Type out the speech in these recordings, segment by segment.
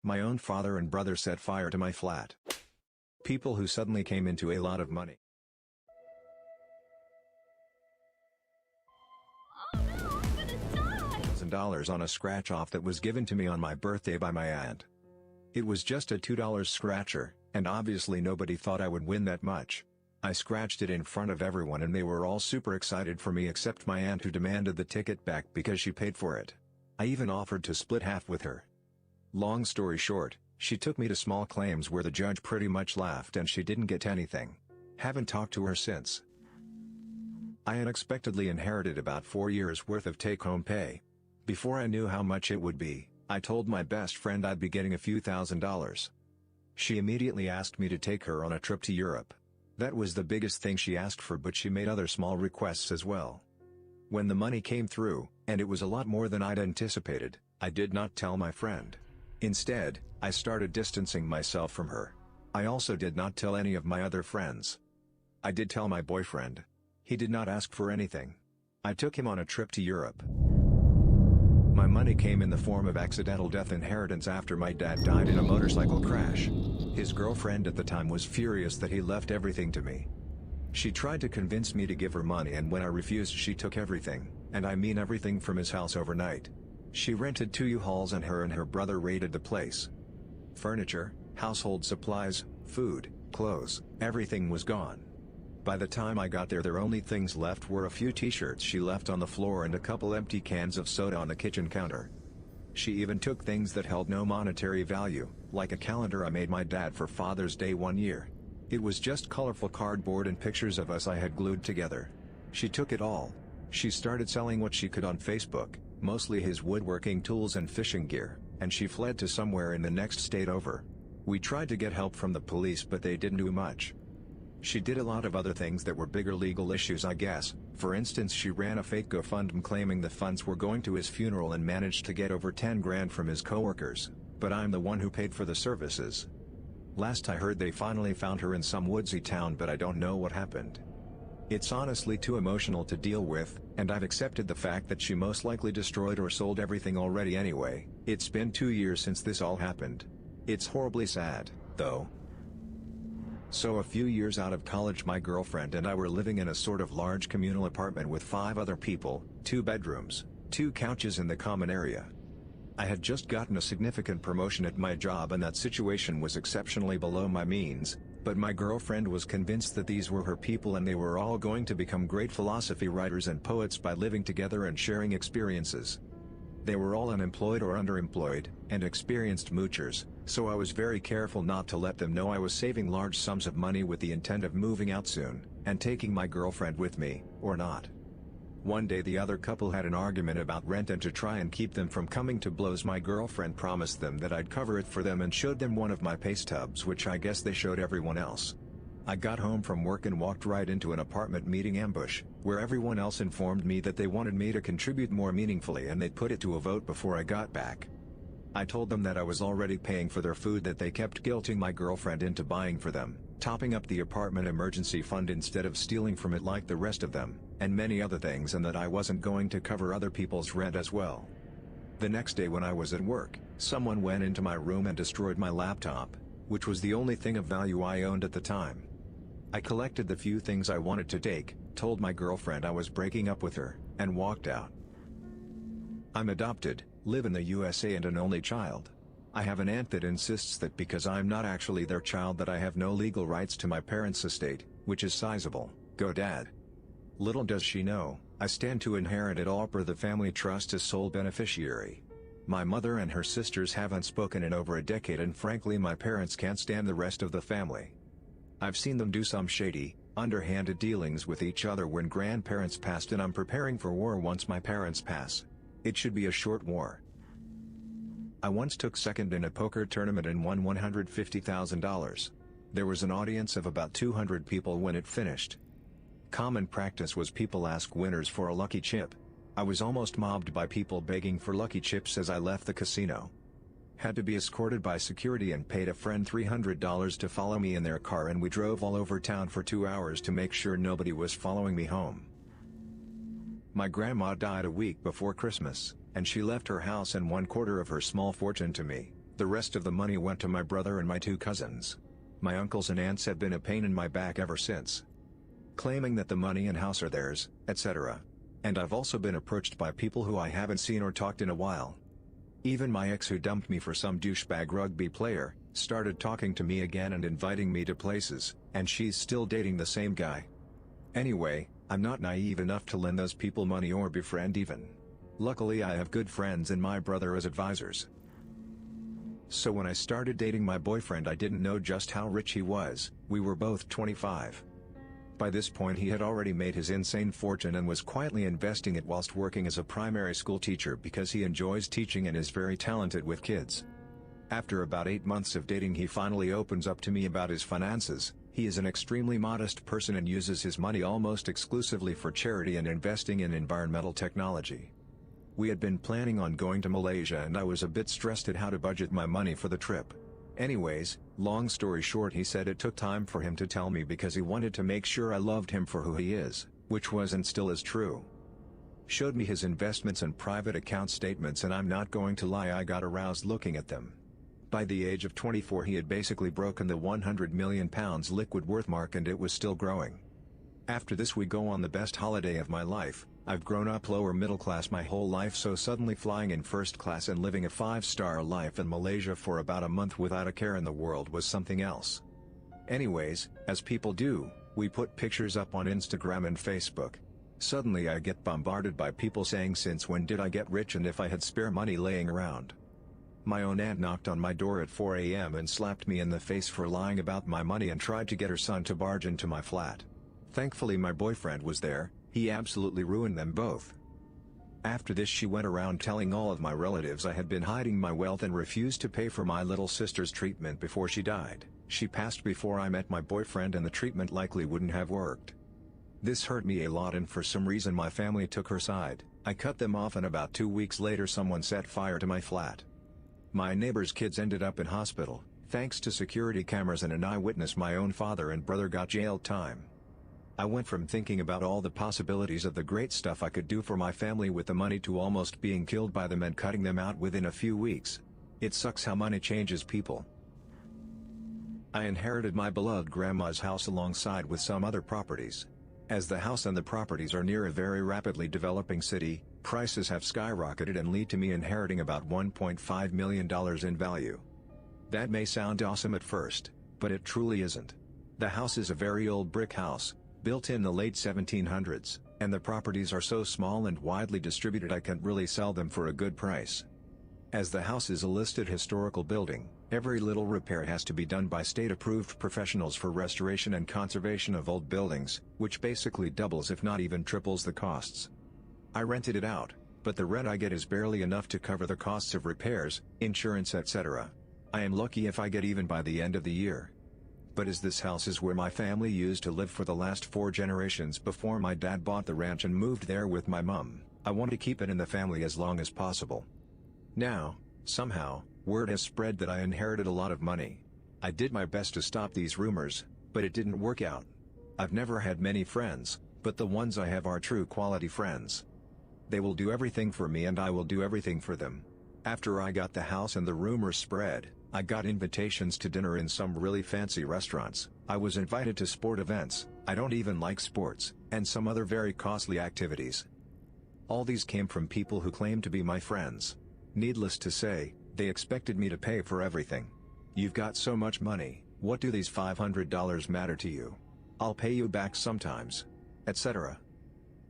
My own father and brother set fire to my flat. People who suddenly came into a lot of money. Oh no, I'm gonna die! $1,000 on a scratch-off that was given to me on my birthday by my aunt. It was just a $2 scratcher, and obviously nobody thought I would win that much. I scratched it in front of everyone and they were all super excited for me except my aunt, who demanded the ticket back because she paid for it. I even offered to split half with her. Long story short, she took me to small claims where the judge pretty much laughed and she didn't get anything. Haven't talked to her since. I unexpectedly inherited about 4 years worth of take-home pay. Before I knew how much it would be, I told my best friend I'd be getting a few $1,000s. She immediately asked me to take her on a trip to Europe. That was the biggest thing she asked for, but she made other small requests as well. When the money came through, and it was a lot more than I'd anticipated, I did not tell my friend. Instead, I started distancing myself from her. I also did not tell any of my other friends. I did tell my boyfriend. He did not ask for anything. I took him on a trip to Europe. My money came in the form of accidental death inheritance after my dad died in a motorcycle crash. His girlfriend at the time was furious that he left everything to me. She tried to convince me to give her money, and when I refused, she took everything, and I mean everything, from his house overnight. She rented 2 U-Hauls and her brother raided the place. Furniture, household supplies, food, clothes, everything was gone. By the time I got there, their only things left were a few t-shirts she left on the floor and a couple empty cans of soda on the kitchen counter. She even took things that held no monetary value, like a calendar I made my dad for Father's Day one year. It was just colorful cardboard and pictures of us I had glued together. She took it all. She started selling what she could on Facebook, mostly his woodworking tools and fishing gear, and she fled to somewhere in the next state over. We tried to get help from the police, but they didn't do much. She did a lot of other things that were bigger legal issues, I guess. For instance, she ran a fake GoFundMe claiming the funds were going to his funeral and managed to get over 10 grand from his coworkers, but I'm the one who paid for the services. Last I heard, they finally found her in some woodsy town, but I don't know what happened. It's honestly too emotional to deal with, and I've accepted the fact that she most likely destroyed or sold everything already anyway. It's been 2 years since this all happened. It's horribly sad, though. So a few years out of college, my girlfriend and I were living in a sort of large communal apartment with 5 other people, 2 bedrooms, 2 couches in the common area. I had just gotten a significant promotion at my job and that situation was exceptionally below my means, but my girlfriend was convinced that these were her people and they were all going to become great philosophy writers and poets by living together and sharing experiences. They were all unemployed or underemployed, and experienced moochers, so I was very careful not to let them know I was saving large sums of money with the intent of moving out soon, and taking my girlfriend with me, or not. One day the other couple had an argument about rent, and to try and keep them from coming to blows, my girlfriend promised them that I'd cover it for them and showed them one of my pay stubs, which I guess they showed everyone else. I got home from work and walked right into an apartment meeting ambush, where everyone else informed me that they wanted me to contribute more meaningfully and they'd put it to a vote before I got back. I told them that I was already paying for their food, that they kept guilting my girlfriend into buying for them, topping up the apartment emergency fund instead of stealing from it like the rest of them, and many other things, and that I wasn't going to cover other people's rent as well. The next day when I was at work, someone went into my room and destroyed my laptop, which was the only thing of value I owned at the time. I collected the few things I wanted to take, told my girlfriend I was breaking up with her, and walked out. I'm adopted, live in the USA, and an only child. I have an aunt that insists that because I'm not actually their child that I have no legal rights to my parents' estate, which is sizable. Go Dad. Little does she know, I stand to inherit it all per the family trust as sole beneficiary. My mother and her sisters haven't spoken in over a decade, and frankly my parents can't stand the rest of the family. I've seen them do some shady, underhanded dealings with each other when grandparents passed, and I'm preparing for war once my parents pass. It should be a short war. I once took second in a poker tournament and won $150,000. There was an audience of about 200 people when it finished. Common practice was people ask winners for a lucky chip. I was almost mobbed by people begging for lucky chips as I left the casino. Had to be escorted by security and paid a friend $300 to follow me in their car, and we drove all over town for 2 hours to make sure nobody was following me home. My grandma died a week before Christmas, and she left her house and 1/4 of her small fortune to me. The rest of the money went to my brother and my 2 cousins. My uncles and aunts have been a pain in my back ever since, claiming that the money and house are theirs, etc. And I've also been approached by people who I haven't seen or talked in a while. Even my ex, who dumped me for some douchebag rugby player, started talking to me again and inviting me to places, and she's still dating the same guy. Anyway, I'm not naive enough to lend those people money or befriend even. Luckily I have good friends and my brother as advisors. So when I started dating my boyfriend, I didn't know just how rich he was. We were both 25. By this point he had already made his insane fortune and was quietly investing it whilst working as a primary school teacher because he enjoys teaching and is very talented with kids. After about 8 months of dating, he finally opens up to me about his finances. He is an extremely modest person and uses his money almost exclusively for charity and investing in environmental technology. We had been planning on going to Malaysia and I was a bit stressed at how to budget my money for the trip. Anyways, long story short, he said it took time for him to tell me because he wanted to make sure I loved him for who he is, which was and still is true. Showed me his investments and private account statements, and I'm not going to lie, I got aroused looking at them. By the age of 24 he had basically broken the £100 million liquid worth mark, and it was still growing. After this we go on the best holiday of my life. I've grown up lower middle class my whole life, so suddenly flying in first class and living a 5-star life in Malaysia for about a month without a care in the world was something else. Anyways, as people do, we put pictures up on Instagram and Facebook. Suddenly I get bombarded by people saying since when did I get rich and if I had spare money laying around. My own aunt knocked on my door at 4 a.m. and slapped me in the face for lying about my money and tried to get her son to barge into my flat. Thankfully my boyfriend was there. He absolutely ruined them both. After this she went around telling all of my relatives I had been hiding my wealth and refused to pay for my little sister's treatment before she died. She passed before I met my boyfriend and the treatment likely wouldn't have worked. This hurt me a lot, and for some reason my family took her side. I cut them off and about 2 weeks later someone set fire to my flat. My neighbor's kids ended up in hospital. Thanks to security cameras and an eyewitness, my own father and brother got jail time. I went from thinking about all the possibilities of the great stuff I could do for my family with the money to almost being killed by them and cutting them out within a few weeks. It sucks how money changes people. I inherited my beloved grandma's house alongside with some other properties. As the house and the properties are near a very rapidly developing city, prices have skyrocketed and lead to me inheriting about $1.5 million in value. That may sound awesome at first, but it truly isn't. The house is a very old brick house, built in the late 1700s, and the properties are so small and widely distributed I can't really sell them for a good price. As the house is a listed historical building, every little repair has to be done by state-approved professionals for restoration and conservation of old buildings, which basically doubles if not even triples the costs. I rented it out, but the rent I get is barely enough to cover the costs of repairs, insurance, etc. I am lucky if I get even by the end of the year. But as this house is where my family used to live for the last 4 generations before my dad bought the ranch and moved there with my mum, I want to keep it in the family as long as possible. Now, somehow, word has spread that I inherited a lot of money. I did my best to stop these rumors, but it didn't work out. I've never had many friends, but the ones I have are true quality friends. They will do everything for me and I will do everything for them. After I got the house and the rumors spread, I got invitations to dinner in some really fancy restaurants. I was invited to sport events, I don't even like sports, and some other very costly activities. All these came from people who claimed to be my friends. Needless to say, they expected me to pay for everything. You've got so much money, what do these $500 matter to you? I'll pay you back sometimes, etc.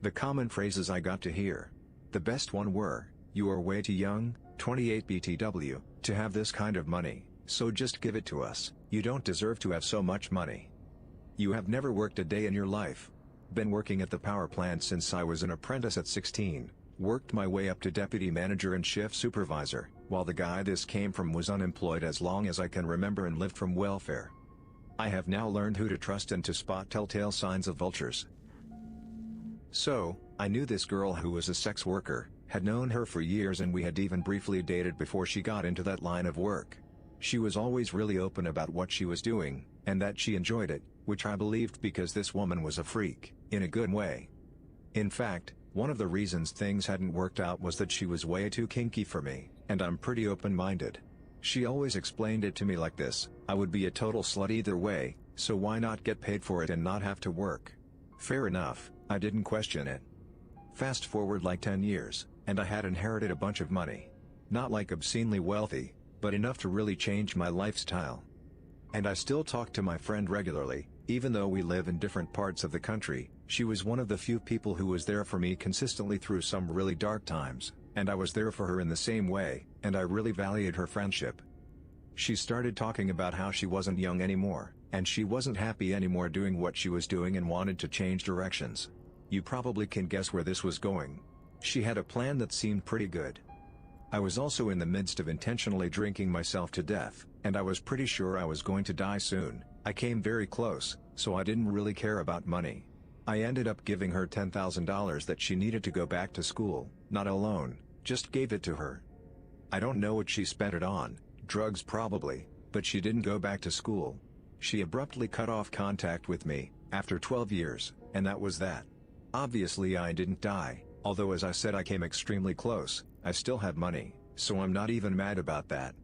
The common phrases I got to hear. The best one were, "You are way too young, 28 BTW, to have this kind of money, so just give it to us. You don't deserve to have so much money. You have never worked a day in your life. Been working at the power plant since I was an apprentice at 16, worked my way up to deputy manager and shift supervisor, while the guy this came from was unemployed as long as I can remember and lived from welfare. I have now learned who to trust and to spot telltale signs of vultures." So, I knew this girl who was a sex worker, had known her for years, and we had even briefly dated before she got into that line of work. She was always really open about what she was doing, and that she enjoyed it, which I believed because this woman was a freak, in a good way. In fact, one of the reasons things hadn't worked out was that she was way too kinky for me, and I'm pretty open-minded. She always explained it to me like this: I would be a total slut either way, so why not get paid for it and not have to work? Fair enough, I didn't question it. Fast forward like 10 years, and I had inherited a bunch of money. Not like obscenely wealthy, but enough to really change my lifestyle. And I still talk to my friend regularly, even though we live in different parts of the country. She was one of the few people who was there for me consistently through some really dark times, and I was there for her in the same way, and I really valued her friendship. She started talking about how she wasn't young anymore, and she wasn't happy anymore doing what she was doing and wanted to change directions. You probably can guess where this was going. She had a plan that seemed pretty good. I was also in the midst of intentionally drinking myself to death, and I was pretty sure I was going to die soon. I came very close, so I didn't really care about money. I ended up giving her $10,000 that she needed to go back to school, not a loan, just gave it to her. I don't know what she spent it on, drugs probably, but she didn't go back to school. She abruptly cut off contact with me, after 12 years, and that was that. Obviously I didn't die, although as I said I came extremely close. I still have money, so I'm not even mad about that.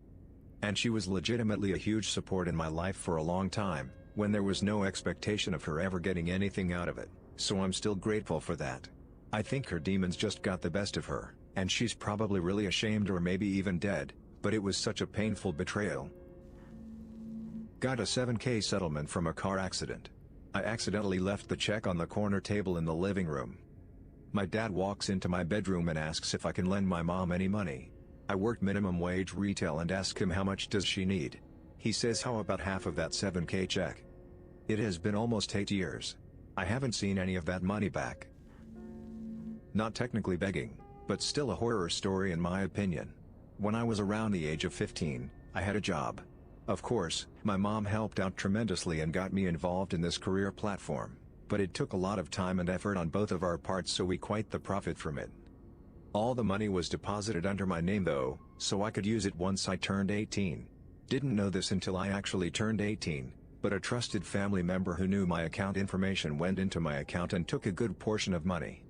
And she was legitimately a huge support in my life for a long time, when there was no expectation of her ever getting anything out of it, so I'm still grateful for that. I think her demons just got the best of her, and she's probably really ashamed or maybe even dead, but it was such a painful betrayal. Got a $7,000 settlement from a car accident. I accidentally left the check on the corner table in the living room. My dad walks into my bedroom and asks if I can lend my mom any money. I work minimum wage retail and ask him how much does she need. He says how about half of that $7,000 check. It has been almost 8 years. I haven't seen any of that money back. Not technically begging, but still a horror story in my opinion. When I was around the age of 15, I had a job. Of course, my mom helped out tremendously and got me involved in this career platform, but it took a lot of time and effort on both of our parts, so we quite the profit from it. All the money was deposited under my name though, so I could use it once I turned 18. Didn't know this until I actually turned 18, but a trusted family member who knew my account information went into my account and took a good portion of money.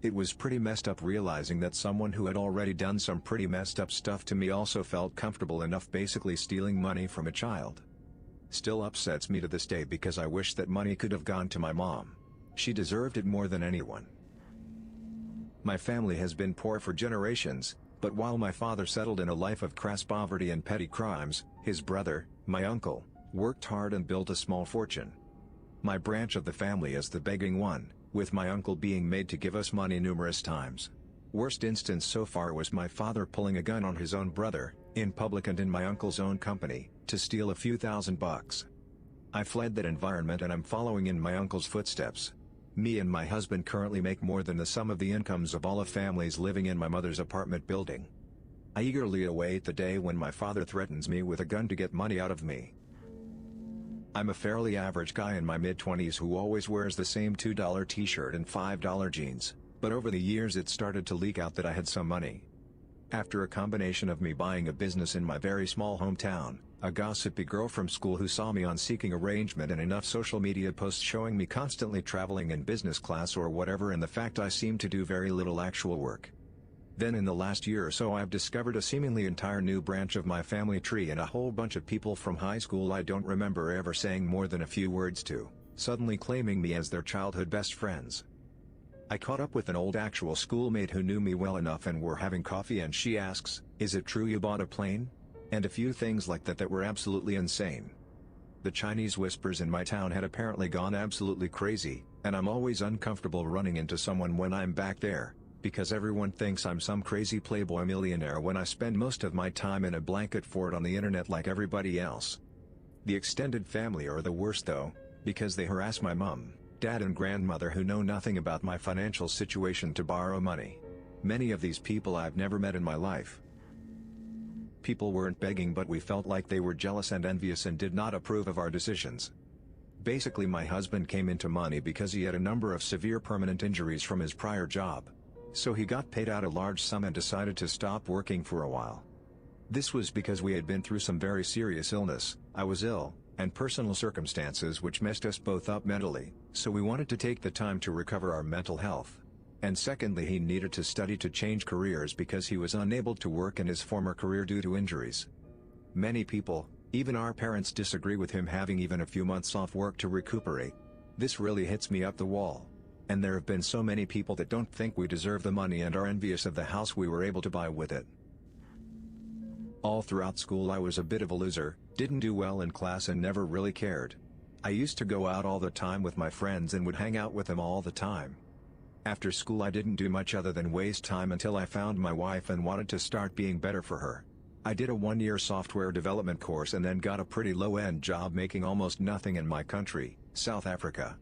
It was pretty messed up realizing that someone who had already done some pretty messed up stuff to me also felt comfortable enough basically stealing money from a child. Still upsets me to this day because I wish that money could have gone to my mom. She deserved it more than anyone. My family has been poor for generations, but while my father settled in a life of crass poverty and petty crimes, his brother, my uncle, worked hard and built a small fortune. My branch of the family is the begging one, with my uncle being made to give us money numerous times. Worst instance so far was my father pulling a gun on his own brother, in public and in my uncle's own company, to steal a few $1,000s. I fled that environment and I'm following in my uncle's footsteps. Me and my husband currently make more than the sum of the incomes of all of families living in my mother's apartment building. I eagerly await the day when my father threatens me with a gun to get money out of me. I'm a fairly average guy in my mid-20s who always wears the same $2 t-shirt and $5 jeans, but over the years it started to leak out that I had some money. After a combination of me buying a business in my very small hometown, a gossipy girl from school who saw me on Seeking Arrangement, and enough social media posts showing me constantly traveling in business class or whatever, and the fact I seem to do very little actual work. Then in the last year or so I've discovered a seemingly entire new branch of my family tree and a whole bunch of people from high school I don't remember ever saying more than a few words to, suddenly claiming me as their childhood best friends. I caught up with an old actual schoolmate who knew me well enough and we're having coffee, and she asks, "Is it true you bought a plane?" And a few things like that were absolutely insane. The Chinese whispers in my town had apparently gone absolutely crazy, and I'm always uncomfortable running into someone when I'm back there, because everyone thinks I'm some crazy playboy millionaire when I spend most of my time in a blanket fort on the internet like everybody else. The extended family are the worst though, because they harass my mom, dad and grandmother who know nothing about my financial situation to borrow money. Many of these people I've never met in my life. People weren't begging, but we felt like they were jealous and envious and did not approve of our decisions. Basically my husband came into money because he had a number of severe permanent injuries from his prior job. So he got paid out a large sum and decided to stop working for a while. This was because we had been through some very serious illness, I was ill, and personal circumstances which messed us both up mentally, so we wanted to take the time to recover our mental health. And secondly, he needed to study to change careers because he was unable to work in his former career due to injuries. Many people, even our parents, disagree with him having even a few months off work to recuperate. This really hits me up the wall. And there have been so many people that don't think we deserve the money and are envious of the house we were able to buy with it. All throughout school I was a bit of a loser, didn't do well in class and never really cared. I used to go out all the time with my friends and would hang out with them all the time. After school I didn't do much other than waste time until I found my wife and wanted to start being better for her. I did a 1-year software development course and then got a pretty low-end job making almost nothing in my country, South Africa.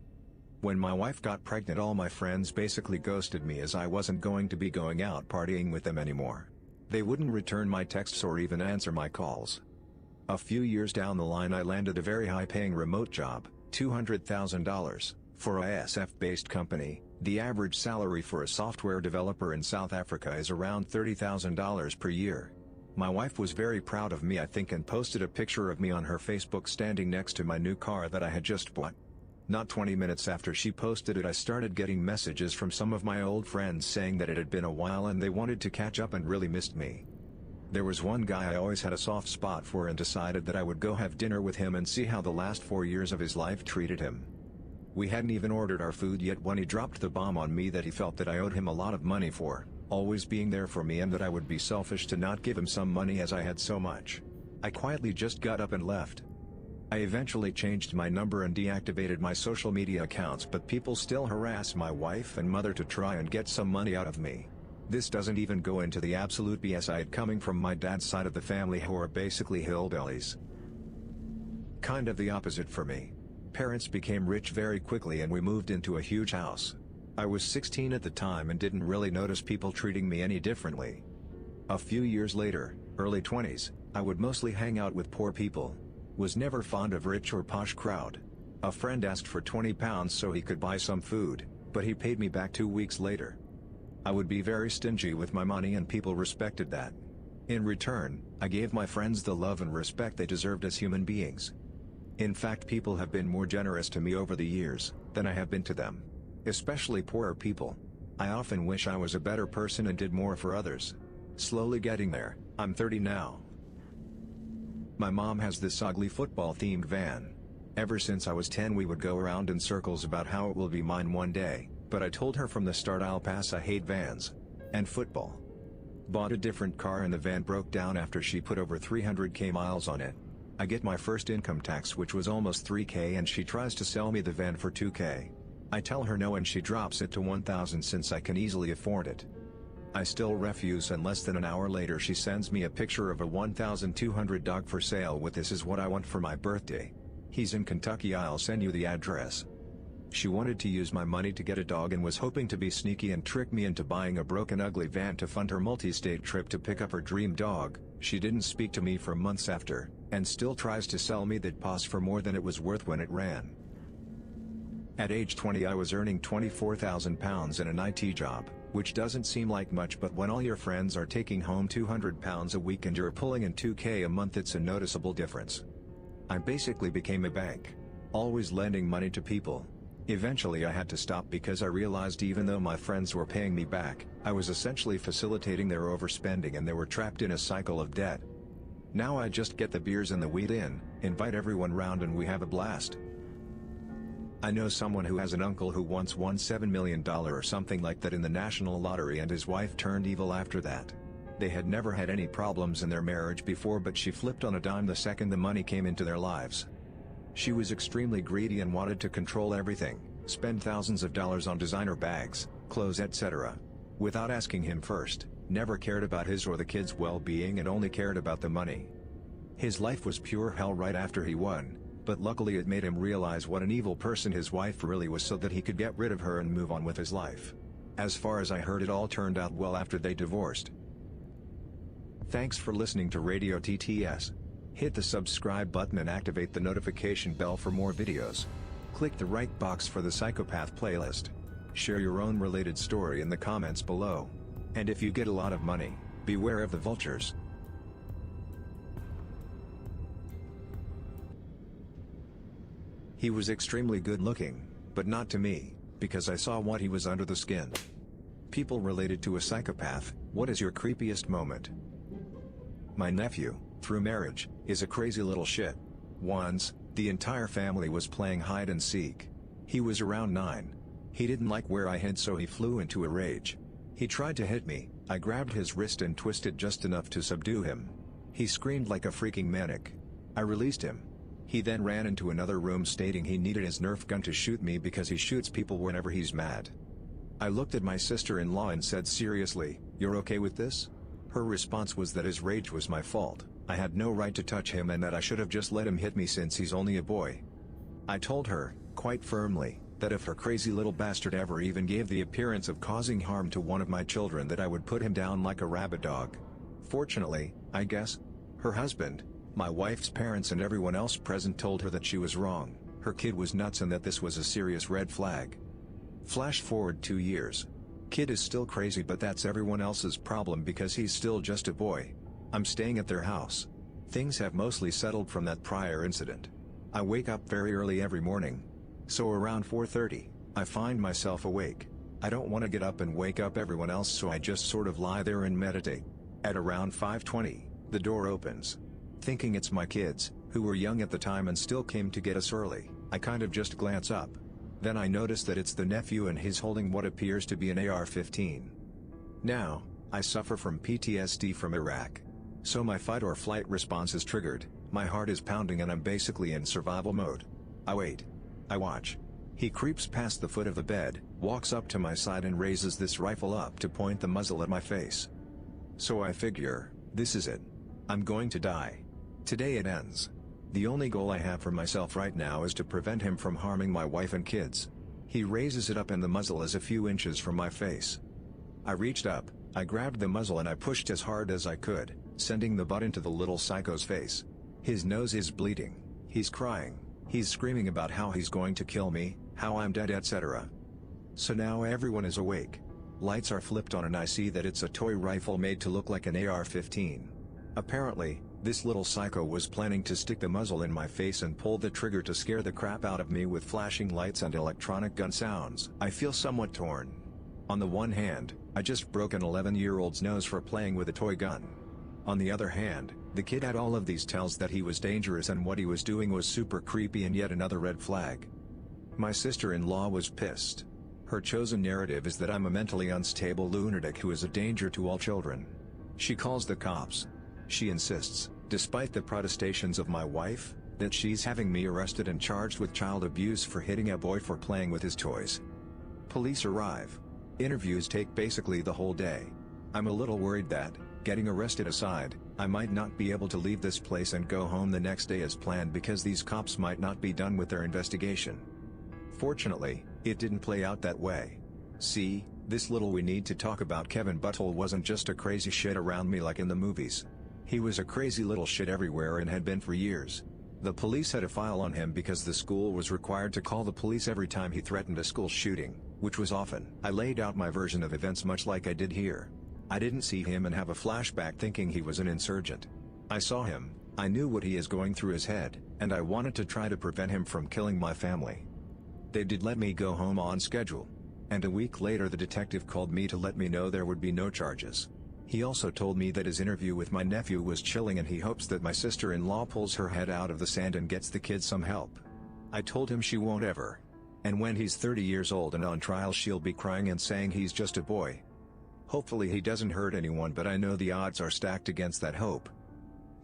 When my wife got pregnant, all my friends basically ghosted me as I wasn't going to be going out partying with them anymore. They wouldn't return my texts or even answer my calls. A few years down the line I landed a very high-paying remote job, $200,000, for a SF-based company. The average salary for a software developer in South Africa is around $30,000 per year. My wife was very proud of me, I think, and posted a picture of me on her Facebook standing next to my new car that I had just bought. Not 20 minutes after she posted it, I started getting messages from some of my old friends saying that it had been a while and they wanted to catch up and really missed me. There was one guy I always had a soft spot for and decided that I would go have dinner with him and see how the last 4 years of his life treated him. We hadn't even ordered our food yet when he dropped the bomb on me that he felt that I owed him a lot of money for always being there for me and that I would be selfish to not give him some money as I had so much. I quietly just got up and left. I eventually changed my number and deactivated my social media accounts, but people still harass my wife and mother to try and get some money out of me. This doesn't even go into the absolute BS I had coming from my dad's side of the family, who are basically hillbillies. Kind of the opposite for me. Parents became rich very quickly and we moved into a huge house. I was 16 at the time and didn't really notice people treating me any differently. A few years later, early 20s, I would mostly hang out with poor people. Was never fond of rich or posh crowd. A friend asked for £20 so he could buy some food, but he paid me back 2 weeks later. I would be very stingy with my money and people respected that. In return, I gave my friends the love and respect they deserved as human beings. In fact, people have been more generous to me over the years than I have been to them. Especially poorer people. I often wish I was a better person and did more for others. Slowly getting there. I'm 30 now. My mom has this ugly football-themed van. Ever since I was 10 we would go around in circles about how it will be mine one day, but I told her from the start I'll pass. I hate vans. And football. Bought a different car and the van broke down after she put over 300k miles on it. I get my first income tax, which was almost 3k, and she tries to sell me the van for 2k. I tell her no and she drops it to 1,000 since I can easily afford it. I still refuse, and less than an hour later she sends me a picture of a 1,200 dog for sale with "This is what I want for my birthday. He's in Kentucky, I'll send you the address." She wanted to use my money to get a dog and was hoping to be sneaky and trick me into buying a broken ugly van to fund her multi-state trip to pick up her dream dog. She didn't speak to me for months after, and still tries to sell me that pass for more than it was worth when it ran. At age 20 I was earning £24,000 in an IT job, which doesn't seem like much, but when all your friends are taking home £200 a week and you're pulling in 2k a month, it's a noticeable difference. I basically became a bank. Always lending money to people. Eventually I had to stop because I realized even though my friends were paying me back, I was essentially facilitating their overspending and they were trapped in a cycle of debt. Now I just get the beers and the weed in, invite everyone round and we have a blast. I know someone who has an uncle who once won $7 million or something like that in the national lottery, and his wife turned evil after that. They had never had any problems in their marriage before, but she flipped on a dime the second the money came into their lives. She was extremely greedy and wanted to control everything, spend thousands of dollars on designer bags, clothes, etc. without asking him first, never cared about his or the kids' well-being and only cared about the money. His life was pure hell right after he won, but luckily it made him realize what an evil person his wife really was so that he could get rid of her and move on with his life. As far as I heard, it all turned out well after they divorced. Thanks for listening to Radio TTS. Hit the subscribe button and activate the notification bell for more videos. Click the right box for the Psychopath playlist. Share your own related story in the comments below. And if you get a lot of money, beware of the vultures. He was extremely good looking, but not to me, because I saw what he was under the skin. People related to a psychopath, what is your creepiest moment? My nephew, through marriage, is a crazy little shit. Once, the entire family was playing hide and seek. He was around 9. He didn't like where I hid, so he flew into a rage. He tried to hit me. I grabbed his wrist and twisted just enough to subdue him. He screamed like a freaking maniac. I released him. He then ran into another room stating he needed his Nerf gun to shoot me because he shoots people whenever he's mad. I looked at my sister-in-law and said, "Seriously, you're okay with this?" Her response was that his rage was my fault, I had no right to touch him, and that I should have just let him hit me since he's only a boy. I told her, quite firmly, that if her crazy little bastard ever even gave the appearance of causing harm to one of my children, that I would put him down like a rabid dog. Fortunately, I guess, her husband, my wife's parents and everyone else present told her that she was wrong, her kid was nuts, and that this was a serious red flag. Flash forward 2 years. Kid is still crazy, but that's everyone else's problem because he's still just a boy. I'm staying at their house. Things have mostly settled from that prior incident. I wake up very early every morning. So around 4:30, I find myself awake. I don't want to get up and wake up everyone else, so I just sort of lie there and meditate. At around 5:20, the door opens. Thinking it's my kids, who were young at the time and still came to get us early, I kind of just glance up. Then I notice that it's the nephew and he's holding what appears to be an AR-15. Now, I suffer from PTSD from Iraq. So my fight or flight response is triggered, my heart is pounding, and I'm basically in survival mode. I wait. I watch. He creeps past the foot of the bed, walks up to my side and raises this rifle up to point the muzzle at my face. So I figure, this is it. I'm going to die. Today it ends. The only goal I have for myself right now is to prevent him from harming my wife and kids. He raises it up and the muzzle is a few inches from my face. I reached up, I grabbed the muzzle and I pushed as hard as I could, sending the butt into the little psycho's face. His nose is bleeding, he's crying, he's screaming about how he's going to kill me, how I'm dead, etc. So now everyone is awake. Lights are flipped on and I see that it's a toy rifle made to look like an AR-15. Apparently, this little psycho was planning to stick the muzzle in my face and pull the trigger to scare the crap out of me with flashing lights and electronic gun sounds. I feel somewhat torn. On the one hand, I just broke an 11-year-old's nose for playing with a toy gun. On the other hand, the kid had all of these tells that he was dangerous and what he was doing was super creepy and yet another red flag. My sister-in-law was pissed. Her chosen narrative is that I'm a mentally unstable lunatic who is a danger to all children. She calls the cops. She insists, despite the protestations of my wife, that she's having me arrested and charged with child abuse for hitting a boy for playing with his toys. Police arrive. Interviews take basically the whole day. I'm a little worried that, getting arrested aside, I might not be able to leave this place and go home the next day as planned because these cops might not be done with their investigation. Fortunately, it didn't play out that way. See, this little we need to talk about Kevin Butthole wasn't just a crazy shit around me like in the movies. He was a crazy little shit everywhere and had been for years. The police had a file on him because the school was required to call the police every time he threatened a school shooting, which was often. I laid out my version of events much like I did here. I didn't see him and have a flashback thinking he was an insurgent. I saw him, I knew what he is going through his head, and I wanted to try to prevent him from killing my family. They did let me go home on schedule. And a week later the detective called me to let me know there would be no charges. He also told me that his interview with my nephew was chilling and he hopes that my sister-in-law pulls her head out of the sand and gets the kids some help. I told him she won't ever. And when he's 30 years old and on trial she'll be crying and saying he's just a boy. Hopefully he doesn't hurt anyone, but I know the odds are stacked against that hope.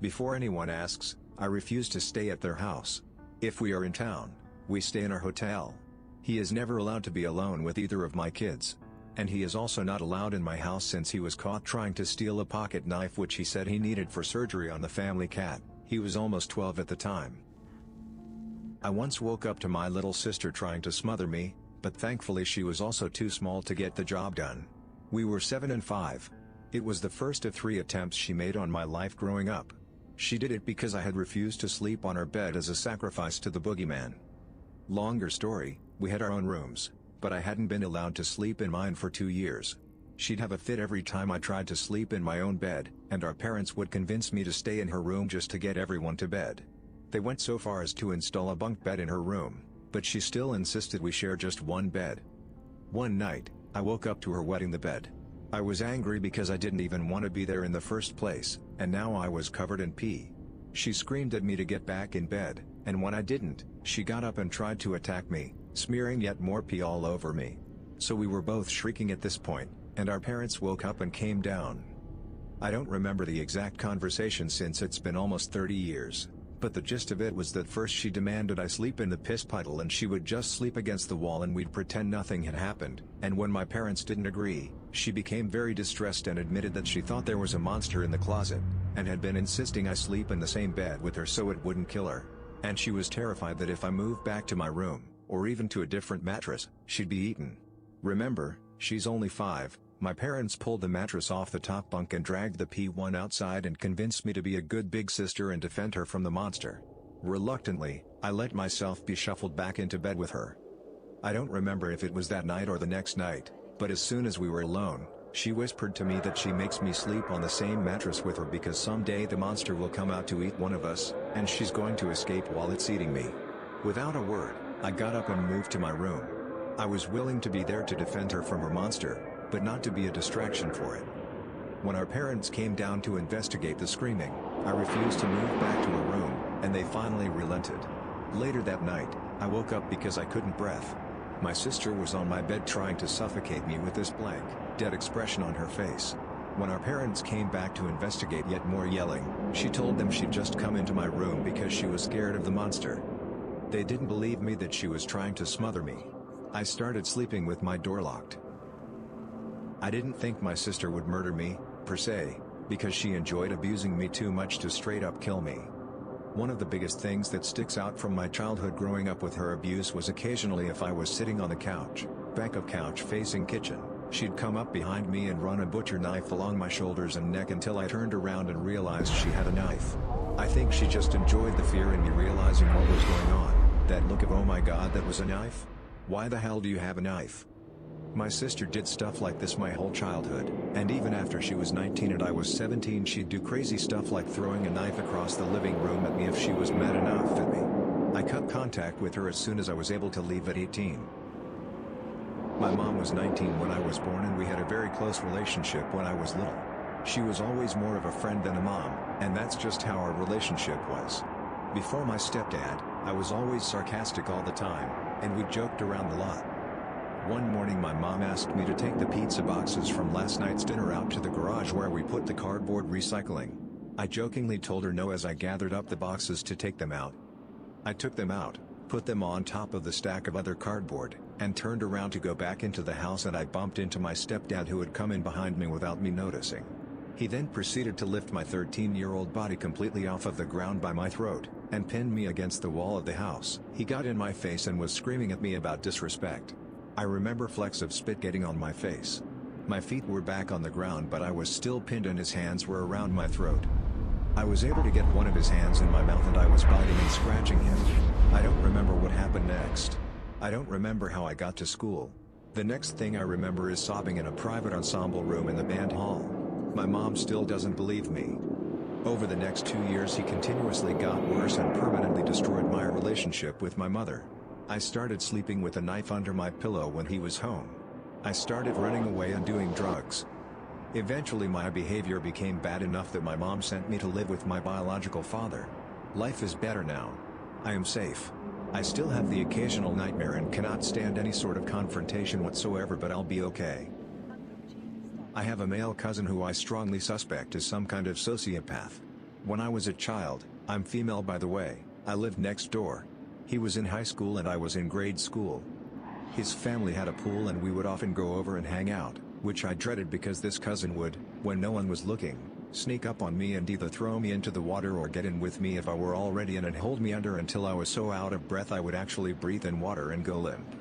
Before anyone asks, I refuse to stay at their house. If we are in town, we stay in our hotel. He is never allowed to be alone with either of my kids. And he is also not allowed in my house since he was caught trying to steal a pocket knife which he said he needed for surgery on the family cat. He was almost 12 at the time. I once woke up to my little sister trying to smother me, but thankfully she was also too small to get the job done. We were 7 and 5. It was the first of 3 attempts she made on my life growing up. She did it because I had refused to sleep on her bed as a sacrifice to the boogeyman. Longer story, we had our own rooms, but I hadn't been allowed to sleep in mine for 2 years. She'd have a fit every time I tried to sleep in my own bed, and our parents would convince me to stay in her room just to get everyone to bed. They went so far as to install a bunk bed in her room, but she still insisted we share just one bed. One night, I woke up to her wetting the bed. I was angry because I didn't even want to be there in the first place, and now I was covered in pee. She screamed at me to get back in bed, and when I didn't, she got up and tried to attack me, smearing yet more pee all over me. So we were both shrieking at this point, and our parents woke up and came down. I don't remember the exact conversation since it's been almost 30 years, but the gist of it was that first she demanded I sleep in the piss puddle and she would just sleep against the wall and we'd pretend nothing had happened, and when my parents didn't agree, she became very distressed and admitted that she thought there was a monster in the closet, and had been insisting I sleep in the same bed with her so it wouldn't kill her. And she was terrified that if I moved back to my room, or even to a different mattress, she'd be eaten. Remember, she's only 5. My parents pulled the mattress off the top bunk and dragged the P1 outside and convinced me to be a good big sister and defend her from the monster. Reluctantly, I let myself be shuffled back into bed with her. I don't remember if it was that night or the next night, but as soon as we were alone, she whispered to me that she makes me sleep on the same mattress with her because someday the monster will come out to eat one of us, and she's going to escape while it's eating me. Without a word, I got up and moved to my room. I was willing to be there to defend her from her monster, but not to be a distraction for it. When our parents came down to investigate the screaming, I refused to move back to her room, and they finally relented. Later that night, I woke up because I couldn't breathe. My sister was on my bed trying to suffocate me with this blank, dead expression on her face. When our parents came back to investigate yet more yelling, she told them she'd just come into my room because she was scared of the monster. They didn't believe me that she was trying to smother me. I started sleeping with my door locked. I didn't think my sister would murder me, per se, because she enjoyed abusing me too much to straight up kill me. One of the biggest things that sticks out from my childhood growing up with her abuse was occasionally if I was sitting on the couch, back of couch facing kitchen, she'd come up behind me and run a butcher knife along my shoulders and neck until I turned around and realized she had a knife. I think she just enjoyed the fear in me realizing what was going on, that look of oh my god, that was a knife? Why the hell do you have a knife? My sister did stuff like this my whole childhood, and even after she was 19 and I was 17 she'd do crazy stuff like throwing a knife across the living room at me if she was mad enough at me. I cut contact with her as soon as I was able to leave at 18. My mom was 19 when I was born and we had a very close relationship when I was little. She was always more of a friend than a mom, and that's just how our relationship was. Before my stepdad, I was always sarcastic all the time, and we joked around a lot. One morning my mom asked me to take the pizza boxes from last night's dinner out to the garage where we put the cardboard recycling. I jokingly told her no as I gathered up the boxes to take them out. I took them out, put them on top of the stack of other cardboard, and turned around to go back into the house and I bumped into my stepdad who had come in behind me without me noticing. He then proceeded to lift my 13-year-old body completely off of the ground by my throat, and pinned me against the wall of the house. He got in my face and was screaming at me about disrespect. I remember flecks of spit getting on my face. My feet were back on the ground but I was still pinned and his hands were around my throat. I was able to get one of his hands in my mouth and I was biting and scratching him. I don't remember what happened next. I don't remember how I got to school. The next thing I remember is sobbing in a private ensemble room in the band hall. My mom still doesn't believe me. Over the next 2 years he continuously got worse and permanently destroyed my relationship with my mother. I started sleeping with a knife under my pillow when he was home. I started running away and doing drugs. Eventually my behavior became bad enough that my mom sent me to live with my biological father. Life is better now. I am safe. I still have the occasional nightmare and cannot stand any sort of confrontation whatsoever, but I'll be okay. I have a male cousin who I strongly suspect is some kind of sociopath. When I was a child, I'm female by the way, I lived next door. He was in high school and I was in grade school. His family had a pool and we would often go over and hang out, which I dreaded because this cousin would, when no one was looking, sneak up on me and either throw me into the water or get in with me if I were already in and hold me under until I was so out of breath I would actually breathe in water and go limp.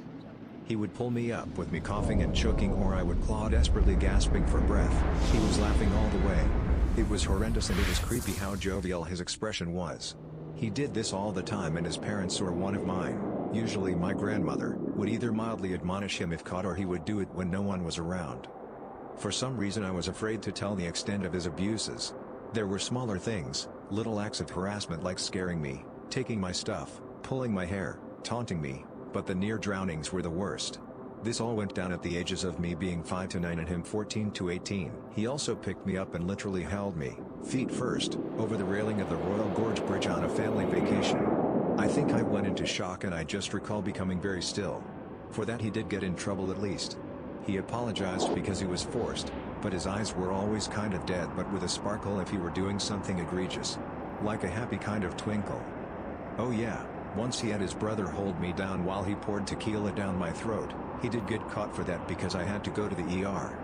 He would pull me up with me coughing and choking or I would claw desperately gasping for breath. He was laughing all the way. It was horrendous and it was creepy how jovial his expression was. He did this all the time and his parents or one of mine, usually my grandmother, would either mildly admonish him if caught or he would do it when no one was around. For some reason I was afraid to tell the extent of his abuses. There were smaller things, little acts of harassment like scaring me, taking my stuff, pulling my hair, taunting me, but the near drownings were the worst. This all went down at the ages of me being 5 to 9 and him 14 to 18. He also picked me up and literally held me, feet first, over the railing of the Royal Gorge Bridge on a family vacation. I think I went into shock and I just recall becoming very still. For that he did get in trouble at least. He apologized because he was forced, but his eyes were always kind of dead but with a sparkle if he were doing something egregious. Like a happy kind of twinkle. Oh yeah, once he had his brother hold me down while he poured tequila down my throat. He did get caught for that because I had to go to the ER.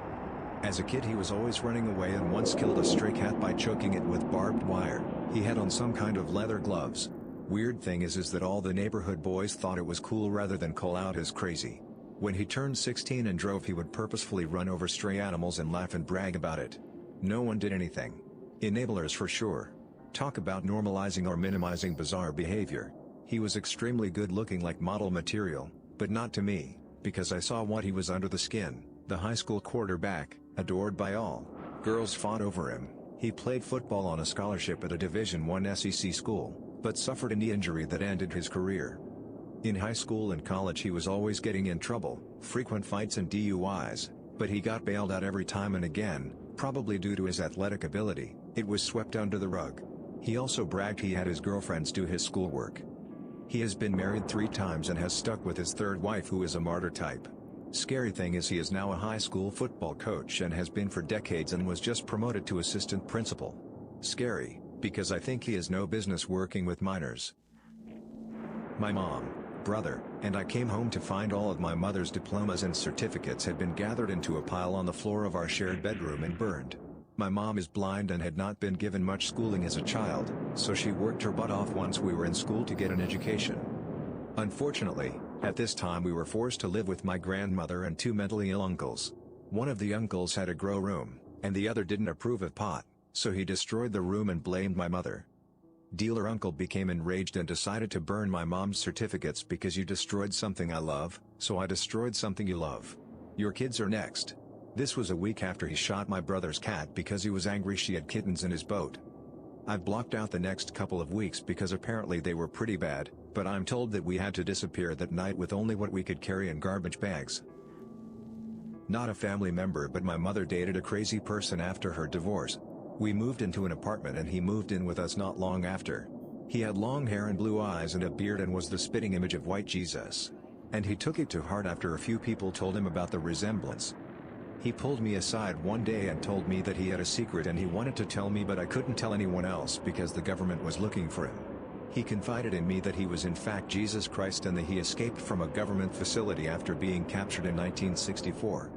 As a kid he was always running away and once killed a stray cat by choking it with barbed wire. He had on some kind of leather gloves. Weird thing is that all the neighborhood boys thought it was cool rather than call out as crazy. When he turned 16 and drove he would purposefully run over stray animals and laugh and brag about it. No one did anything. Enablers for sure. Talk about normalizing or minimizing bizarre behavior. He was extremely good looking like model material, but not to me. Because I saw what he was under the skin. The high school quarterback, adored by all. Girls fought over him. He played football on a scholarship at a Division I SEC school, but suffered a knee injury that ended his career. In high school and college he was always getting in trouble, frequent fights and DUIs, but he got bailed out every time and again, probably due to his athletic ability. It was swept under the rug. He also bragged he had his girlfriends do his schoolwork. He has been married 3 times and has stuck with his 3rd wife who is a martyr type. Scary thing is he is now a high school football coach and has been for decades and was just promoted to assistant principal. Scary, because I think he has no business working with minors. My mom, brother, and I came home to find all of my mother's diplomas and certificates had been gathered into a pile on the floor of our shared bedroom and burned. My mom is blind and had not been given much schooling as a child, so she worked her butt off once we were in school to get an education. Unfortunately, at this time we were forced to live with my grandmother and 2 mentally ill uncles. One of the uncles had a grow room, and the other didn't approve of pot, so he destroyed the room and blamed my mother. Dealer uncle became enraged and decided to burn my mom's certificates because you destroyed something I love, so I destroyed something you love. Your kids are next. This was a week after he shot my brother's cat because he was angry she had kittens in his boat. I've blocked out the next couple of weeks because apparently they were pretty bad, but I'm told that we had to disappear that night with only what we could carry in garbage bags. Not a family member, but my mother dated a crazy person after her divorce. We moved into an apartment and he moved in with us not long after. He had long hair and blue eyes and a beard and was the spitting image of white Jesus. And he took it to heart after a few people told him about the resemblance. He pulled me aside one day and told me that he had a secret and he wanted to tell me, but I couldn't tell anyone else because the government was looking for him. He confided in me that he was in fact Jesus Christ and that he escaped from a government facility after being captured in 1964.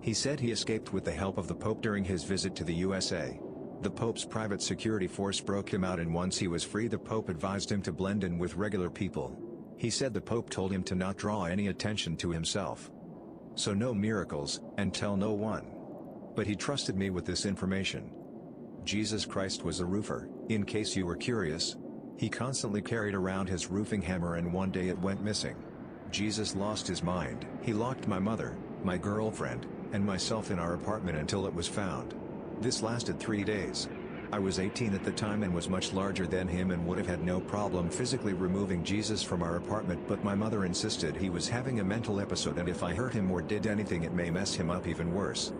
He said he escaped with the help of the Pope during his visit to the USA. The Pope's private security force broke him out, and once he was free the Pope advised him to blend in with regular people. He said the Pope told him to not draw any attention to himself. So no miracles, and tell no one. But he trusted me with this information. Jesus Christ was a roofer, in case you were curious. He constantly carried around his roofing hammer and one day it went missing. Jesus lost his mind. He locked my mother, my girlfriend, and myself in our apartment until it was found. This lasted 3 days. I was 18 at the time and was much larger than him and would have had no problem physically removing Jesus from our apartment, but my mother insisted he was having a mental episode and if I hurt him or did anything it may mess him up even worse.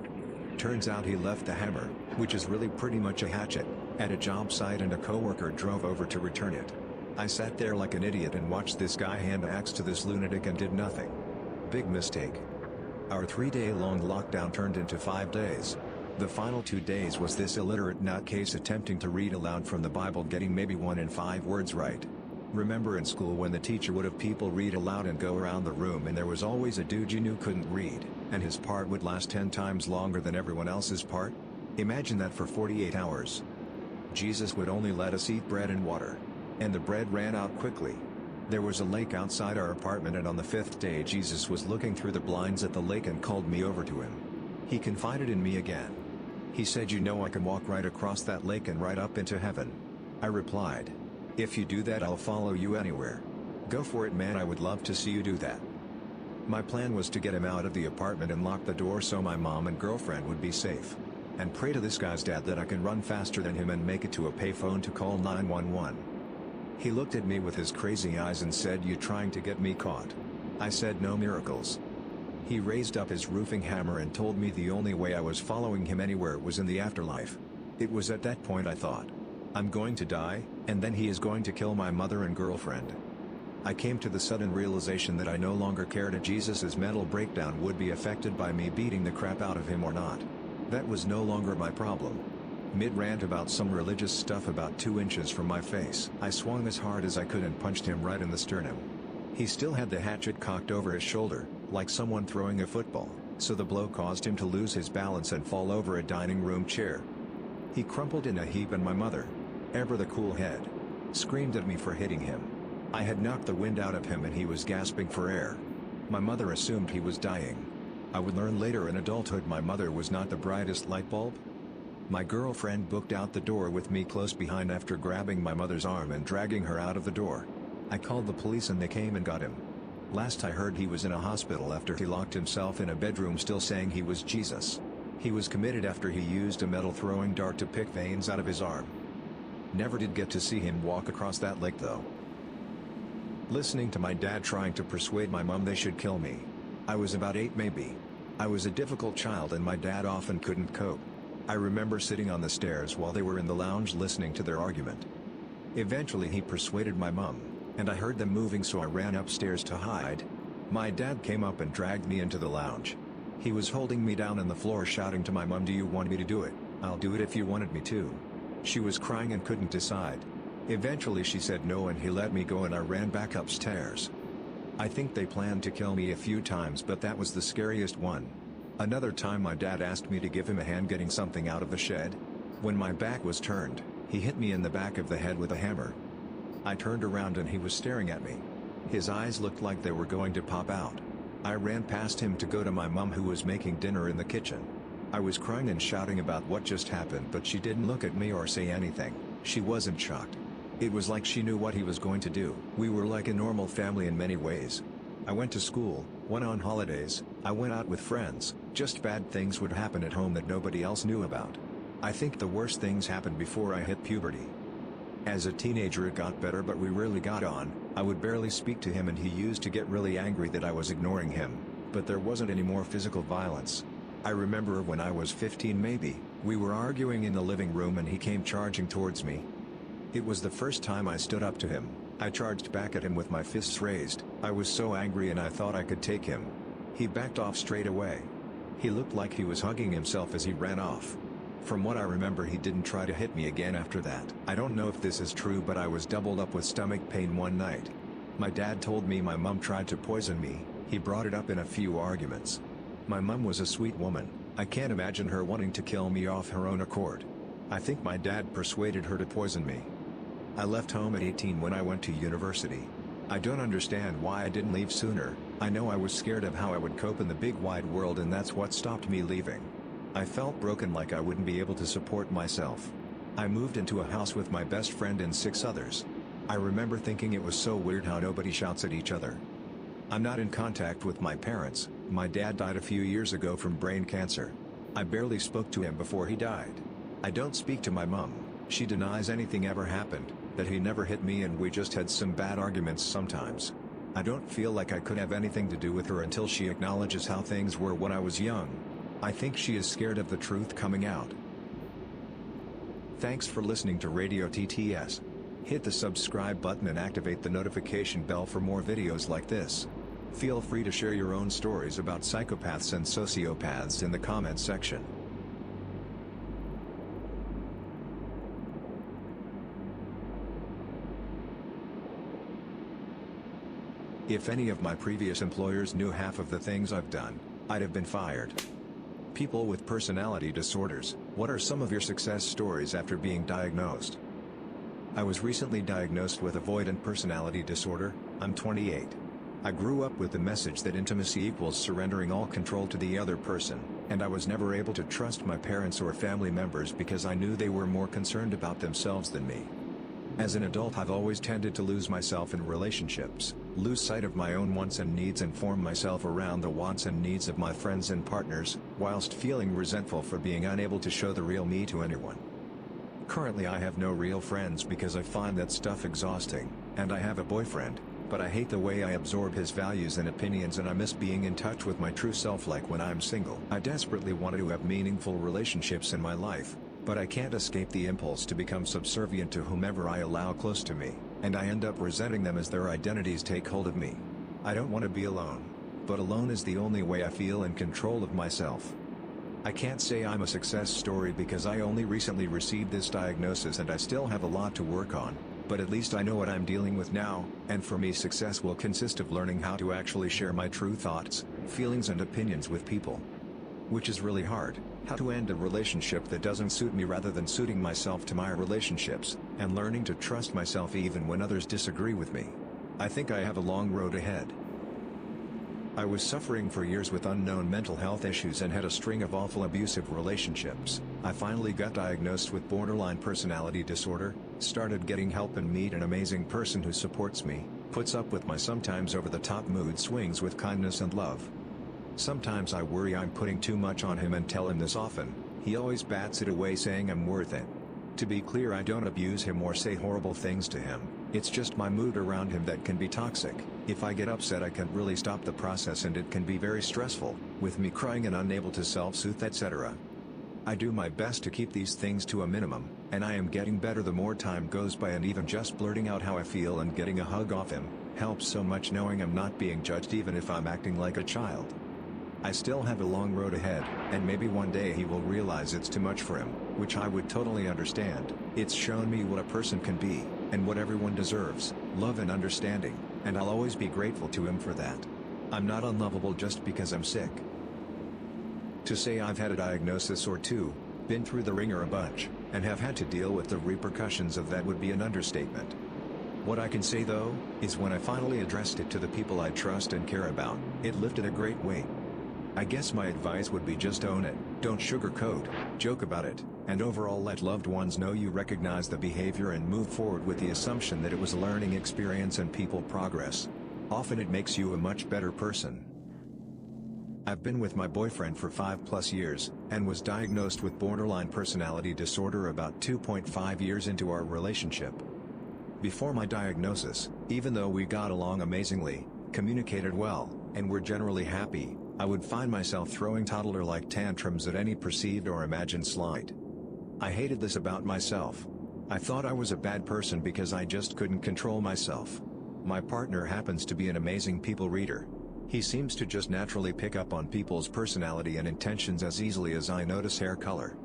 Turns out he left the hammer, which is really pretty much a hatchet, at a job site and a coworker drove over to return it. I sat there like an idiot and watched this guy hand an axe to this lunatic and did nothing. Big mistake. Our 3-day-long lockdown turned into 5 days. The final 2 days was this illiterate nutcase attempting to read aloud from the Bible, getting maybe 1 in 5 words right. Remember in school when the teacher would have people read aloud and go around the room and there was always a dude you knew couldn't read, and his part would last 10 times longer than everyone else's part? Imagine that for 48 hours. Jesus would only let us eat bread and water. And the bread ran out quickly. There was a lake outside our apartment and on the 5th day Jesus was looking through the blinds at the lake and called me over to him. He confided in me again. He said, "You know I can walk right across that lake and right up into heaven." I replied, "If you do that I'll follow you anywhere. Go for it, man, I would love to see you do that." My plan was to get him out of the apartment and lock the door so my mom and girlfriend would be safe. And pray to this guy's dad that I can run faster than him and make it to a payphone to call 911. He looked at me with his crazy eyes and said, "You trying to get me caught?" I said, "No miracles." He raised up his roofing hammer and told me the only way I was following him anywhere was in the afterlife. It was at that point I thought, I'm going to die, and then he is going to kill my mother and girlfriend. I came to the sudden realization that I no longer cared if Jesus' mental breakdown would be affected by me beating the crap out of him or not. That was no longer my problem. Mid-rant about some religious stuff about 2 inches from my face. I swung as hard as I could and punched him right in the sternum. He still had the hatchet cocked over his shoulder, like someone throwing a football, so the blow caused him to lose his balance and fall over a dining room chair. He crumpled in a heap and my mother, ever the cool head, screamed at me for hitting him. I had knocked the wind out of him and he was gasping for air. My mother assumed he was dying. I would learn later in adulthood my mother was not the brightest light bulb. My girlfriend booked out the door with me close behind after grabbing my mother's arm and dragging her out of the door. I called the police and they came and got him. Last I heard he was in a hospital after he locked himself in a bedroom still saying he was Jesus. He was committed after he used a metal throwing dart to pick veins out of his arm. Never did get to see him walk across that lake though. Listening to my dad trying to persuade my mom they should kill me. I was about 8 maybe. I was a difficult child and my dad often couldn't cope. I remember sitting on the stairs while they were in the lounge listening to their argument. Eventually he persuaded my mom, and I heard them moving so I ran upstairs to hide. My dad came up and dragged me into the lounge. He was holding me down on the floor shouting to my mom, "Do you want me to do it? I'll do it if you wanted me to." She was crying and couldn't decide. Eventually she said no and he let me go and I ran back upstairs. I think they planned to kill me a few times but that was the scariest one. Another time my dad asked me to give him a hand getting something out of the shed. When my back was turned, he hit me in the back of the head with a hammer. I turned around and he was staring at me. His eyes looked like they were going to pop out. I ran past him to go to my mom who was making dinner in the kitchen. I was crying and shouting about what just happened but she didn't look at me or say anything. She wasn't shocked. It was like she knew what he was going to do. We were like a normal family in many ways. I went to school, went on holidays, I went out with friends, just bad things would happen at home that nobody else knew about. I think the worst things happened before I hit puberty. As a teenager it got better but we rarely got on. I would barely speak to him and he used to get really angry that I was ignoring him, but there wasn't any more physical violence. I remember when I was 15 maybe, we were arguing in the living room and he came charging towards me. It was the first time I stood up to him. I charged back at him with my fists raised. I was so angry and I thought I could take him. He backed off straight away. He looked like he was hugging himself as he ran off. From what I remember he didn't try to hit me again after that. I don't know if this is true but I was doubled up with stomach pain one night. My dad told me my mom tried to poison me. He brought it up in a few arguments. My mom was a sweet woman. I can't imagine her wanting to kill me off her own accord. I think my dad persuaded her to poison me. I left home at 18 when I went to university. I don't understand why I didn't leave sooner. I know I was scared of how I would cope in the big wide world and that's what stopped me leaving. I felt broken like I wouldn't be able to support myself. I moved into a house with my best friend and 6 others. I remember thinking it was so weird how nobody shouts at each other. I'm not in contact with my parents. My dad died a few years ago from brain cancer. I barely spoke to him before he died. I don't speak to my mom. She denies anything ever happened, that he never hit me and we just had some bad arguments sometimes. I don't feel like I could have anything to do with her until she acknowledges how things were when I was young. I think she is scared of the truth coming out. Thanks for listening to Radio TTS. Hit the subscribe button and activate the notification bell for more videos like this. Feel free to share your own stories about psychopaths and sociopaths in the comments section. If any of my previous employers knew half of the things I've done, I'd have been fired. People with personality disorders, what are some of your success stories after being diagnosed? I was recently diagnosed with avoidant personality disorder. I'm 28. I grew up with the message that intimacy equals surrendering all control to the other person, and I was never able to trust my parents or family members because I knew they were more concerned about themselves than me. As an adult I've always tended to lose myself in relationships, lose sight of my own wants and needs and form myself around the wants and needs of my friends and partners, whilst feeling resentful for being unable to show the real me to anyone. Currently I have no real friends because I find that stuff exhausting, and I have a boyfriend, but I hate the way I absorb his values and opinions, and I miss being in touch with my true self like when I'm single. I desperately want to have meaningful relationships in my life, but I can't escape the impulse to become subservient to whomever I allow close to me, and I end up resenting them as their identities take hold of me. I don't want to be alone, but alone is the only way I feel in control of myself. I can't say I'm a success story because I only recently received this diagnosis and I still have a lot to work on, but at least I know what I'm dealing with now, and for me success will consist of learning how to actually share my true thoughts, feelings and opinions with people. Which is really hard, how to end a relationship that doesn't suit me rather than suiting myself to my relationships, and learning to trust myself even when others disagree with me. I think I have a long road ahead. I was suffering for years with unknown mental health issues and had a string of awful abusive relationships. I finally got diagnosed with borderline personality disorder, started getting help and meet an amazing person who supports me, puts up with my sometimes over-the-top mood swings with kindness and love. Sometimes I worry I'm putting too much on him and tell him this often. He always bats it away saying I'm worth it. To be clear, I don't abuse him or say horrible things to him, it's just my mood around him that can be toxic. If I get upset I can't really stop the process and it can be very stressful, with me crying and unable to self-soothe etc. I do my best to keep these things to a minimum, and I am getting better the more time goes by, and even just blurting out how I feel and getting a hug off him helps so much, knowing I'm not being judged even if I'm acting like a child. I still have a long road ahead, and maybe one day he will realize it's too much for him, which I would totally understand. It's shown me what a person can be, and what everyone deserves, love and understanding, and I'll always be grateful to him for that. I'm not unlovable just because I'm sick. To say I've had a diagnosis or two, been through the ringer a bunch, and have had to deal with the repercussions of that would be an understatement. What I can say though, is when I finally addressed it to the people I trust and care about, it lifted a great weight. I guess my advice would be just own it, don't sugarcoat, joke about it, and overall let loved ones know you recognize the behavior and move forward with the assumption that it was a learning experience and people progress. Often it makes you a much better person. I've been with my boyfriend for 5+ years, and was diagnosed with borderline personality disorder about 2.5 years into our relationship. Before my diagnosis, even though we got along amazingly, communicated well, and were generally happy, I would find myself throwing toddler-like tantrums at any perceived or imagined slight. I hated this about myself. I thought I was a bad person because I just couldn't control myself. My partner happens to be an amazing people reader. He seems to just naturally pick up on people's personality and intentions as easily as I notice hair color.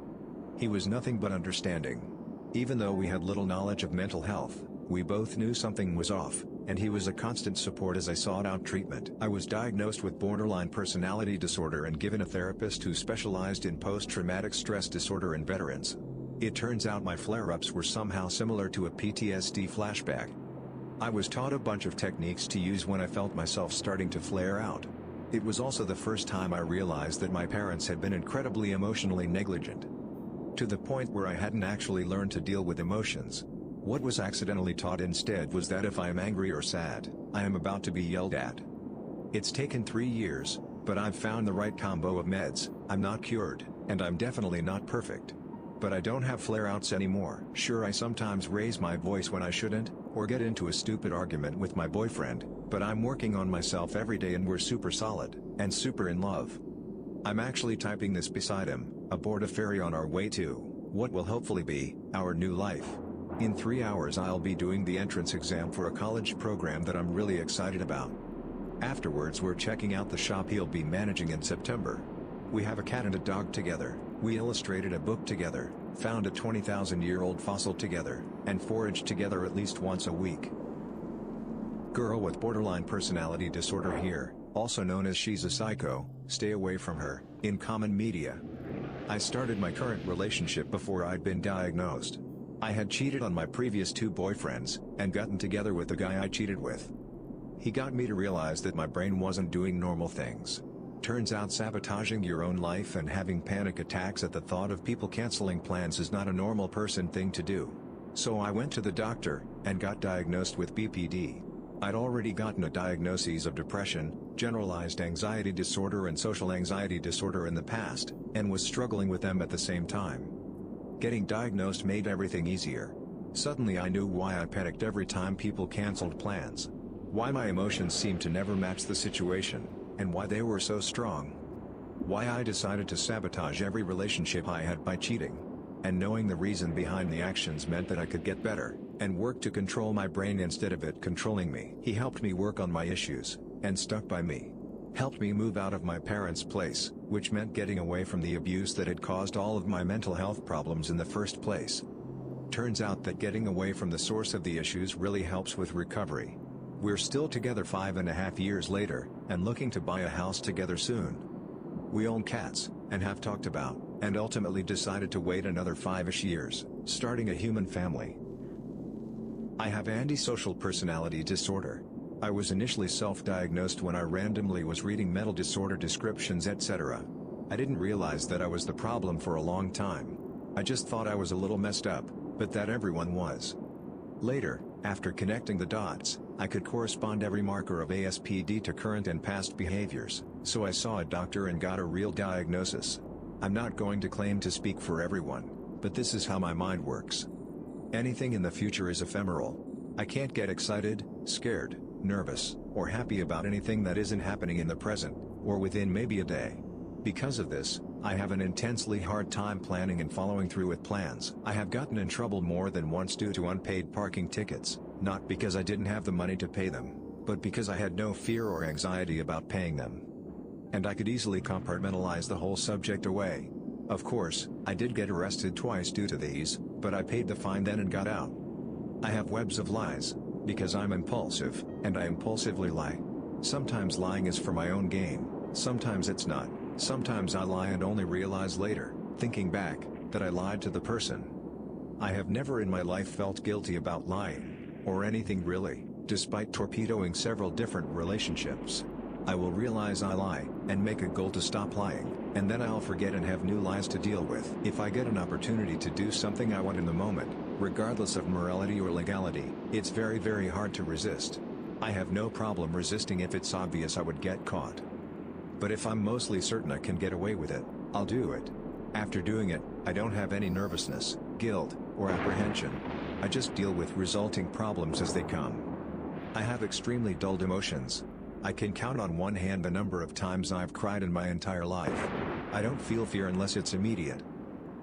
He was nothing but understanding. Even though we had little knowledge of mental health, we both knew something was off, and he was a constant support as I sought out treatment. I was diagnosed with borderline personality disorder and given a therapist who specialized in post-traumatic stress disorder in veterans. It turns out my flare-ups were somehow similar to a PTSD flashback. I was taught a bunch of techniques to use when I felt myself starting to flare out. It was also the first time I realized that my parents had been incredibly emotionally negligent. To the point where I hadn't actually learned to deal with emotions. What was accidentally taught instead was that if I am angry or sad, I am about to be yelled at. It's taken 3 years, but I've found the right combo of meds. I'm not cured, and I'm definitely not perfect. But I don't have flare-outs anymore. Sure, I sometimes raise my voice when I shouldn't, or get into a stupid argument with my boyfriend, but I'm working on myself every day and we're super solid, and super in love. I'm actually typing this beside him, aboard a ferry on our way to what will hopefully be our new life. In 3 hours I'll be doing the entrance exam for a college program that I'm really excited about. Afterwards we're checking out the shop he'll be managing in September. We have a cat and a dog together, we illustrated a book together, found a 20,000-year-old fossil together, and foraged together at least once a week. Girl with borderline personality disorder here, also known as she's a psycho, stay away from her, in common media. I started my current relationship before I'd been diagnosed. I had cheated on my previous 2 boyfriends, and gotten together with the guy I cheated with. He got me to realize that my brain wasn't doing normal things. Turns out sabotaging your own life and having panic attacks at the thought of people canceling plans is not a normal person thing to do. So I went to the doctor, and got diagnosed with BPD. I'd already gotten a diagnosis of depression, generalized anxiety disorder and social anxiety disorder in the past, and was struggling with them at the same time. Getting diagnosed made everything easier. Suddenly I knew why I panicked every time people canceled plans. Why my emotions seemed to never match the situation, and why they were so strong. Why I decided to sabotage every relationship I had by cheating. And knowing the reason behind the actions meant that I could get better, and work to control my brain instead of it controlling me. He helped me work on my issues, and stuck by me. Helped me move out of my parents' place, which meant getting away from the abuse that had caused all of my mental health problems in the first place. Turns out that getting away from the source of the issues really helps with recovery. We're still together 5.5 years later, and looking to buy a house together soon. We own cats, and have talked about, and ultimately decided to wait another 5-ish years, starting a human family. I have antisocial personality disorder. I was initially self-diagnosed when I randomly was reading mental disorder descriptions, etc. I didn't realize that I was the problem for a long time. I just thought I was a little messed up, but that everyone was. Later, after connecting the dots, I could correspond every marker of ASPD to current and past behaviors, so I saw a doctor and got a real diagnosis. I'm not going to claim to speak for everyone, but this is how my mind works. Anything in the future is ephemeral. I can't get excited, scared, nervous, or happy about anything that isn't happening in the present, or within maybe a day. Because of this, I have an intensely hard time planning and following through with plans. I have gotten in trouble more than once due to unpaid parking tickets, not because I didn't have the money to pay them, but because I had no fear or anxiety about paying them. And I could easily compartmentalize the whole subject away. Of course, I did get arrested twice due to these, but I paid the fine then and got out. I have webs of lies, because I'm impulsive, and I impulsively lie. Sometimes lying is for my own gain, sometimes it's not. Sometimes I lie and only realize later, thinking back, that I lied to the person. I have never in my life felt guilty about lying, or anything really, despite torpedoing several different relationships. I will realize I lie, and make a goal to stop lying, and then I'll forget and have new lies to deal with. If I get an opportunity to do something I want in the moment, regardless of morality or legality, it's very, very hard to resist. I have no problem resisting if it's obvious I would get caught. But if I'm mostly certain I can get away with it, I'll do it. After doing it, I don't have any nervousness, guilt, or apprehension. I just deal with resulting problems as they come. I have extremely dulled emotions. I can count on one hand the number of times I've cried in my entire life. I don't feel fear unless it's immediate.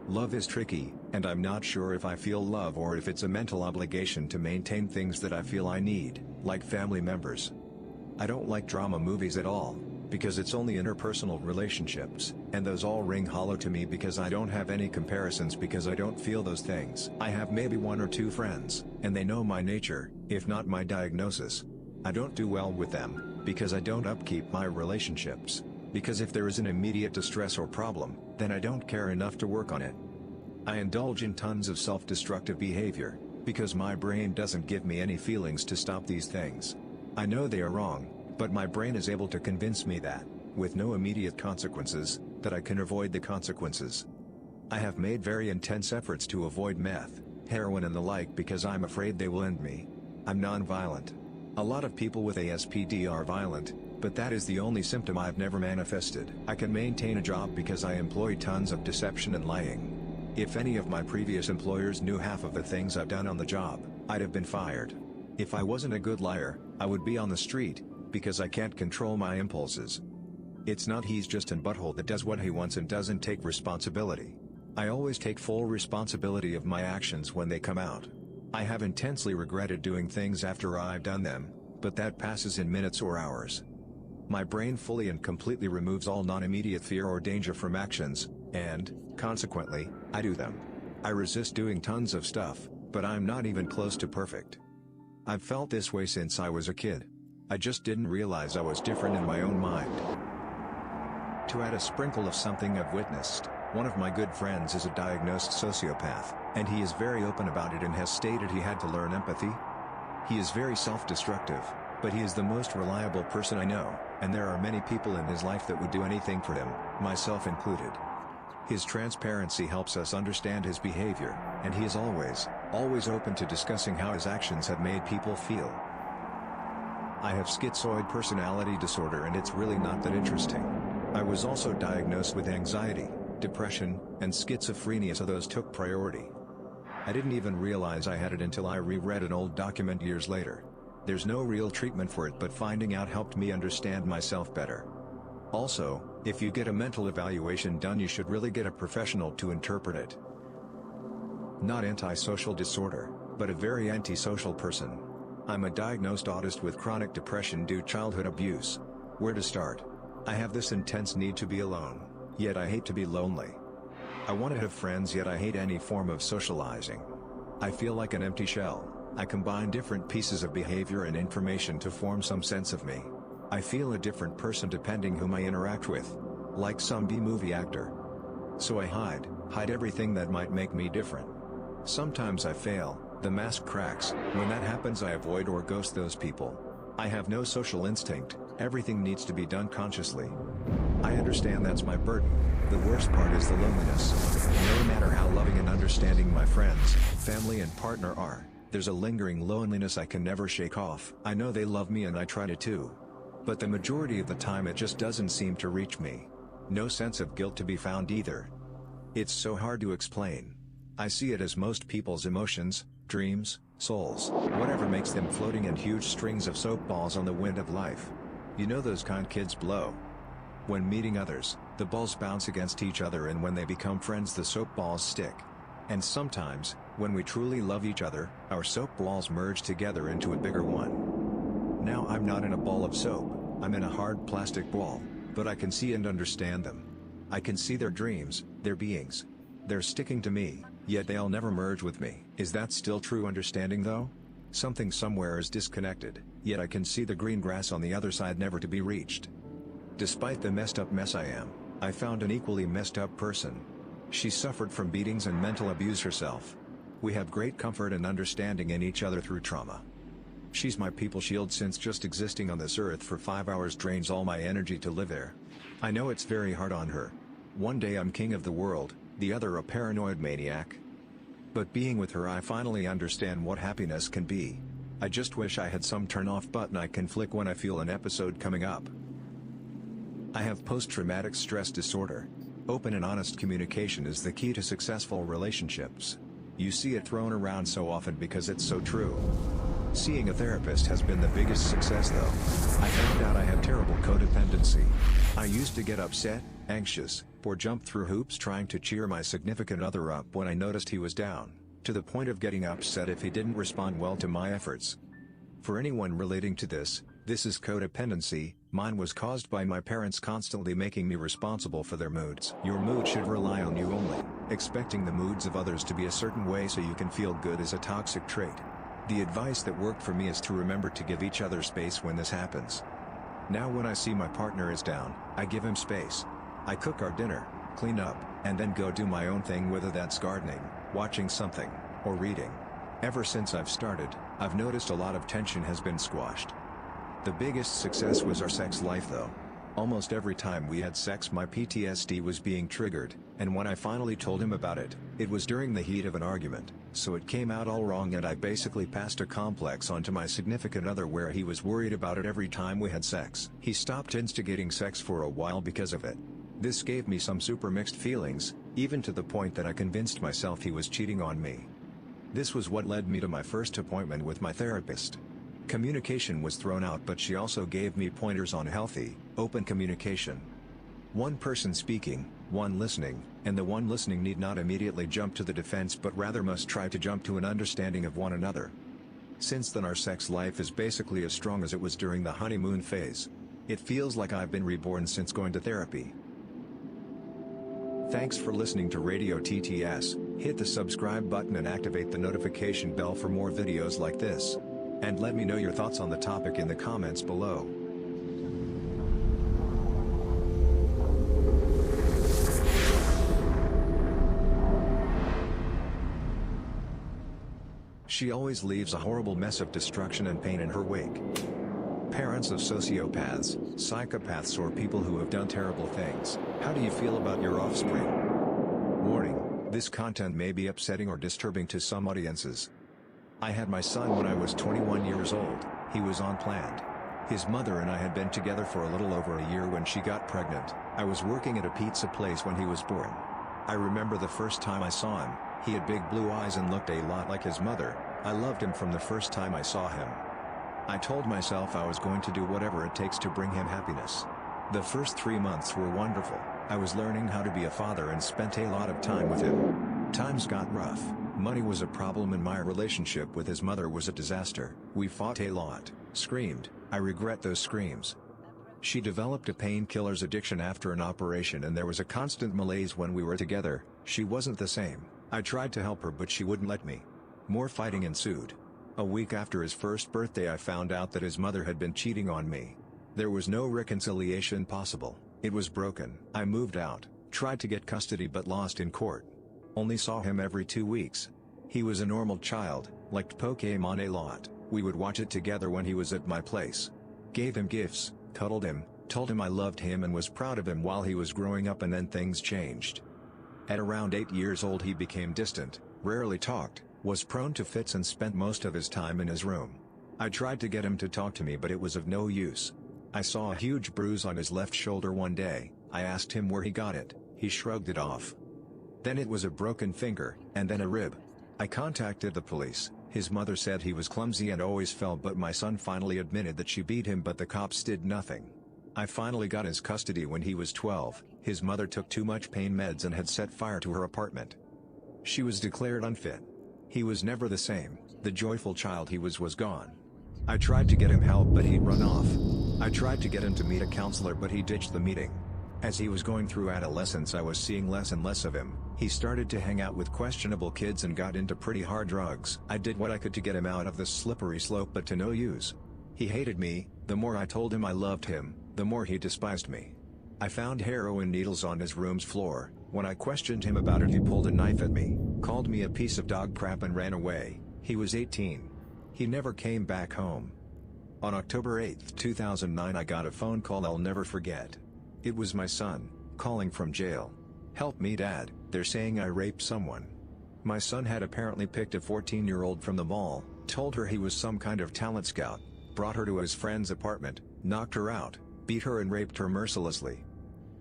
Love is tricky, and I'm not sure if I feel love or if it's a mental obligation to maintain things that I feel I need, like family members. I don't like drama movies at all, because it's only interpersonal relationships, and those all ring hollow to me because I don't have any comparisons because I don't feel those things. I have maybe 1 or 2 friends, and they know my nature, if not my diagnosis. I don't do well with them, because I don't upkeep my relationships, because if there is an immediate distress or problem, then I don't care enough to work on it. I indulge in tons of self-destructive behavior, because my brain doesn't give me any feelings to stop these things. I know they are wrong, but my brain is able to convince me that, with no immediate consequences, that I can avoid the consequences. I have made very intense efforts to avoid meth, heroin and the like because I'm afraid they will end me. I'm non-violent. A lot of people with ASPD are violent, but that is the only symptom I've never manifested. I can maintain a job because I employ tons of deception and lying. If any of my previous employers knew half of the things I've done on the job, I'd have been fired. If I wasn't a good liar, I would be on the street, because I can't control my impulses. It's not he's just an butthole that does what he wants and doesn't take responsibility. I always take full responsibility of my actions when they come out. I have intensely regretted doing things after I've done them, but that passes in minutes or hours. My brain fully and completely removes all non-immediate fear or danger from actions, and, consequently, I do them. I resist doing tons of stuff, but I'm not even close to perfect. I've felt this way since I was a kid. I just didn't realize I was different in my own mind. To add a sprinkle of something I've witnessed, one of my good friends is a diagnosed sociopath, and he is very open about it and has stated he had to learn empathy. He is very self-destructive, but he is the most reliable person I know, and there are many people in his life that would do anything for him, myself included. His transparency helps us understand his behavior, and he is always open to discussing how his actions have made people feel. I have schizoid personality disorder and it's really not that interesting. I was also diagnosed with anxiety, depression, and schizophrenia, so those took priority. I didn't even realize I had it until I reread an old document years later. There's no real treatment for it, but finding out helped me understand myself better. Also, if you get a mental evaluation done, you should really get a professional to interpret it. Not antisocial disorder, but a very antisocial person. I'm a diagnosed autist with chronic depression due to childhood abuse. Where to start? I have this intense need to be alone, yet I hate to be lonely. I want to have friends, yet I hate any form of socializing. I feel like an empty shell. I combine different pieces of behavior and information to form some sense of me. I feel a different person depending whom I interact with, like some B-movie actor. So I hide everything that might make me different. Sometimes I fail, the mask cracks. When that happens, I avoid or ghost those people. I have no social instinct, everything needs to be done consciously. I understand that's my burden. The worst part is the loneliness. No matter how loving and understanding my friends, family and partner are, there's a lingering loneliness I can never shake off. I know they love me and I try to too. But the majority of the time it just doesn't seem to reach me. No sense of guilt to be found either. It's so hard to explain. I see it as most people's emotions, dreams, souls, whatever makes them floating in huge strings of soap balls on the wind of life. You know those kind kids blow. When meeting others, the balls bounce against each other, and when they become friends the soap balls stick. And sometimes, when we truly love each other, our soap balls merge together into a bigger one. Now I'm not in a ball of soap, I'm in a hard plastic ball, but I can see and understand them. I can see their dreams, their beings. They're sticking to me, yet they'll never merge with me. Is that still true understanding though? Something somewhere is disconnected, yet I can see the green grass on the other side never to be reached. Despite the messed up mess I am, I found an equally messed up person. She suffered from beatings and mental abuse herself. We have great comfort and understanding in each other through trauma. She's my people shield, since just existing on this earth for 5 hours drains all my energy to live there. I know it's very hard on her. One day I'm king of the world, the other a paranoid maniac. But being with her I finally understand what happiness can be. I just wish I had some turn-off button I can flick when I feel an episode coming up. I have post-traumatic stress disorder. Open and honest communication is the key to successful relationships. You see it thrown around so often because it's so true. Seeing a therapist has been the biggest success though. I found out I have terrible codependency. I used to get upset, anxious, or jump through hoops trying to cheer my significant other up when I noticed he was down, to the point of getting upset if he didn't respond well to my efforts. For anyone relating to this is codependency. Mine was caused by my parents constantly making me responsible for their moods. Your mood should rely on you only. Expecting the moods of others to be a certain way so you can feel good is a toxic trait. The advice that worked for me is to remember to give each other space when this happens. Now when I see my partner is down, I give him space. I cook our dinner, clean up, and then go do my own thing, whether that's gardening, watching something, or reading. Ever since I've started, I've noticed a lot of tension has been squashed. The biggest success was our sex life though. Almost every time we had sex my PTSD was being triggered, and when I finally told him about it, it was during the heat of an argument, so it came out all wrong and I basically passed a complex onto my significant other where he was worried about it every time we had sex. He stopped instigating sex for a while because of it. This gave me some super mixed feelings, even to the point that I convinced myself he was cheating on me. This was what led me to my first appointment with my therapist. Communication was thrown out, but she also gave me pointers on healthy, open communication. One person speaking, one listening, and the one listening need not immediately jump to the defense but rather must try to jump to an understanding of one another. Since then our sex life is basically as strong as it was during the honeymoon phase. It feels like I've been reborn since going to therapy. Thanks for listening to Radio TTS. Hit the subscribe button and activate the notification bell for more videos like this. And let me know your thoughts on the topic in the comments below. She always leaves a horrible mess of destruction and pain in her wake. Parents of sociopaths, psychopaths, or people who have done terrible things, how do you feel about your offspring? Warning, this content may be upsetting or disturbing to some audiences. I had my son when I was 21 years old. He was unplanned. His mother and I had been together for a little over a year when she got pregnant. I was working at a pizza place when he was born. I remember the first time I saw him, he had big blue eyes and looked a lot like his mother. I loved him from the first time I saw him. I told myself I was going to do whatever it takes to bring him happiness. The first 3 months were wonderful. I was learning how to be a father and spent a lot of time with him. Times got rough. Money was a problem and my relationship with his mother was a disaster. We fought a lot, screamed. I regret those screams. She developed a painkillers addiction after an operation and there was a constant malaise when we were together. She wasn't the same. I tried to help her but she wouldn't let me. More fighting ensued. A week after his first birthday I found out that his mother had been cheating on me. There was no reconciliation possible. It was broken. I moved out, tried to get custody but lost in court. Only saw him every 2 weeks. He was a normal child, liked Pokémon a lot. We would watch it together when he was at my place. Gave him gifts, cuddled him, told him I loved him and was proud of him while he was growing up, and then things changed. At around 8 years old he became distant, rarely talked, was prone to fits and spent most of his time in his room. I tried to get him to talk to me but it was of no use. I saw a huge bruise on his left shoulder one day. I asked him where he got it. He shrugged it off. Then it was a broken finger, and then a rib. I contacted the police. His mother said he was clumsy and always fell, but my son finally admitted that she beat him but the cops did nothing. I finally got his custody when he was 12. His mother took too much pain meds and had set fire to her apartment. She was declared unfit. He was never the same. The joyful child he was gone. I tried to get him help but he'd run off. I tried to get him to meet a counselor but he ditched the meeting. As he was going through adolescence I was seeing less and less of him. He started to hang out with questionable kids and got into pretty hard drugs. I did what I could to get him out of this slippery slope but to no use. He hated me. The more I told him I loved him, the more he despised me. I found heroin needles on his room's floor. When I questioned him about it he pulled a knife at me, called me a piece of dog crap and ran away. He was 18. He never came back home. On October 8, 2009 I got a phone call I'll never forget. It was my son, calling from jail. "Help me Dad, they're saying I raped someone." My son had apparently picked a 14-year-old from the mall, told her he was some kind of talent scout, brought her to his friend's apartment, knocked her out, beat her and raped her mercilessly.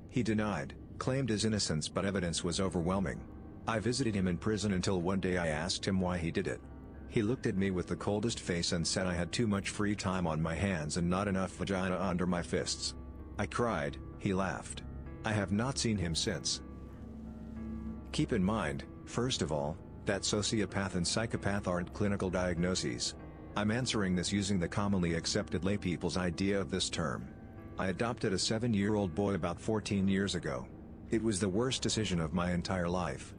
He denied, claimed his innocence but evidence was overwhelming. I visited him in prison until one day I asked him why he did it. He looked at me with the coldest face and said I had too much free time on my hands and not enough vagina under my fists. I cried. He laughed. I have not seen him since. Keep in mind, first of all, that sociopath and psychopath aren't clinical diagnoses. I'm answering this using the commonly accepted laypeople's idea of this term. I adopted a 7-year-old boy about 14 years ago. It was the worst decision of my entire life.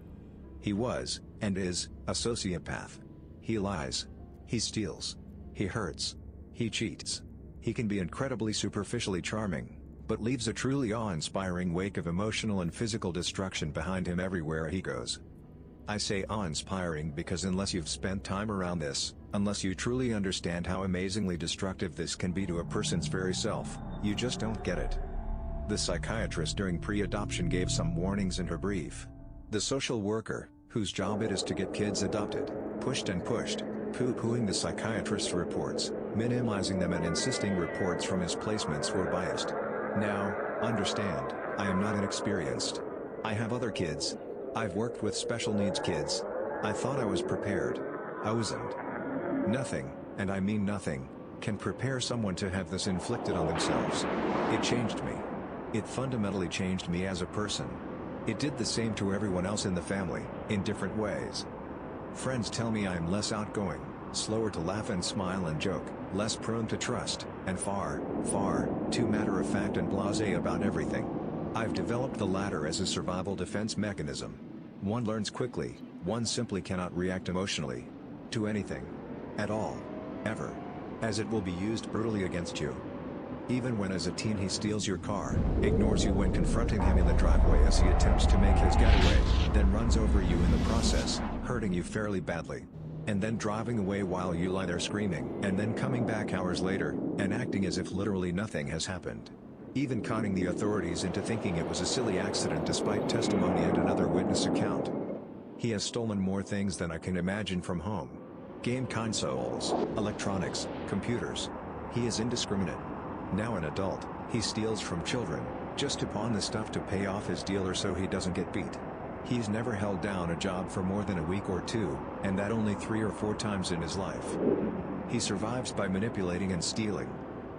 He was, and is, a sociopath. He lies. He steals. He hurts. He cheats. He can be incredibly superficially charming, but leaves a truly awe-inspiring wake of emotional and physical destruction behind him everywhere he goes. I say awe-inspiring because unless you've spent time around this, unless you truly understand how amazingly destructive this can be to a person's very self, you just don't get it. The psychiatrist during pre-adoption gave some warnings in her brief. The social worker, whose job it is to get kids adopted, pushed and pushed, poo-pooing the psychiatrist's reports, minimizing them and insisting reports from his placements were biased. Now, understand, I am not inexperienced. I have other kids. I've worked with special needs kids. I thought I was prepared. I wasn't. Nothing, and I mean nothing, can prepare someone to have this inflicted on themselves. It changed me. It fundamentally changed me as a person. It did the same to everyone else in the family, in different ways. Friends tell me I am less outgoing, slower to laugh and smile and joke, less prone to trust, and far, far, too matter-of-fact and blasé about everything. I've developed the latter as a survival defense mechanism. One learns quickly, one simply cannot react emotionally to anything. At all. Ever. As it will be used brutally against you. Even when as a teen he steals your car, ignores you when confronting him in the driveway as he attempts to make his getaway, then runs over you in the process, hurting you fairly badly. And then driving away while you lie there screaming, and then coming back hours later, and acting as if literally nothing has happened. Even conning the authorities into thinking it was a silly accident despite testimony and another witness account. He has stolen more things than I can imagine from home. Game consoles, electronics, computers. He is indiscriminate. Now an adult, he steals from children, just to pawn the stuff to pay off his dealer so he doesn't get beat. He's never held down a job for more than a week or two, and that only 3 or 4 times in his life. He survives by manipulating and stealing.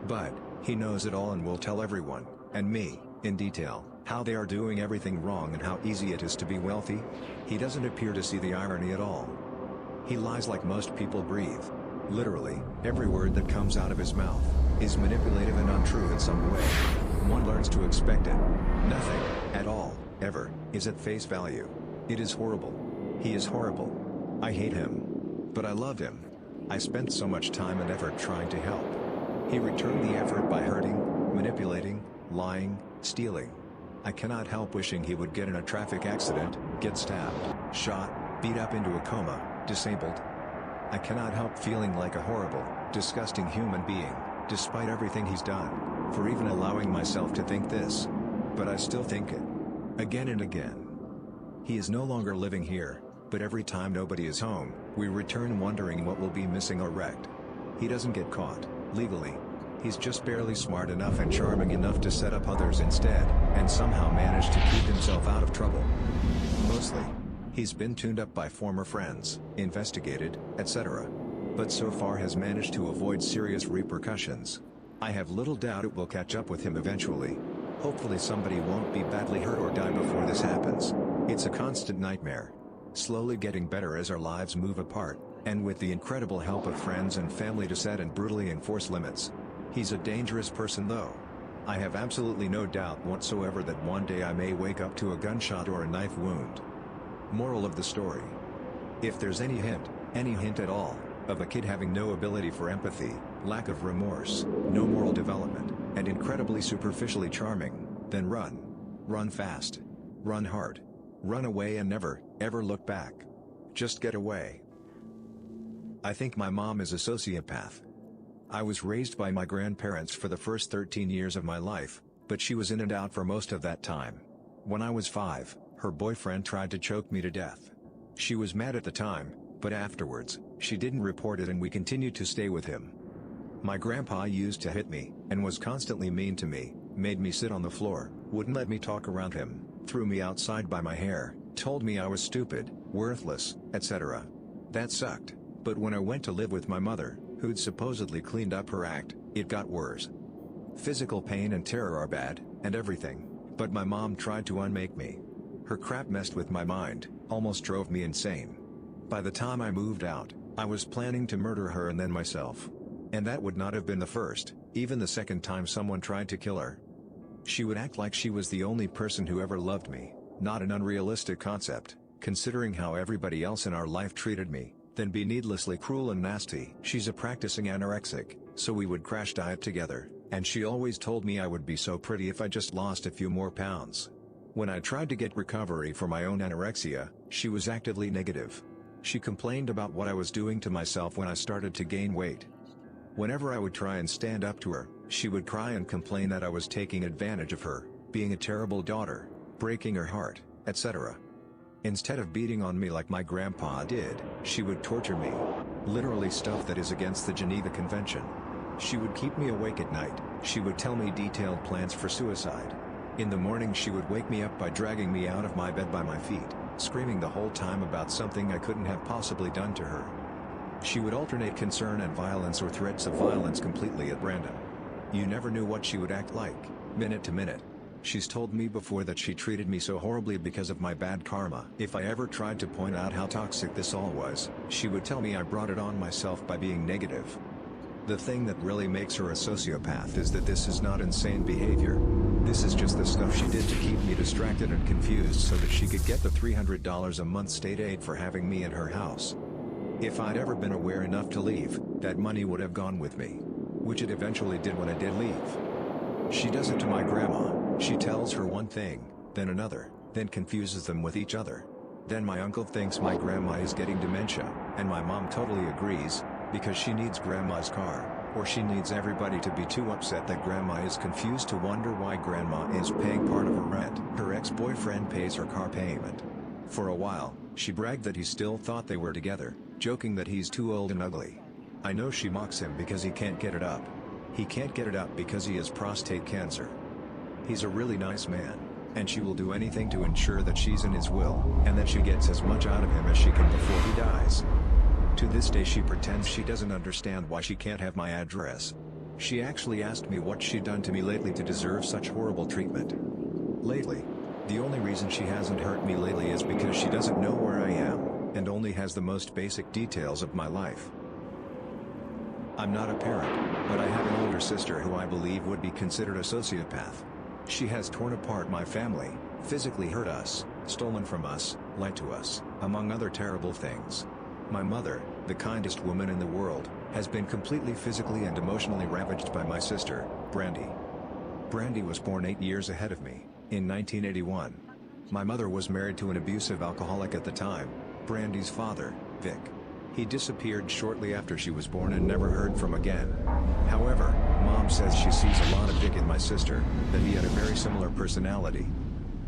But he knows it all and will tell everyone, and me, in detail, how they are doing everything wrong and how easy it is to be wealthy. He doesn't appear to see the irony at all. He lies like most people breathe. Literally, every word that comes out of his mouth is manipulative and untrue in some way. One learns to expect it. Nothing, at all, ever, is at face value. It is horrible. He is horrible. I hate him. But I love him. I spent so much time and effort trying to help. He returned the effort by hurting, manipulating, lying, stealing. I cannot help wishing he would get in a traffic accident, get stabbed, shot, beat up into a coma, disabled. I cannot help feeling like a horrible, disgusting human being, despite everything he's done, for even allowing myself to think this. But I still think it. Again and again. He is no longer living here, but every time nobody is home, we return wondering what will be missing or wrecked. He doesn't get caught, legally. He's just barely smart enough and charming enough to set up others instead, and somehow manage to keep himself out of trouble. Mostly. He's been tuned up by former friends, investigated, etc. But so far has managed to avoid serious repercussions. I have little doubt it will catch up with him eventually. Hopefully somebody won't be badly hurt or die before this happens. It's a constant nightmare. Slowly getting better as our lives move apart, and with the incredible help of friends and family to set and brutally enforce limits. He's a dangerous person though. I have absolutely no doubt whatsoever that one day I may wake up to a gunshot or a knife wound. Moral of the story. If there's any hint at all, of a kid having no ability for empathy, lack of remorse, no moral development, and incredibly superficially charming, then run. Run fast. Run hard. Run away and never, ever look back. Just get away. I think my mom is a sociopath. I was raised by my grandparents for the first 13 years of my life, but she was in and out for most of that time. When I was 5, her boyfriend tried to choke me to death. She was mad at the time, but afterwards, she didn't report it and we continued to stay with him. My grandpa used to hit me, and was constantly mean to me, made me sit on the floor, wouldn't let me talk around him, threw me outside by my hair, told me I was stupid, worthless, etc. That sucked, but when I went to live with my mother, who'd supposedly cleaned up her act, it got worse. Physical pain and terror are bad, and everything, but my mom tried to unmake me. Her crap messed with my mind, almost drove me insane. By the time I moved out, I was planning to murder her and then myself. And that would not have been the first, even the second time someone tried to kill her. She would act like she was the only person who ever loved me, not an unrealistic concept, considering how everybody else in our life treated me, then be needlessly cruel and nasty. She's a practicing anorexic, so we would crash diet together, and she always told me I would be so pretty if I just lost a few more pounds. When I tried to get recovery for my own anorexia, she was actively negative. She complained about what I was doing to myself when I started to gain weight. Whenever I would try and stand up to her, she would cry and complain that I was taking advantage of her, being a terrible daughter, breaking her heart, etc. Instead of beating on me like my grandpa did, she would torture me. Literally stuff that is against the Geneva Convention. She would keep me awake at night. She would tell me detailed plans for suicide. In the morning she would wake me up by dragging me out of my bed by my feet, screaming the whole time about something I couldn't have possibly done to her. She would alternate concern and violence or threats of violence completely at random. You never knew what she would act like, minute to minute. She's told me before that she treated me so horribly because of my bad karma. If I ever tried to point out how toxic this all was, she would tell me I brought it on myself by being negative. The thing that really makes her a sociopath is that this is not insane behavior. This is just the stuff she did to keep me distracted and confused so that she could get the $300 a month state aid for having me in her house. If I'd ever been aware enough to leave, that money would have gone with me. Which it eventually did when I did leave. She does it to my grandma. She tells her one thing, then another, then confuses them with each other. Then my uncle thinks my grandma is getting dementia, and my mom totally agrees, because she needs grandma's car, or she needs everybody to be too upset that grandma is confused to wonder why grandma is paying part of her rent. Her ex-boyfriend pays her car payment. For a while, she bragged that he still thought they were together, joking that he's too old and ugly. I know she mocks him because he can't get it up. He can't get it up because he has prostate cancer. He's a really nice man, and she will do anything to ensure that she's in his will, and that she gets as much out of him as she can before he dies. To this day she pretends she doesn't understand why she can't have my address. She actually asked me what she'd done to me lately to deserve such horrible treatment. Lately. The only reason she hasn't hurt me lately is because she doesn't know where I am, and only has the most basic details of my life. I'm not a parent, but I have an older sister who I believe would be considered a sociopath. She has torn apart my family, physically hurt us, stolen from us, lied to us, among other terrible things. My mother, the kindest woman in the world, has been completely physically and emotionally ravaged by my sister, Brandy. Brandy was born 8 years ahead of me, in 1981. My mother was married to an abusive alcoholic at the time, Brandy's father, Vic. He disappeared shortly after she was born and never heard from again. However, Mom says she sees a lot of Vic in my sister, that he had a very similar personality.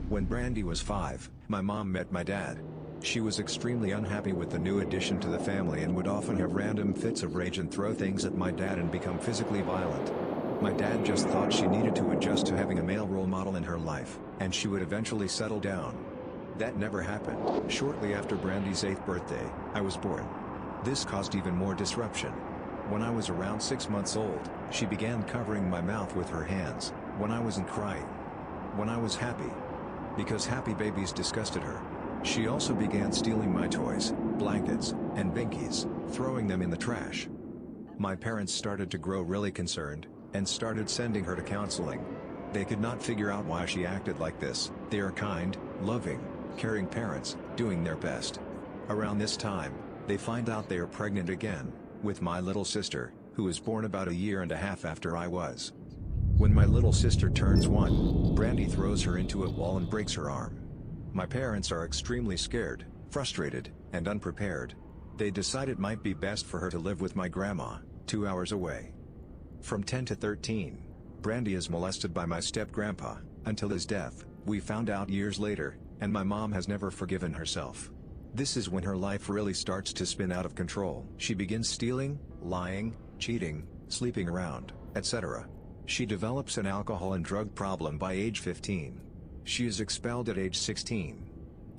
When Brandy was 5, my mom met my dad. She was extremely unhappy with the new addition to the family and would often have random fits of rage and throw things at my dad and become physically violent. My dad just thought she needed to adjust to having a male role model in her life, and she would eventually settle down. That never happened. Shortly after Brandy's 8th birthday, I was born. This caused even more disruption. When I was around 6 months old, she began covering my mouth with her hands, when I wasn't crying. When I was happy. Because happy babies disgusted her. She also began stealing my toys, blankets, and binkies, throwing them in the trash. My parents started to grow really concerned, and started sending her to counseling. They could not figure out why she acted like this. They are kind, loving, caring parents, doing their best. Around this time, they find out they are pregnant again, with my little sister, who was born about 1.5 years after I was. When my little sister turns 1, Brandy throws her into a wall and breaks her arm. My parents are extremely scared, frustrated, and unprepared. They decide it might be best for her to live with my grandma, 2 hours away. From 10 to 13, Brandy is molested by my step-grandpa, until his death, we found out years later, and my mom has never forgiven herself. This is when her life really starts to spin out of control. She begins stealing, lying, cheating, sleeping around, etc. She develops an alcohol and drug problem by age 15. She is expelled at age 16.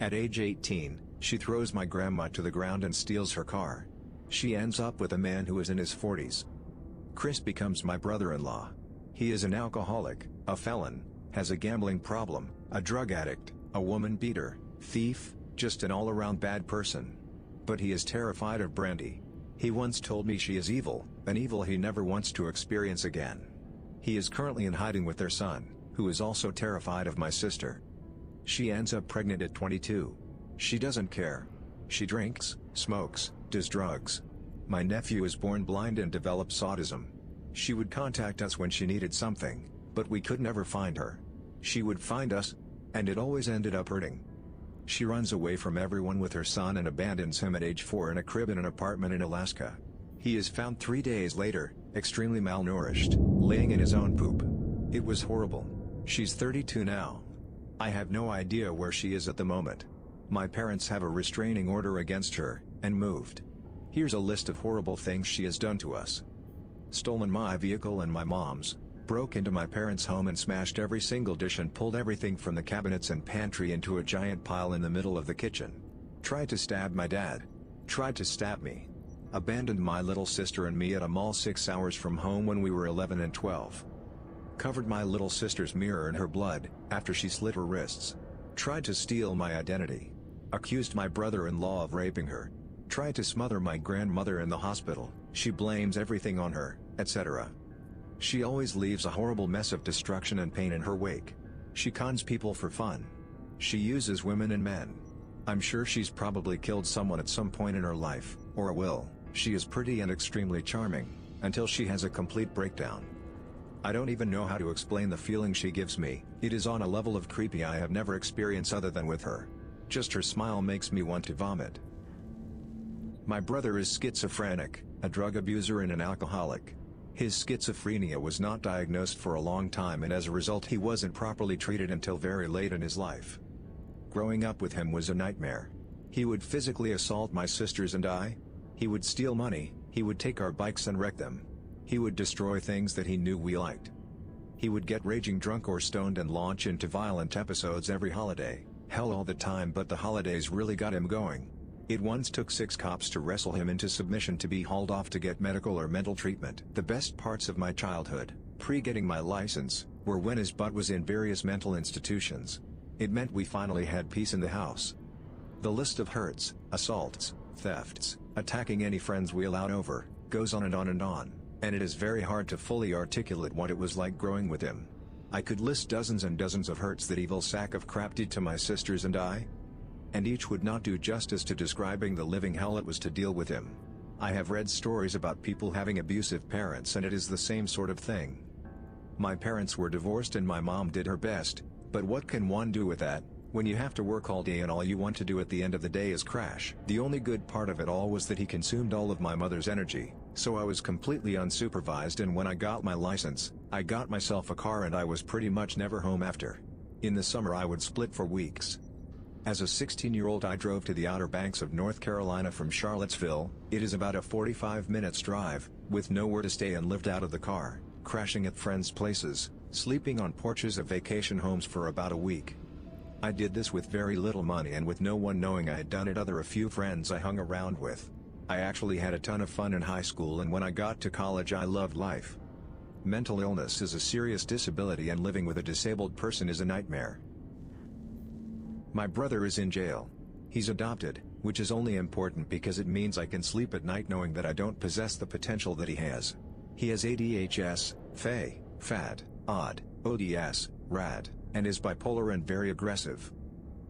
At age 18, she throws my grandma to the ground and steals her car. She ends up with a man who is in his 40s. Chris becomes my brother-in-law. He is an alcoholic, a felon, has a gambling problem, a drug addict, a woman beater, thief, just an all-around bad person. But he is terrified of Brandy. He once told me she is evil, an evil he never wants to experience again. He is currently in hiding with their son, who is also terrified of my sister. She ends up pregnant at 22. She doesn't care. She drinks, smokes, does drugs. My nephew is born blind and develops autism. She would contact us when she needed something, but we could never find her. She would find us, and it always ended up hurting. She runs away from everyone with her son and abandons him at age 4 in a crib in an apartment in Alaska. He is found 3 days later, extremely malnourished, laying in his own poop. It was horrible. She's 32 now. I have no idea where she is at the moment. My parents have a restraining order against her, and moved. Here's a list of horrible things she has done to us. Stolen my vehicle and my mom's, broke into my parents' home and smashed every single dish and pulled everything from the cabinets and pantry into a giant pile in the middle of the kitchen. Tried to stab my dad. Tried to stab me. Abandoned my little sister and me at a mall 6 hours from home when we were 11 and 12. Covered my little sister's mirror in her blood, after she slit her wrists. Tried to steal my identity. Accused my brother-in-law of raping her. Tried to smother my grandmother in the hospital, she blames everything on her, etc. She always leaves a horrible mess of destruction and pain in her wake. She cons people for fun. She uses women and men. I'm sure she's probably killed someone at some point in her life, or will. She is pretty and extremely charming, until she has a complete breakdown. I don't even know how to explain the feeling she gives me. It is on a level of creepy I have never experienced other than with her. Just her smile makes me want to vomit. My brother is schizophrenic, a drug abuser and an alcoholic. His schizophrenia was not diagnosed for a long time, and as a result he wasn't properly treated until very late in his life. Growing up with him was a nightmare. He would physically assault my sisters and I. He would steal money, he would take our bikes and wreck them. He would destroy things that he knew we liked. He would get raging drunk or stoned and launch into violent episodes every holiday. Hell, all the time, but the holidays really got him going. It once took 6 cops to wrestle him into submission to be hauled off to get medical or mental treatment. The best parts of my childhood, pre-getting my license, were when his butt was in various mental institutions. It meant we finally had peace in the house. The list of hurts, assaults, thefts, attacking any friends we allowed over, goes on and on and on, and it is very hard to fully articulate what it was like growing with him. I could list dozens and dozens of hurts that evil sack of crap did to my sisters and I, and each would not do justice to describing the living hell it was to deal with him. I have read stories about people having abusive parents, and it is the same sort of thing. My parents were divorced and my mom did her best, but what can one do with that, when you have to work all day and all you want to do at the end of the day is crash? The only good part of it all was that he consumed all of my mother's energy, so I was completely unsupervised, and when I got my license, I got myself a car and I was pretty much never home after. In the summer I would split for weeks. As a 16-year-old I drove to the Outer Banks of North Carolina from Charlottesville. It is about a 45 minutes drive, with nowhere to stay, and lived out of the car, crashing at friends' places, sleeping on porches of vacation homes for about a week. I did this with very little money and with no one knowing I had done it other a few friends I hung around with. I actually had a ton of fun in high school, and when I got to college I loved life. Mental illness is a serious disability, and living with a disabled person is a nightmare. My brother is in jail. He's adopted, which is only important because it means I can sleep at night knowing that I don't possess the potential that he has. He has ADHS, FA, FAD, OD, ODS, RAD, and is bipolar and very aggressive.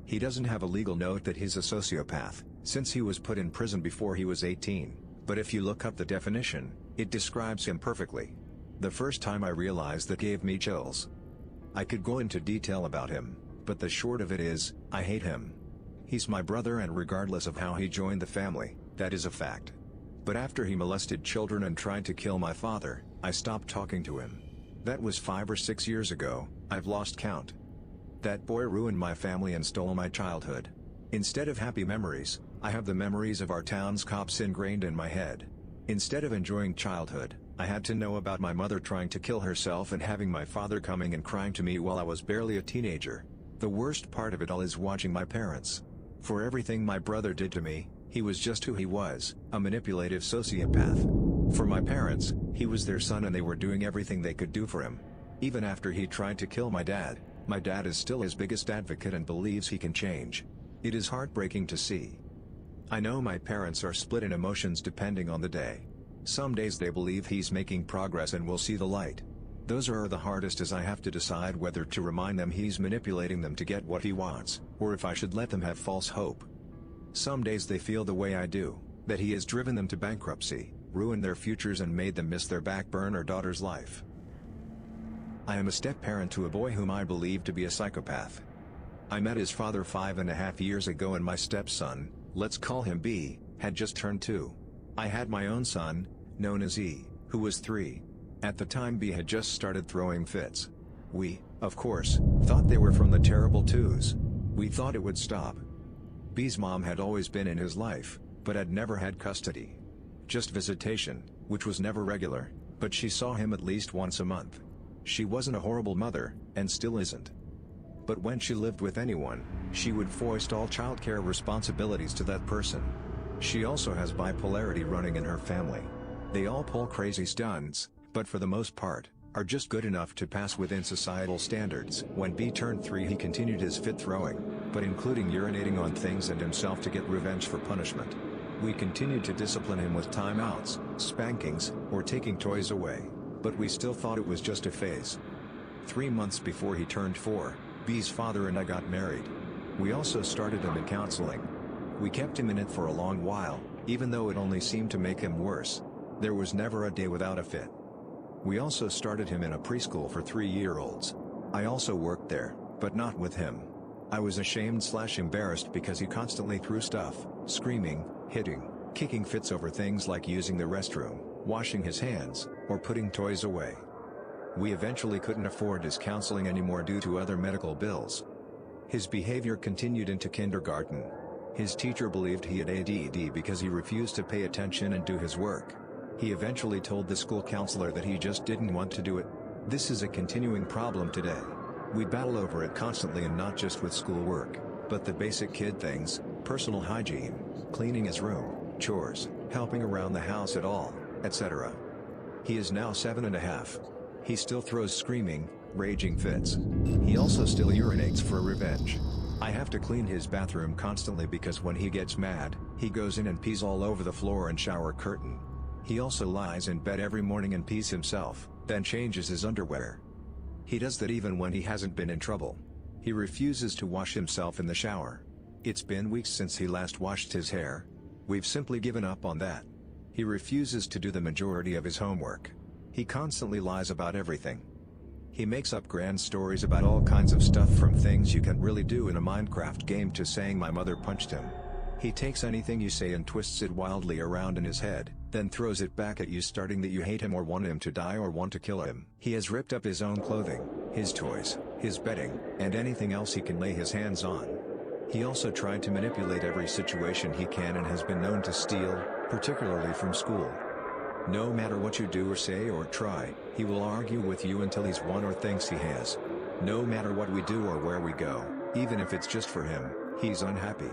He doesn't have a legal note that he's a sociopath, since he was put in prison before he was 18, but if you look up the definition, it describes him perfectly. The first time I realized that gave me chills. I could go into detail about him, but the short of it is, I hate him. He's my brother, and regardless of how he joined the family, that is a fact. But after he molested children and tried to kill my father, I stopped talking to him. That was 5 or 6 years ago, I've lost count. That boy ruined my family and stole my childhood. Instead of happy memories, I have the memories of our town's cops ingrained in my head. Instead of enjoying childhood, I had to know about my mother trying to kill herself and having my father coming and crying to me while I was barely a teenager. The worst part of it all is watching my parents. For everything my brother did to me, he was just who he was, a manipulative sociopath. For my parents, he was their son and they were doing everything they could do for him. Even after he tried to kill my dad is still his biggest advocate and believes he can change. It is heartbreaking to see. I know my parents are split in emotions depending on the day. Some days they believe he's making progress and will see the light. Those are the hardest, as I have to decide whether to remind them he's manipulating them to get what he wants, or if I should let them have false hope. Some days they feel the way I do, that he has driven them to bankruptcy, ruined their futures and made them miss their backburner daughter's life. I am a step-parent to a boy whom I believe to be a psychopath. I met his father 5.5 years ago, and my stepson, let's call him B, had just turned 2. I had my own son, known as E, who was 3. At the time B had just started throwing fits. We, of course, thought they were from the terrible twos. We thought it would stop. B's mom had always been in his life, but had never had custody. Just visitation, which was never regular, but she saw him at least once a month. She wasn't a horrible mother, and still isn't. But when she lived with anyone, she would foist all childcare responsibilities to that person. She also has bipolarity running in her family. They all pull crazy stunts, but for the most part, are just good enough to pass within societal standards. When B turned 3 he continued his fit throwing, but including urinating on things and himself to get revenge for punishment. We continued to discipline him with timeouts, spankings, or taking toys away, but we still thought it was just a phase. 3 months before he turned 4, B's father and I got married. We also started him in counseling. We kept him in it for a long while, even though it only seemed to make him worse. There was never a day without a fit. We also started him in a preschool for 3-year-olds. I also worked there, but not with him. I was ashamed/embarrassed because he constantly threw stuff, screaming, hitting, kicking fits over things like using the restroom, washing his hands, or putting toys away. We eventually couldn't afford his counseling anymore due to other medical bills. His behavior continued into kindergarten. His teacher believed he had ADD because he refused to pay attention and do his work. He eventually told the school counselor that he just didn't want to do it. This is a continuing problem today. We battle over it constantly, and not just with schoolwork, but the basic kid things, personal hygiene, cleaning his room, chores, helping around the house at all, etc. He is now 7.5. He still throws screaming, raging fits. He also still urinates for revenge. I have to clean his bathroom constantly because when he gets mad, he goes in and pees all over the floor and shower curtain. He also lies in bed every morning and pees himself, then changes his underwear. He does that even when he hasn't been in trouble. He refuses to wash himself in the shower. It's been weeks since he last washed his hair. We've simply given up on that. He refuses to do the majority of his homework. He constantly lies about everything. He makes up grand stories about all kinds of stuff, from things you can't really do in a Minecraft game to saying my mother punched him. He takes anything you say and twists it wildly around in his head, then throws it back at you, starting that you hate him or want him to die or want to kill him. He has ripped up his own clothing, his toys, his bedding, and anything else he can lay his hands on. He also tried to manipulate every situation he can and has been known to steal, particularly from school. No matter what you do or say or try, he will argue with you until he's won or thinks he has. No matter what we do or where we go, even if it's just for him, he's unhappy.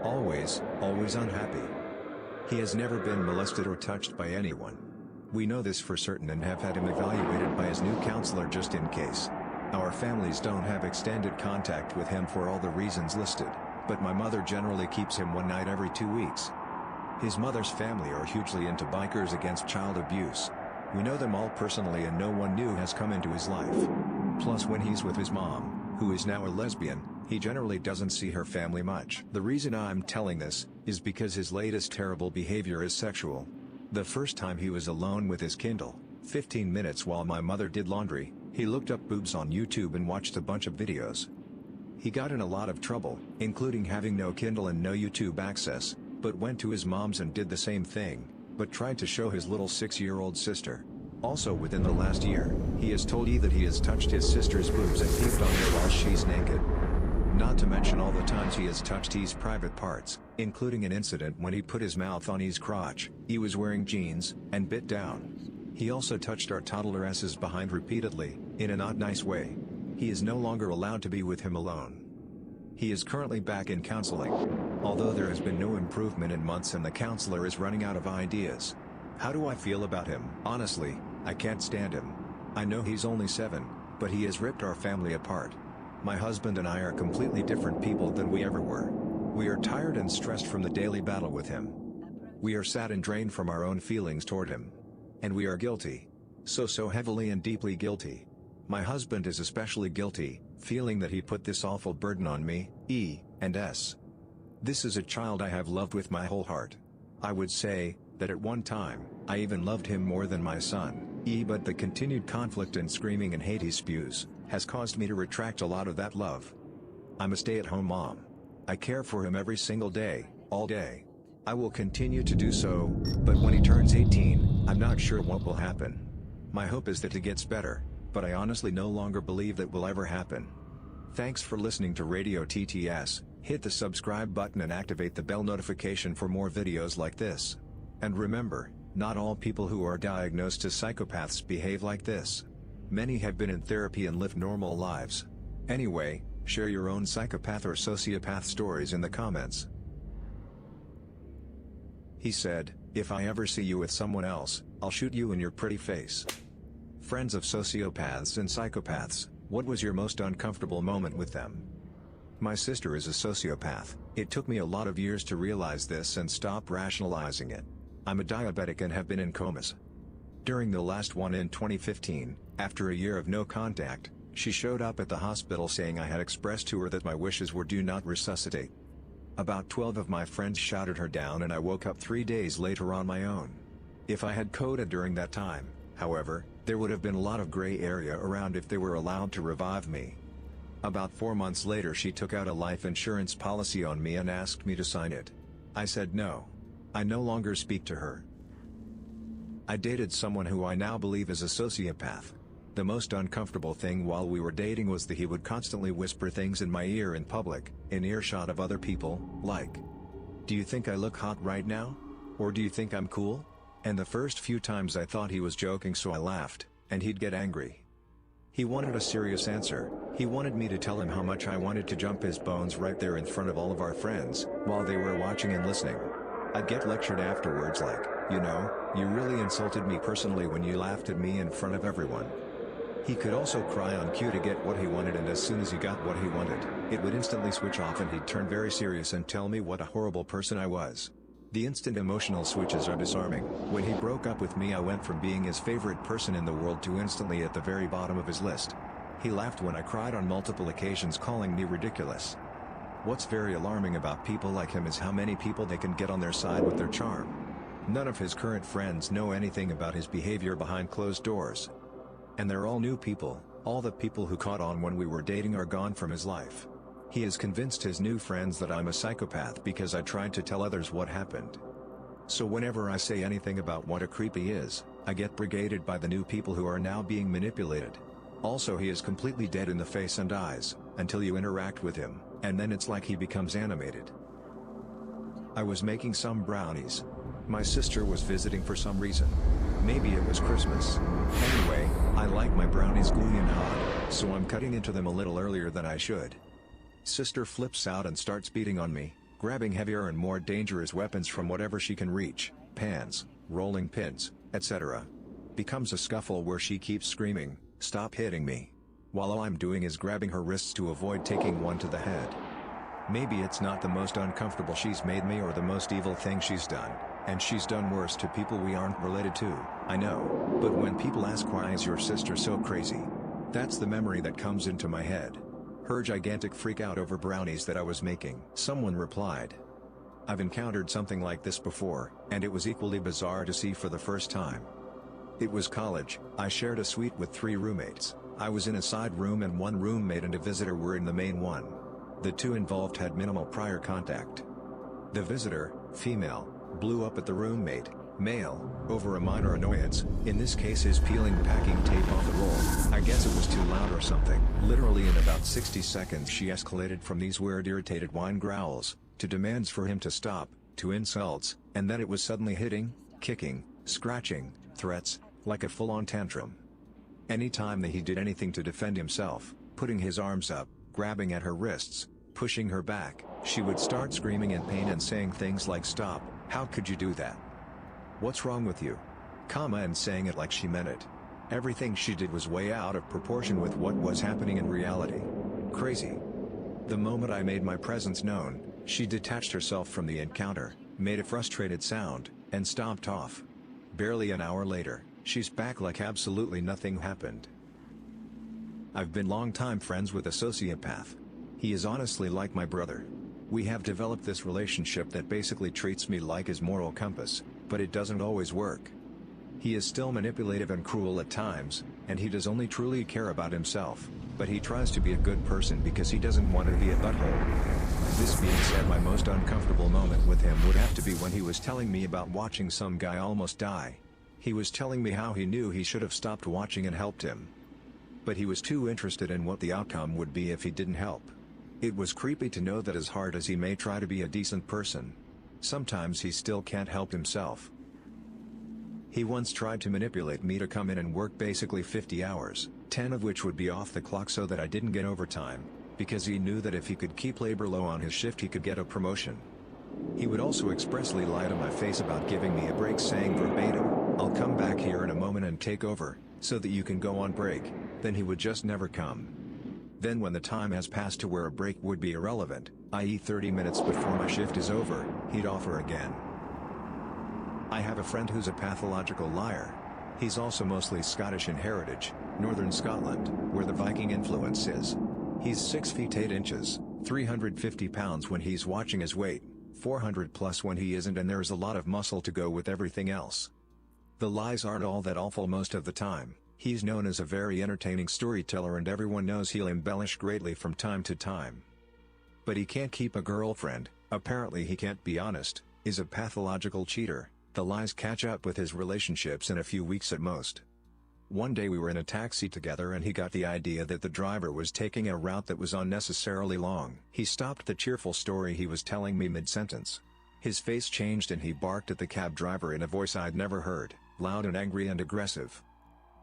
Always, always unhappy. He has never been molested or touched by anyone. We know this for certain and have had him evaluated by his new counselor just in case. Our families don't have extended contact with him for all the reasons listed, but my mother generally keeps him one night every 2 weeks. His mother's family are hugely into bikers against child abuse. We know them all personally and no one new has come into his life. Plus, when he's with his mom, who is now a lesbian, he generally doesn't see her family much. The reason I'm telling this is because his latest terrible behavior is sexual. The first time he was alone with his Kindle, 15 minutes while my mother did laundry, he looked up boobs on YouTube and watched a bunch of videos. He got in a lot of trouble, including having no Kindle and no YouTube access, but went to his mom's and did the same thing, but tried to show his little 6-year-old sister. Also within the last year, he has told E that he has touched his sister's boobs and peeped on her while she's naked. Not to mention all the times he has touched E's private parts, including an incident when he put his mouth on E's crotch. E was wearing jeans, and bit down. He also touched our toddler S's behind repeatedly, in a not nice way. He is no longer allowed to be with him alone. He is currently back in counseling. Although there has been no improvement in months and the counselor is running out of ideas. How do I feel about him? Honestly, I can't stand him. I know he's only 7, but he has ripped our family apart. My husband and I are completely different people than we ever were. We are tired and stressed from the daily battle with him. We are sad and drained from our own feelings toward him. And we are guilty. So heavily and deeply guilty. My husband is especially guilty, feeling that he put this awful burden on me, E, and S. This is a child I have loved with my whole heart. I would say that at one time, I even loved him more than my son, E, but the continued conflict and screaming and hate he spews has caused me to retract a lot of that love. I'm a stay-at-home mom. I care for him every single day, all day. I will continue to do so, but when he turns 18, I'm not sure what will happen. My hope is that he gets better, but I honestly no longer believe that will ever happen. Thanks for listening to Radio TTS. Hit the subscribe button and activate the bell notification for more videos like this. And remember, not all people who are diagnosed as psychopaths behave like this. Many have been in therapy and live normal lives. Anyway, share your own psychopath or sociopath stories in the comments. He said, "If I ever see you with someone else, I'll shoot you in your pretty face." Friends of sociopaths and psychopaths, what was your most uncomfortable moment with them? My sister is a sociopath. It took me a lot of years to realize this and stop rationalizing it. I'm a diabetic and have been in comas. During the last one in 2015, after a year of no contact, she showed up at the hospital saying I had expressed to her that my wishes were do not resuscitate. About 12 of my friends shouted her down and I woke up 3 days later on my own. If I had coded during that time, however, there would have been a lot of gray area around if they were allowed to revive me. About 4 months later she took out a life insurance policy on me and asked me to sign it. I said no. I no longer speak to her. I dated someone who I now believe is a sociopath. The most uncomfortable thing while we were dating was that he would constantly whisper things in my ear in public, in earshot of other people, like, "Do you think I look hot right now? Or do you think I'm cool?" And the first few times I thought he was joking, so I laughed, and he'd get angry. He wanted a serious answer, He wanted me to tell him how much I wanted to jump his bones right there in front of all of our friends, while they were watching and listening. I'd get lectured afterwards like, you know, you really insulted me personally when you laughed at me in front of everyone. He could also cry on cue to get what he wanted, and as soon as he got what he wanted, it would instantly switch off and he'd turn very serious and tell me what a horrible person I was. The instant emotional switches are disarming. When he broke up with me, I went from being his favorite person in the world to instantly at the very bottom of his list. He laughed when I cried on multiple occasions, calling me ridiculous. What's very alarming about people like him is how many people they can get on their side with their charm. None of his current friends know anything about his behavior behind closed doors. And they're all new people. All the people who caught on when we were dating are gone from his life. He has convinced his new friends that I'm a psychopath because I tried to tell others what happened. So whenever I say anything about what a creep he is, I get brigaded by the new people who are now being manipulated. Also, he is completely dead in the face and eyes, until you interact with him, and then it's like he becomes animated. I was making some brownies. My sister was visiting for some reason. Maybe it was Christmas. Anyway, I like my brownies gooey and hot, so I'm cutting into them a little earlier than I should. Sister flips out and starts beating on me, grabbing heavier and more dangerous weapons from whatever she can reach, pans, rolling pins, etc. Becomes a scuffle where she keeps screaming, "Stop hitting me!" while all I'm doing is grabbing her wrists to avoid taking one to the head. Maybe it's not the most uncomfortable she's made me or the most evil thing she's done, and she's done worse to people we aren't related to, I know, but when people ask why is your sister so crazy, that's the memory that comes into my head. Her gigantic freak out over brownies that I was making. Someone replied, "I've encountered something like this before, and it was equally bizarre to see for the first time. It was college. I shared a suite with 3 roommates. I was in a side room and one roommate and a visitor were in the main one. The 2 involved had minimal prior contact. The visitor, female, blew up at the roommate, male, over a minor annoyance, in this case his peeling packing tape off the roll. I guess it was too loud or something. Literally in about 60 seconds she escalated from these weird irritated whine growls, to demands for him to stop, to insults, and then it was suddenly hitting, kicking, scratching, threats, like a full-on tantrum. Anytime that he did anything to defend himself, putting his arms up, grabbing at her wrists, pushing her back, she would start screaming in pain and saying things like "Stop, how could you do that? What's wrong with you?" and saying it like she meant it. Everything she did was way out of proportion with what was happening in reality. Crazy. The moment I made my presence known, she detached herself from the encounter, made a frustrated sound, and stomped off. Barely an hour later, she's back like absolutely nothing happened. I've been long-time friends with a sociopath. He is honestly like my brother. We have developed this relationship that basically treats me like his moral compass, but it doesn't always work. He is still manipulative and cruel at times, and he does only truly care about himself, but he tries to be a good person because he doesn't want to be a butthole. This being said, my most uncomfortable moment with him would have to be when he was telling me about watching some guy almost die. He was telling me how he knew he should have stopped watching and helped him. But he was too interested in what the outcome would be if he didn't help. It was creepy to know that as hard as he may try to be a decent person, sometimes he still can't help himself. He once tried to manipulate me to come in and work basically 50 hours, 10 of which would be off the clock so that I didn't get overtime, because he knew that if he could keep labor low on his shift he could get a promotion. He would also expressly lie to my face about giving me a break, saying verbatim, "I'll come back here in a moment and take over, so that you can go on break." Then he would just never come. Then when the time has passed to where a break would be irrelevant, i.e. 30 minutes before my shift is over, he'd offer again. I have a friend who's a pathological liar. He's also mostly Scottish in heritage, northern Scotland, where the Viking influence is. He's 6 feet 8 inches, 350 pounds when he's watching his weight, 400 plus when he isn't, and there's a lot of muscle to go with everything else. The lies aren't all that awful most of the time. He's known as a very entertaining storyteller and everyone knows he'll embellish greatly from time to time. But he can't keep a girlfriend, apparently he can't be honest, is a pathological cheater. The lies catch up with his relationships in a few weeks at most. One day we were in a taxi together and he got the idea that the driver was taking a route that was unnecessarily long. He stopped the cheerful story he was telling me mid-sentence. His face changed and he barked at the cab driver in a voice I'd never heard, loud and angry and aggressive.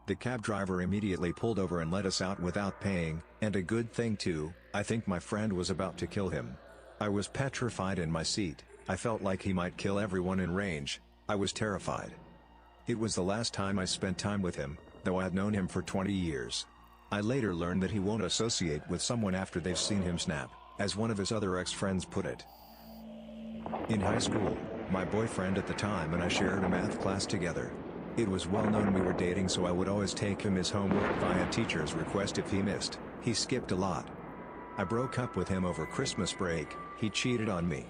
The cab driver immediately pulled over and let us out without paying, and a good thing too. I think my friend was about to kill him. I was petrified in my seat. I felt like he might kill everyone in range. I was terrified. It was the last time I spent time with him, though I had known him for 20 years. I later learned that he won't associate with someone after they've seen him snap, as one of his other ex-friends put it. In high school, my boyfriend at the time and I shared a math class together. It was well known we were dating, so I would always take him his homework via teacher's request if he missed. He skipped a lot. I broke up with him over Christmas break. He cheated on me.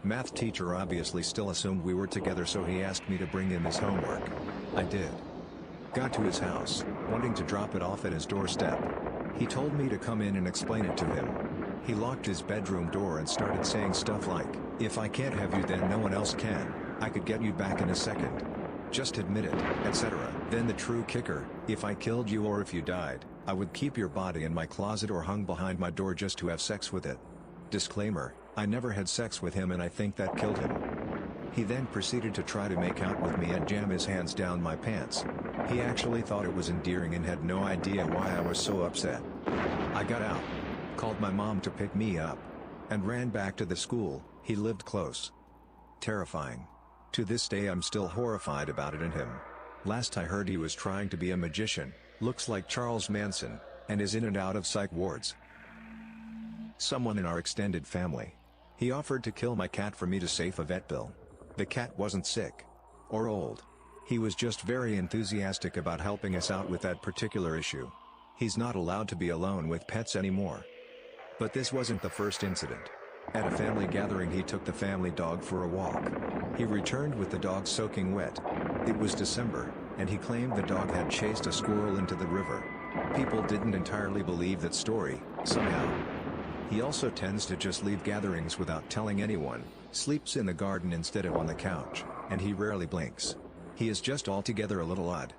Math teacher obviously still assumed we were together, so he asked me to bring him his homework. I did. Got to his house, wanting to drop it off at his doorstep. He told me to come in and explain it to him. He locked his bedroom door and started saying stuff like, "If I can't have you, then no one else can. I could get you back in a second. Just admit it," etc. Then the true kicker: if I killed you or if you died, I would keep your body in my closet or hung behind my door just to have sex with it. Disclaimer: I never had sex with him and I think that killed him. He then proceeded to try to make out with me and jam his hands down my pants. He actually thought it was endearing and had no idea why I was so upset. I got out, called my mom to pick me up, and ran back to the school. He lived close. Terrifying. To this day I'm still horrified about it and him. Last I heard, he was trying to be a magician, looks like Charles Manson, and is in and out of psych wards. Someone in our extended family. He offered to kill my cat for me to save a vet bill. The cat wasn't sick. Or old. He was just very enthusiastic about helping us out with that particular issue. He's not allowed to be alone with pets anymore. But this wasn't the first incident. At a family gathering, he took the family dog for a walk. He returned with the dog soaking wet. It was December, and he claimed the dog had chased a squirrel into the river. People didn't entirely believe that story, somehow. He also tends to just leave gatherings without telling anyone, sleeps in the garden instead of on the couch, and he rarely blinks. He is just altogether a little odd.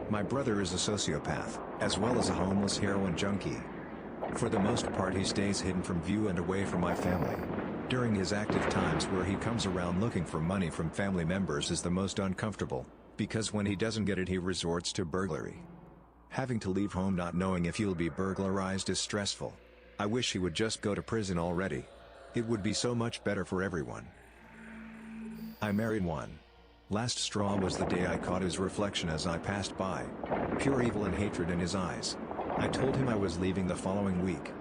My brother is a sociopath, as well as a homeless heroin junkie. For the most part, he stays hidden from view and away from my family. During his active times, where he comes around looking for money from family members, is the most uncomfortable, because when he doesn't get it, he resorts to burglary. Having to leave home not knowing if you'll be burglarized is stressful. I wish he would just go to prison already. It would be so much better for everyone. I married one. Last straw was the day I caught his reflection as I passed by. Pure evil and hatred in his eyes. I told him I was leaving the following week.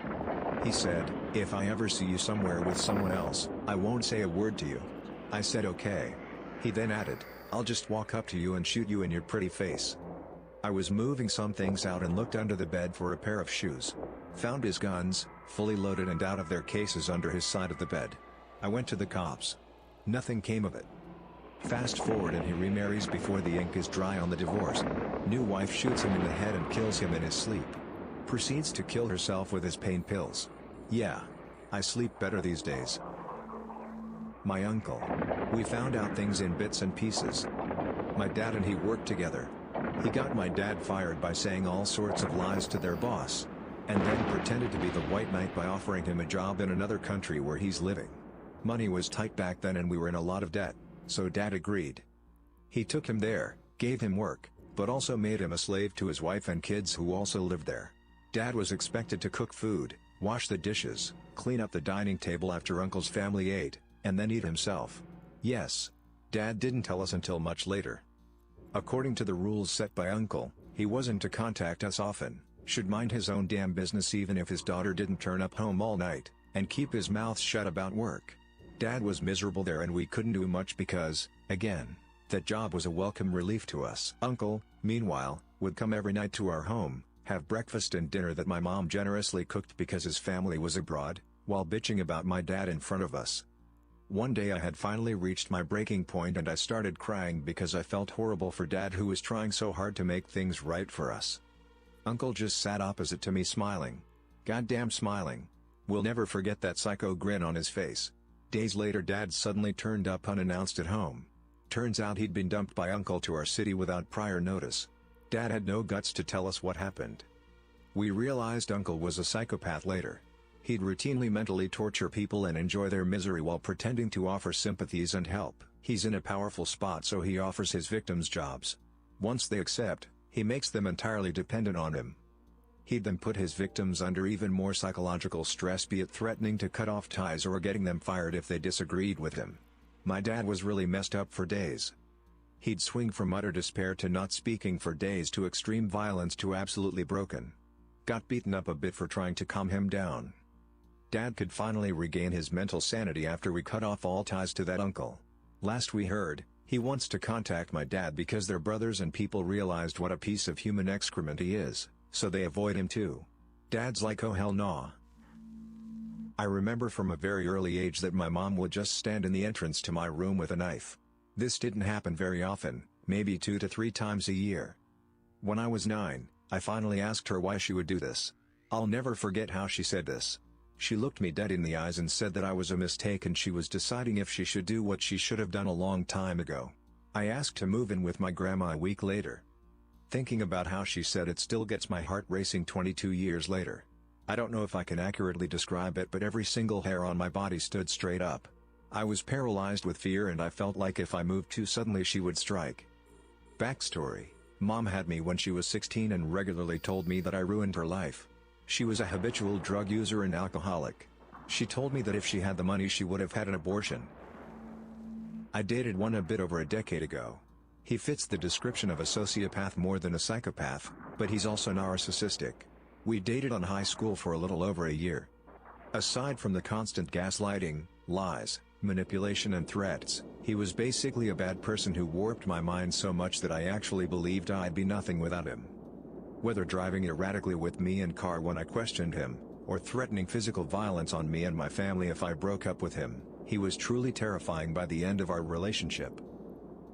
He said, "If I ever see you somewhere with someone else, I won't say a word to you." I said okay. He then added, "I'll just walk up to you and shoot you in your pretty face." I was moving some things out and looked under the bed for a pair of shoes. Found his guns, fully loaded and out of their cases, under his side of the bed. I went to the cops. Nothing came of it. Fast forward and he remarries before the ink is dry on the divorce. New wife shoots him in the head and kills him in his sleep. Proceeds to kill herself with his pain pills. Yeah. I sleep better these days. My uncle. We found out things in bits and pieces. My dad and he worked together. He got my dad fired by saying all sorts of lies to their boss, and then pretended to be the white knight by offering him a job in another country where he's living. Money was tight back then and we were in a lot of debt, so dad agreed. He took him there, gave him work, but also made him a slave to his wife and kids who also lived there. Dad was expected to cook food, wash the dishes, clean up the dining table after uncle's family ate, and then eat himself. Yes. Dad didn't tell us until much later. According to the rules set by uncle, he wasn't to contact us often, should mind his own damn business even if his daughter didn't turn up home all night, and keep his mouth shut about work. Dad was miserable there and we couldn't do much because, again, that job was a welcome relief to us. Uncle, meanwhile, would come every night to our home, have breakfast and dinner that my mom generously cooked because his family was abroad, while bitching about my dad in front of us. One day I had finally reached my breaking point and I started crying because I felt horrible for Dad, who was trying so hard to make things right for us. Uncle just sat opposite to me smiling. Goddamn smiling. We'll never forget that psycho grin on his face. Days later Dad suddenly turned up unannounced at home. Turns out he'd been dumped by Uncle to our city without prior notice. Dad had no guts to tell us what happened. We realized Uncle was a psychopath later. He'd routinely mentally torture people and enjoy their misery while pretending to offer sympathies and help. He's in a powerful spot, so he offers his victims jobs. Once they accept, he makes them entirely dependent on him. He'd then put his victims under even more psychological stress, be it threatening to cut off ties or getting them fired if they disagreed with him. My dad was really messed up for days. He'd swing from utter despair to not speaking for days to extreme violence to absolutely broken. Got beaten up a bit for trying to calm him down. Dad could finally regain his mental sanity after we cut off all ties to that uncle. Last we heard, he wants to contact my dad because they're brothers and people realized what a piece of human excrement he is, so they avoid him too. Dad's like, oh hell nah. I remember from a very early age that my mom would just stand in the entrance to my room with a knife. This didn't happen very often, maybe 2 to 3 times a year. When I was 9, I finally asked her why she would do this. I'll never forget how she said this. She looked me dead in the eyes and said that I was a mistake and she was deciding if she should do what she should have done a long time ago. I asked to move in with my grandma a week later. Thinking about how she said it still gets my heart racing 22 years later. I don't know if I can accurately describe it, but every single hair on my body stood straight up. I was paralyzed with fear and I felt like if I moved too suddenly she would strike. Backstory: Mom had me when she was 16 and regularly told me that I ruined her life. She was a habitual drug user and alcoholic. She told me that if she had the money she would have had an abortion. I dated one a bit over a decade ago. He fits the description of a sociopath more than a psychopath, but he's also narcissistic. We dated on high school for a little over a year. Aside from the constant gaslighting, lies, manipulation and threats, he was basically a bad person who warped my mind so much that I actually believed I'd be nothing without him. Whether driving erratically with me in car when I questioned him, or threatening physical violence on me and my family if I broke up with him, he was truly terrifying by the end of our relationship.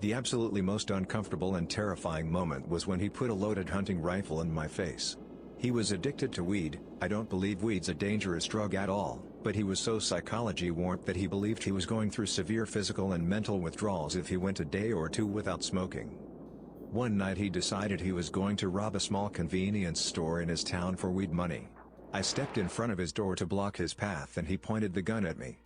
The absolutely most uncomfortable and terrifying moment was when he put a loaded hunting rifle in my face. He was addicted to weed. I don't believe weed's a dangerous drug at all, but he was so psychology warped that he believed he was going through severe physical and mental withdrawals if he went a day or two without smoking. One night he decided he was going to rob a small convenience store in his town for weed money. I stepped in front of his door to block his path and he pointed the gun at me.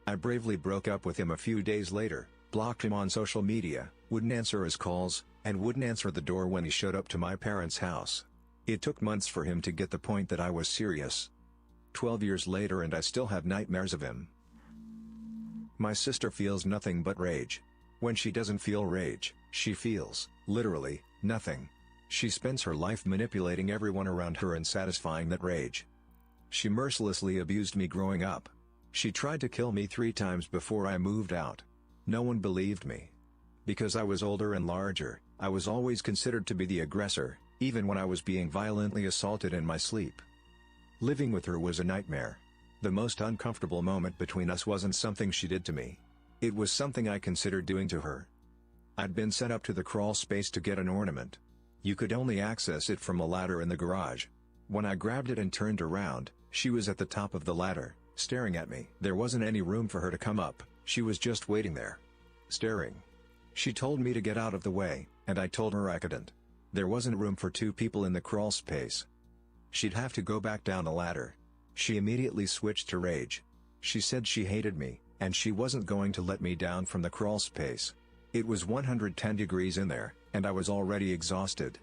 I bravely broke up with him a few days later, blocked him on social media, wouldn't answer his calls, and wouldn't answer the door when he showed up to my parents' house. It took months for him to get the point that I was serious. 12 years later and I still have nightmares of him. My sister feels nothing but rage. When she doesn't feel rage, she feels, literally, nothing. She spends her life manipulating everyone around her and satisfying that rage. She mercilessly abused me growing up. She tried to kill me 3 times before I moved out. No one believed me. Because I was older and larger, I was always considered to be the aggressor, even when I was being violently assaulted in my sleep. Living with her was a nightmare. The most uncomfortable moment between us wasn't something she did to me. It was something I considered doing to her. I'd been sent up to the crawl space to get an ornament. You could only access it from a ladder in the garage. When I grabbed it and turned around, she was at the top of the ladder, staring at me. There wasn't any room for her to come up, she was just waiting there. Staring. She told me to get out of the way, and I told her I couldn't. There wasn't room for 2 people in the crawl space. She'd have to go back down the ladder. She immediately switched to rage. She said she hated me, and she wasn't going to let me down from the crawl space. It was 110 degrees in there, and I was already exhausted.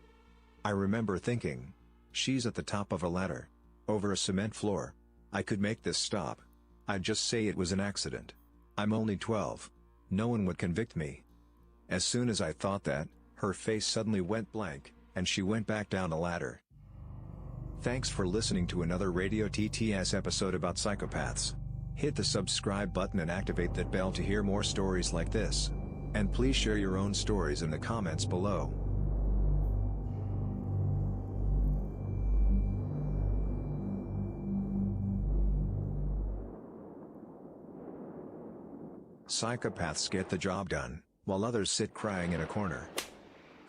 I remember thinking, she's at the top of a ladder, over a cement floor. I could make this stop. I'd just say it was an accident. I'm only 12. No one would convict me. As soon as I thought that, her face suddenly went blank, and she went back down the ladder. Thanks for listening to another Radio TTS episode about psychopaths. Hit the subscribe button and activate that bell to hear more stories like this. And please share your own stories in the comments below. Psychopaths get the job done, while others sit crying in a corner.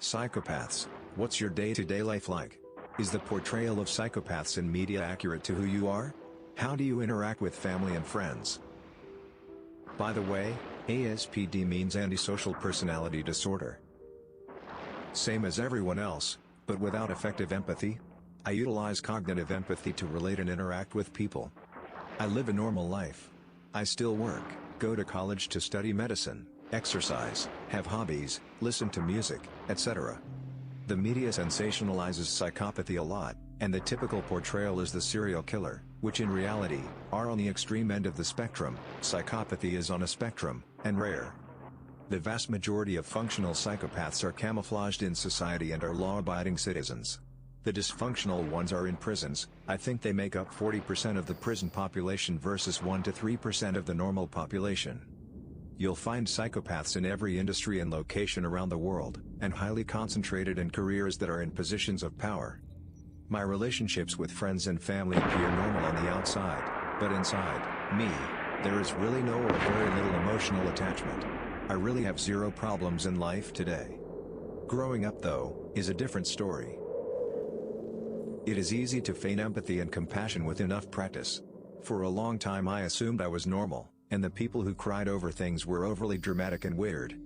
Psychopaths, what's your day-to-day life like? Is the portrayal of psychopaths in media accurate to who you are? How do you interact with family and friends? By the way, ASPD means antisocial personality disorder. Same as everyone else, but without effective empathy. I utilize cognitive empathy to relate and interact with people. I live a normal life. I still work, go to college to study medicine, exercise, have hobbies, listen to music, etc. The media sensationalizes psychopathy a lot, and the typical portrayal is the serial killer, which in reality, are on the extreme end of the spectrum. Psychopathy is on a spectrum, and rare. The vast majority of functional psychopaths are camouflaged in society and are law-abiding citizens. The dysfunctional ones are in prisons. I think they make up 40% of the prison population versus 1 to 3% of the normal population. You'll find psychopaths in every industry and location around the world, and highly concentrated in careers that are in positions of power. My relationships with friends and family appear normal on the outside, but inside me, there is really no or very little emotional attachment. I really have zero problems in life today. Growing up, though, is a different story. It is easy to feign empathy and compassion with enough practice. For a long time I assumed I was normal, and the people who cried over things were overly dramatic and weird.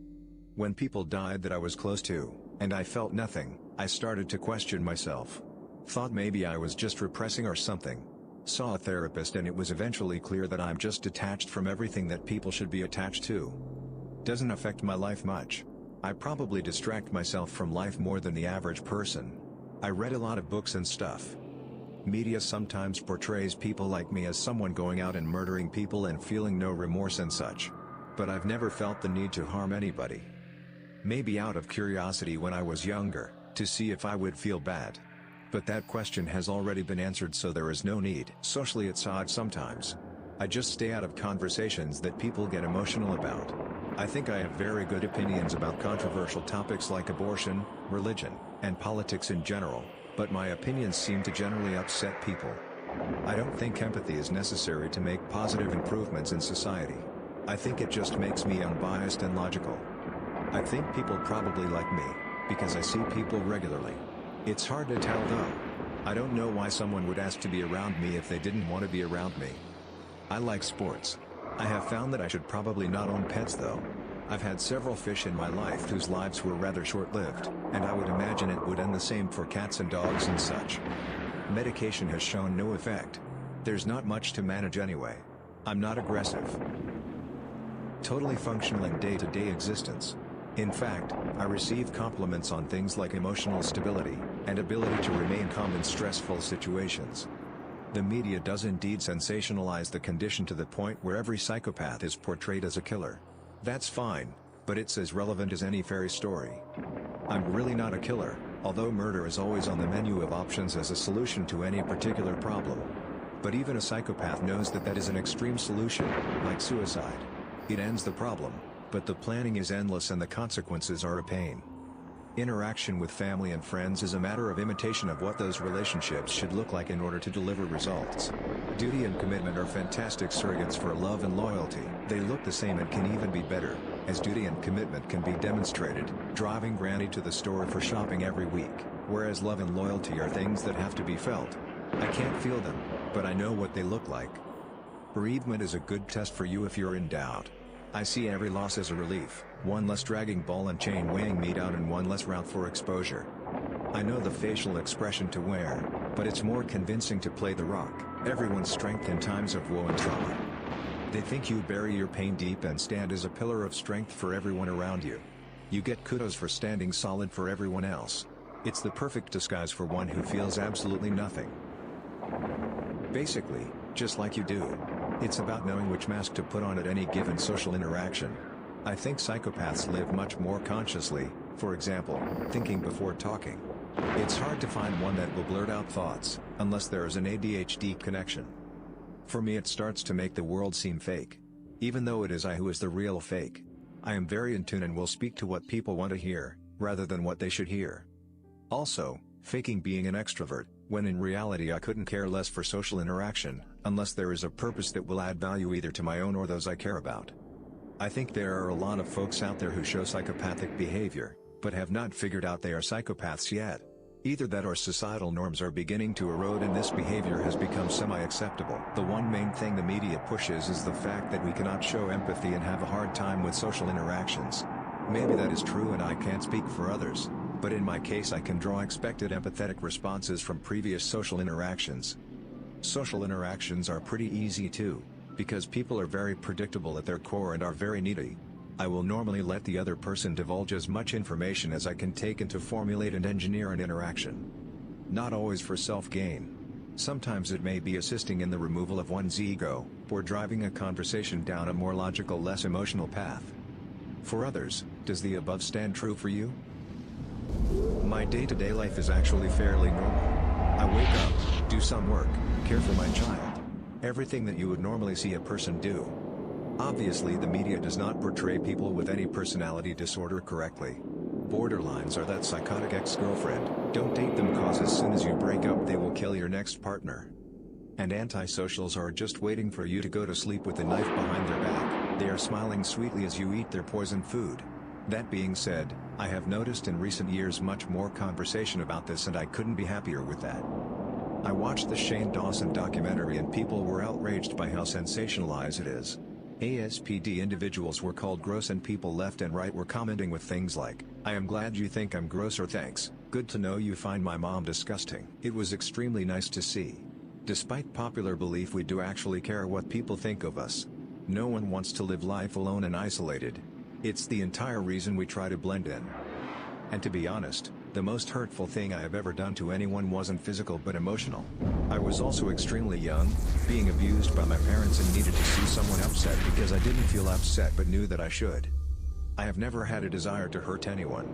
When people died that I was close to, and I felt nothing, I started to question myself. Thought maybe I was just repressing or something. Saw a therapist and it was eventually clear that I'm just detached from everything that people should be attached to. Doesn't affect my life much. I probably distract myself from life more than the average person. I read a lot of books and stuff. Media sometimes portrays people like me as someone going out and murdering people and feeling no remorse and such. But I've never felt the need to harm anybody. Maybe out of curiosity when I was younger, to see if I would feel bad. But that question has already been answered, so there is no need. Socially it's odd sometimes. I just stay out of conversations that people get emotional about. I think I have very good opinions about controversial topics like abortion, religion, and politics in general, but my opinions seem to generally upset people. I don't think empathy is necessary to make positive improvements in society. I think it just makes me unbiased and logical. I think people probably like me, because I see people regularly. It's hard to tell though. I don't know why someone would ask to be around me if they didn't want to be around me. I like sports. I have found that I should probably not own pets though. I've had several fish in my life whose lives were rather short-lived, and I would imagine it would end the same for cats and dogs and such. Medication has shown no effect. There's not much to manage anyway. I'm not aggressive. Totally functional in day-to-day existence. In fact, I receive compliments on things like emotional stability, and ability to remain calm in stressful situations. The media does indeed sensationalize the condition to the point where every psychopath is portrayed as a killer. That's fine, but it's as relevant as any fairy story. I'm really not a killer, although murder is always on the menu of options as a solution to any particular problem. But even a psychopath knows that that is an extreme solution, like suicide. It ends the problem, but the planning is endless and the consequences are a pain. Interaction with family and friends is a matter of imitation of what those relationships should look like in order to deliver results. Duty and commitment are fantastic surrogates for love and loyalty. They look the same and can even be better, as duty and commitment can be demonstrated, driving Granny to the store for shopping every week, whereas love and loyalty are things that have to be felt. I can't feel them, but I know what they look like. Bereavement is a good test for you if you're in doubt. I see every loss as a relief, one less dragging ball and chain weighing me down and one less route for exposure. I know the facial expression to wear, but it's more convincing to play the rock, everyone's strength in times of woe and trauma. They think you bury your pain deep and stand as a pillar of strength for everyone around you. You get kudos for standing solid for everyone else. It's the perfect disguise for one who feels absolutely nothing. Basically, just like you do. It's about knowing which mask to put on at any given social interaction. I think psychopaths live much more consciously, for example, thinking before talking. It's hard to find one that will blurt out thoughts, unless there is an ADHD connection. For me it starts to make the world seem fake. Even though it is I who is the real fake. I am very in tune and will speak to what people want to hear, rather than what they should hear. Also, faking being an extrovert, when in reality I couldn't care less for social interaction, unless there is a purpose that will add value either to my own or those I care about. I think there are a lot of folks out there who show psychopathic behavior, but have not figured out they are psychopaths yet. Either that or societal norms are beginning to erode and this behavior has become semi-acceptable. The one main thing the media pushes is the fact that we cannot show empathy and have a hard time with social interactions. Maybe that is true and I can't speak for others, but in my case I can draw expected empathetic responses from previous social interactions. Social interactions are pretty easy too, because people are very predictable at their core and are very needy. I will normally let the other person divulge as much information as I can take and to formulate and engineer an interaction. Not always for self-gain. Sometimes it may be assisting in the removal of one's ego, or driving a conversation down a more logical, less emotional path. For others, does the above stand true for you? My day-to-day life is actually fairly normal. I wake up, do some work, care for my child. Everything that you would normally see a person do. Obviously, the media does not portray people with any personality disorder correctly. Borderlines are that psychotic ex-girlfriend. Don't date them, cause as soon as you break up they will kill your next partner. And antisocials are just waiting for you to go to sleep with a knife behind their back. They are smiling sweetly as you eat their poison food. That being said, I have noticed in recent years much more conversation about this, and I couldn't be happier with that. I watched the Shane Dawson documentary and people were outraged by how sensationalized it is. ASPD individuals were called gross and people left and right were commenting with things like, "I am glad you think I'm gross," or "Thanks, good to know you find my mom disgusting." It was extremely nice to see. Despite popular belief, we do actually care what people think of us. No one wants to live life alone and isolated. It's the entire reason we try to blend in. And to be honest, the most hurtful thing I have ever done to anyone wasn't physical but emotional. I was also extremely young, being abused by my parents, and needed to see someone upset because I didn't feel upset but knew that I should. I have never had a desire to hurt anyone.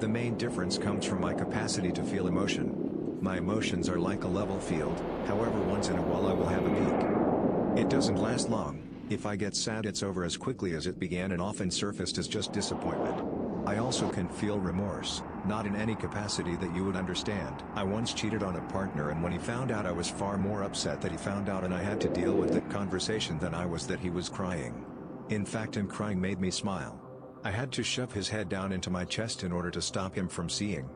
The main difference comes from my capacity to feel emotion. My emotions are like a level field, however once in a while I will have a peak. It doesn't last long. If I get sad, it's over as quickly as it began and often surfaced as just disappointment. I also can feel remorse, not in any capacity that you would understand. I once cheated on a partner, and when he found out I was far more upset that he found out and I had to deal with that conversation than I was that he was crying. In fact, him crying made me smile. I had to shove his head down into my chest in order to stop him from seeing.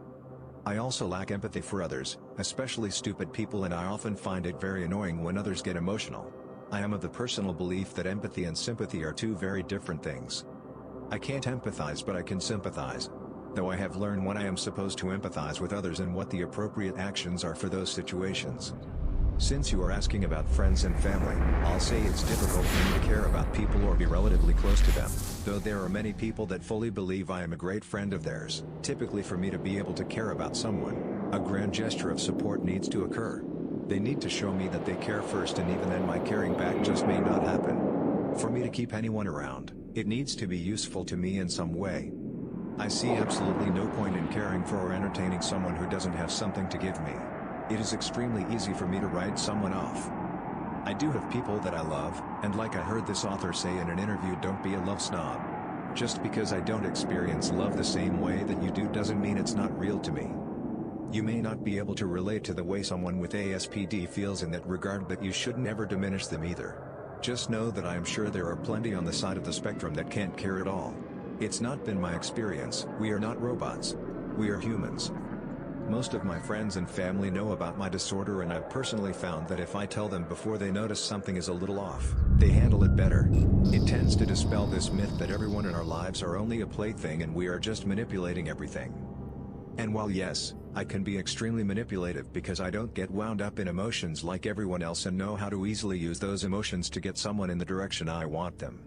I also lack empathy for others, especially stupid people, and I often find it very annoying when others get emotional. I am of the personal belief that empathy and sympathy are two very different things. I can't empathize, but I can sympathize. Though I have learned when I am supposed to empathize with others and what the appropriate actions are for those situations. Since you are asking about friends and family, I'll say it's difficult for me to care about people or be relatively close to them, though there are many people that fully believe I am a great friend of theirs. Typically, for me to be able to care about someone, a grand gesture of support needs to occur. They need to show me that they care first, and even then my caring back just may not happen. For me to keep anyone around, it needs to be useful to me in some way. I see absolutely no point in caring for or entertaining someone who doesn't have something to give me. It is extremely easy for me to write someone off. I do have people that I love, and like I heard this author say in an interview, don't be a love snob. Just because I don't experience love the same way that you do doesn't mean it's not real to me. You may not be able to relate to the way someone with ASPD feels in that regard, but you should never diminish them either. Just know that I am sure there are plenty on the side of the spectrum that can't care at all. It's not been my experience. We are not robots. We are humans. Most of my friends and family know about my disorder, and I've personally found that if I tell them before they notice something is a little off, they handle it better. It tends to dispel this myth that everyone in our lives are only a plaything and we are just manipulating everything. And while yes, I can be extremely manipulative because I don't get wound up in emotions like everyone else and know how to easily use those emotions to get someone in the direction I want them.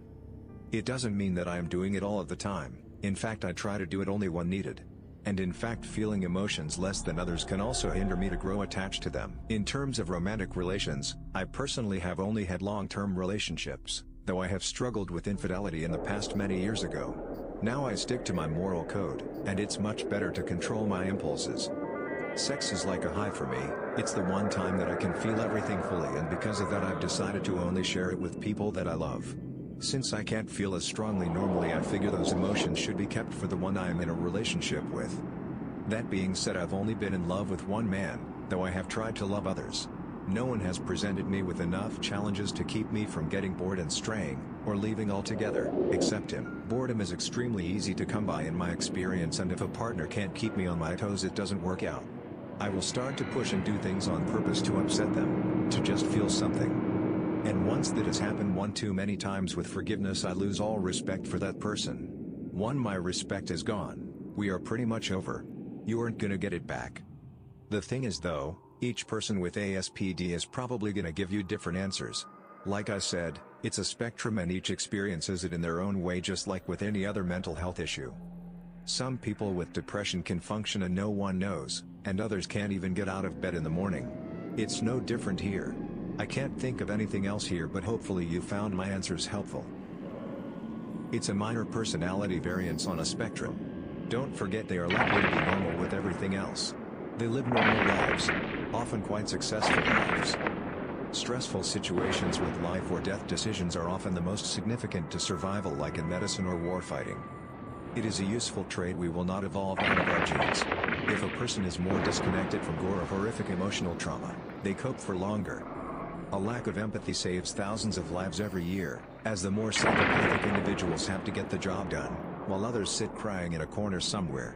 It doesn't mean that I am doing it all of the time. In fact, I try to do it only when needed. And in fact, feeling emotions less than others can also hinder me to grow attached to them. In terms of romantic relations, I personally have only had long-term relationships, though I have struggled with infidelity in the past many years ago. Now I stick to my moral code, and it's much better to control my impulses. Sex is like a high for me. It's the one time that I can feel everything fully, and because of that I've decided to only share it with people that I love. Since I can't feel as strongly normally, I figure those emotions should be kept for the one I am in a relationship with. That being said, I've only been in love with one man, though I have tried to love others. No one has presented me with enough challenges to keep me from getting bored and straying, or leaving altogether, except him. Boredom is extremely easy to come by in my experience, and if a partner can't keep me on my toes, it doesn't work out. I will start to push and do things on purpose to upset them, to just feel something. And once that has happened one too many times, with forgiveness I lose all respect for that person. Once my respect is gone, we are pretty much over. You aren't gonna get it back. The thing is though, each person with ASPD is probably gonna give you different answers. Like I said, it's a spectrum and each experiences it in their own way, just like with any other mental health issue. Some people with depression can function and no one knows, and others can't even get out of bed in the morning. It's no different here. I can't think of anything else here, but hopefully you found my answers helpful. It's a minor personality variance on a spectrum. Don't forget they are likely to be normal with everything else. They live normal lives, often quite successful lives. Stressful situations with life or death decisions are often the most significant to survival, like in medicine or warfighting. It is a useful trait we will not evolve out of our genes. If a person is more disconnected from gore or horrific emotional trauma, they cope for longer. A lack of empathy saves thousands of lives every year, as the more psychopathic individuals have to get the job done, while others sit crying in a corner somewhere.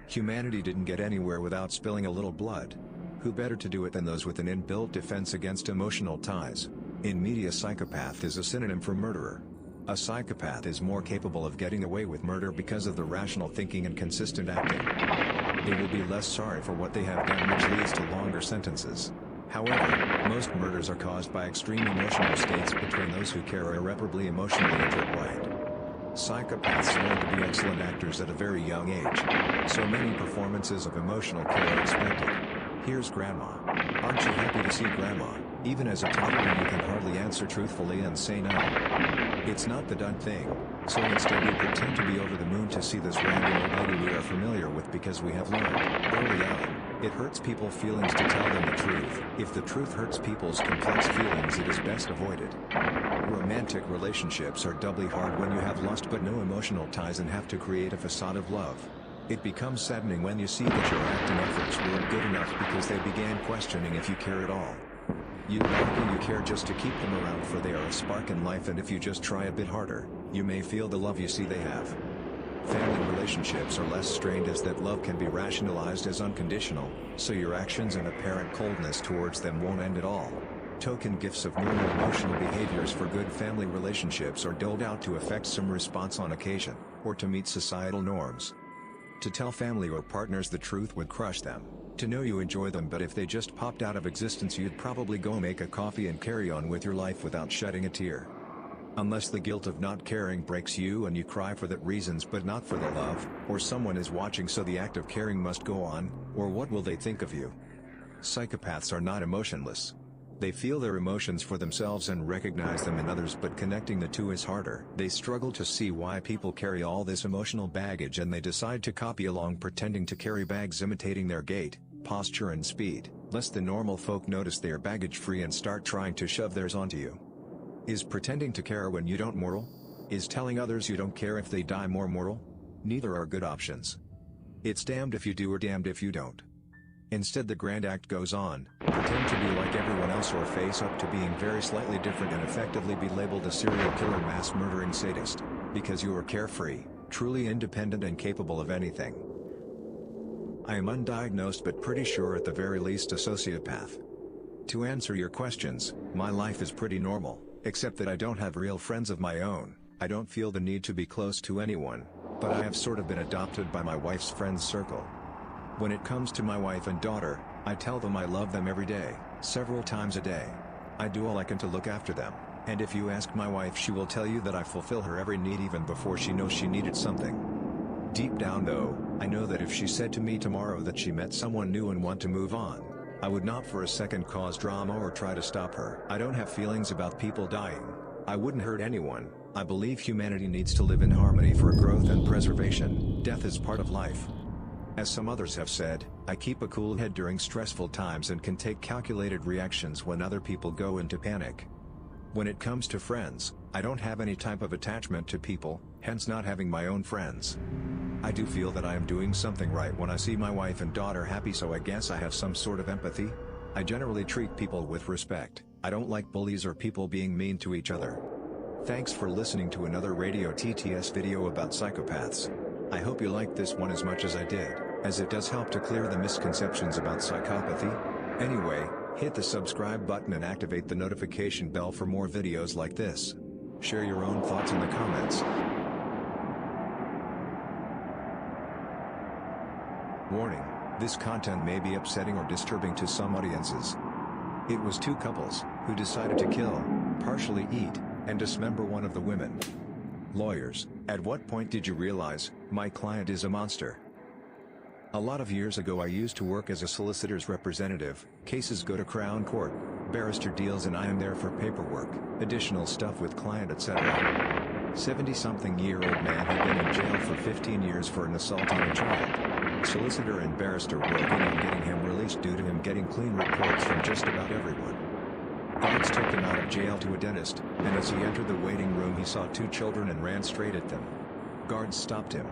Humanity didn't get anywhere without spilling a little blood. Who better to do it than those with an inbuilt defense against emotional ties? In media, psychopath is a synonym for murderer. A psychopath is more capable of getting away with murder because of the rational thinking and consistent acting. They will be less sorry for what they have done, which leads to longer sentences. However, most murders are caused by extreme emotional states between those who care or irreparably emotionally intertwined. Psychopaths learn to be excellent actors at a very young age. So many performances of emotional care are expected. Here's Grandma. Aren't you happy to see Grandma? Even as a toddler you can hardly answer truthfully and say no. It's not the done thing, so instead we pretend to be over the moon to see this random old lady we are familiar with because we have learned, early on, it hurts people's feelings to tell them the truth. If the truth hurts people's complex feelings, it is best avoided. Romantic relationships are doubly hard when you have lust but no emotional ties and have to create a facade of love. It becomes saddening when you see that your acting efforts weren't good enough because they began questioning if you care at all. You like and you care just to keep them around, for they are a spark in life, and if you just try a bit harder, you may feel the love you see they have. Family relationships are less strained as that love can be rationalized as unconditional, so your actions and apparent coldness towards them won't end at all. Token gifts of normal emotional behaviors for good family relationships are doled out to effect some response on occasion, or to meet societal norms. To tell family or partners the truth would crush them. To know you enjoy them, but if they just popped out of existence you'd probably go make a coffee and carry on with your life without shedding a tear. Unless the guilt of not caring breaks you and you cry for that reasons but not for the love, or someone is watching so the act of caring must go on, or what will they think of you? Psychopaths are not emotionless. They feel their emotions for themselves and recognize them in others, but connecting the two is harder. They struggle to see why people carry all this emotional baggage, and they decide to copy along, pretending to carry bags, imitating their gait, posture and speed, lest the normal folk notice they are baggage free and start trying to shove theirs onto you. Is pretending to care when you don't moral? Is telling others you don't care if they die more moral? Neither are good options. It's damned if you do or damned if you don't. Instead the grand act goes on: pretend to be like everyone else or face up to being very slightly different and effectively be labeled a serial killer, mass murdering sadist, because you are carefree, truly independent and capable of anything. I am undiagnosed but pretty sure at the very least a sociopath. To answer your questions, my life is pretty normal, except that I don't have real friends of my own. I don't feel the need to be close to anyone, but I have sort of been adopted by my wife's friends circle. When it comes to my wife and daughter, I tell them I love them every day, several times a day. I do all I can to look after them, and if you ask my wife she will tell you that I fulfill her every need even before she knows she needed something. Deep down though, I know that if she said to me tomorrow that she met someone new and want to move on, I would not for a second cause drama or try to stop her. I don't have feelings about people dying. I wouldn't hurt anyone. I believe humanity needs to live in harmony for growth and preservation. Death is part of life. As some others have said, I keep a cool head during stressful times and can take calculated reactions when other people go into panic. When it comes to friends, I don't have any type of attachment to people, hence not having my own friends. I do feel that I am doing something right when I see my wife and daughter happy, so I guess I have some sort of empathy. I generally treat people with respect. I don't like bullies or people being mean to each other. Thanks for listening to another Radio TTS video about psychopaths. I hope you liked this one as much as I did, as it does help to clear the misconceptions about psychopathy. Anyway, hit the subscribe button and activate the notification bell for more videos like this. Share your own thoughts in the comments. Warning: this content may be upsetting or disturbing to some audiences. It was two couples who decided to kill partially eat, and dismember one of the women. Lawyers, at what point did you realize my client is a monster? A lot of years ago I used to work as a solicitor's representative. Cases go to Crown Court, barrister deals and I am there for paperwork, additional stuff with client etc. 70-something-year-old man had been in jail for 15 years for an assault on a child. Solicitor and barrister working on getting him released due to him getting clean reports from just about everyone. Guards took him out of jail to a dentist, and as he entered the waiting room he saw two children and ran straight at them. Guards stopped him.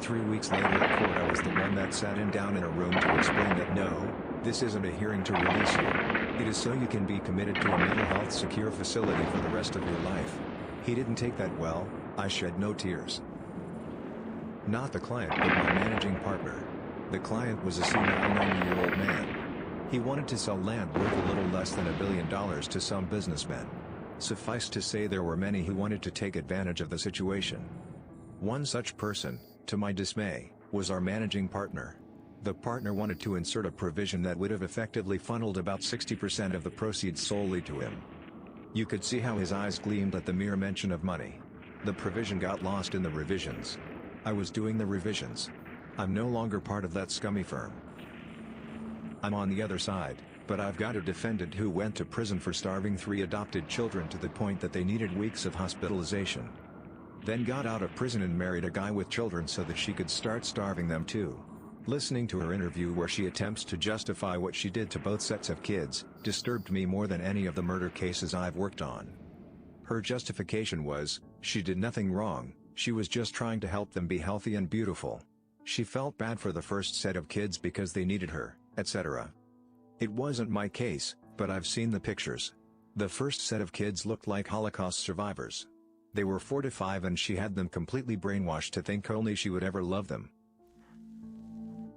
3 weeks later at court I was the one that sat him down in a room to explain that no, this isn't a hearing to release you. It is so you can be committed to a mental health secure facility for the rest of your life. He didn't take that well. I shed no tears. Not the client but my managing partner. The client was a senile 90-year-old man. He wanted to sell land worth a little less than $1 billion to some businessmen. Suffice to say there were many who wanted to take advantage of the situation. One such person, to my dismay, was our managing partner. The partner wanted to insert a provision that would have effectively funneled about 60% of the proceeds solely to him. You could see how his eyes gleamed at the mere mention of money. The provision got lost in the revisions. I was doing the revisions. I'm no longer part of that scummy firm. I'm on the other side, but I've got a defendant who went to prison for starving 3 adopted children to the point that they needed weeks of hospitalization. Then got out of prison and married a guy with children so that she could start starving them too. Listening to her interview where she attempts to justify what she did to both sets of kids, disturbed me more than any of the murder cases I've worked on. Her justification was, she did nothing wrong, she was just trying to help them be healthy and beautiful. She felt bad for the first set of kids because they needed her, etc. It wasn't my case, but I've seen the pictures. The first set of kids looked like Holocaust survivors. They were 4 to 5 and she had them completely brainwashed to think only she would ever love them.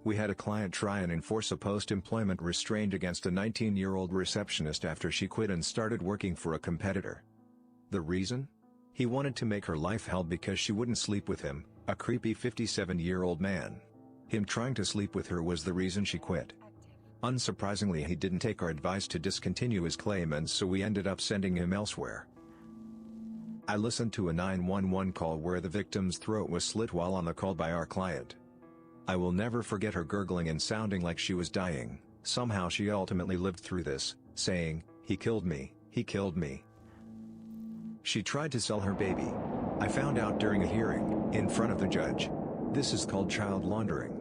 We had a client try and enforce a post-employment restraint against a 19-year-old receptionist after she quit and started working for a competitor. The reason? He wanted to make her life hell because she wouldn't sleep with him, a creepy 57-year-old man. Him trying to sleep with her was the reason she quit. Unsurprisingly, he didn't take our advice to discontinue his claim and so we ended up sending him elsewhere. I listened to a 911 call where the victim's throat was slit while on the call by our client. I will never forget her gurgling and sounding like she was dying. Somehow she ultimately lived through this, saying, "He killed me, he killed me." She tried to sell her baby. I found out during a hearing, in front of the judge. This is called child laundering.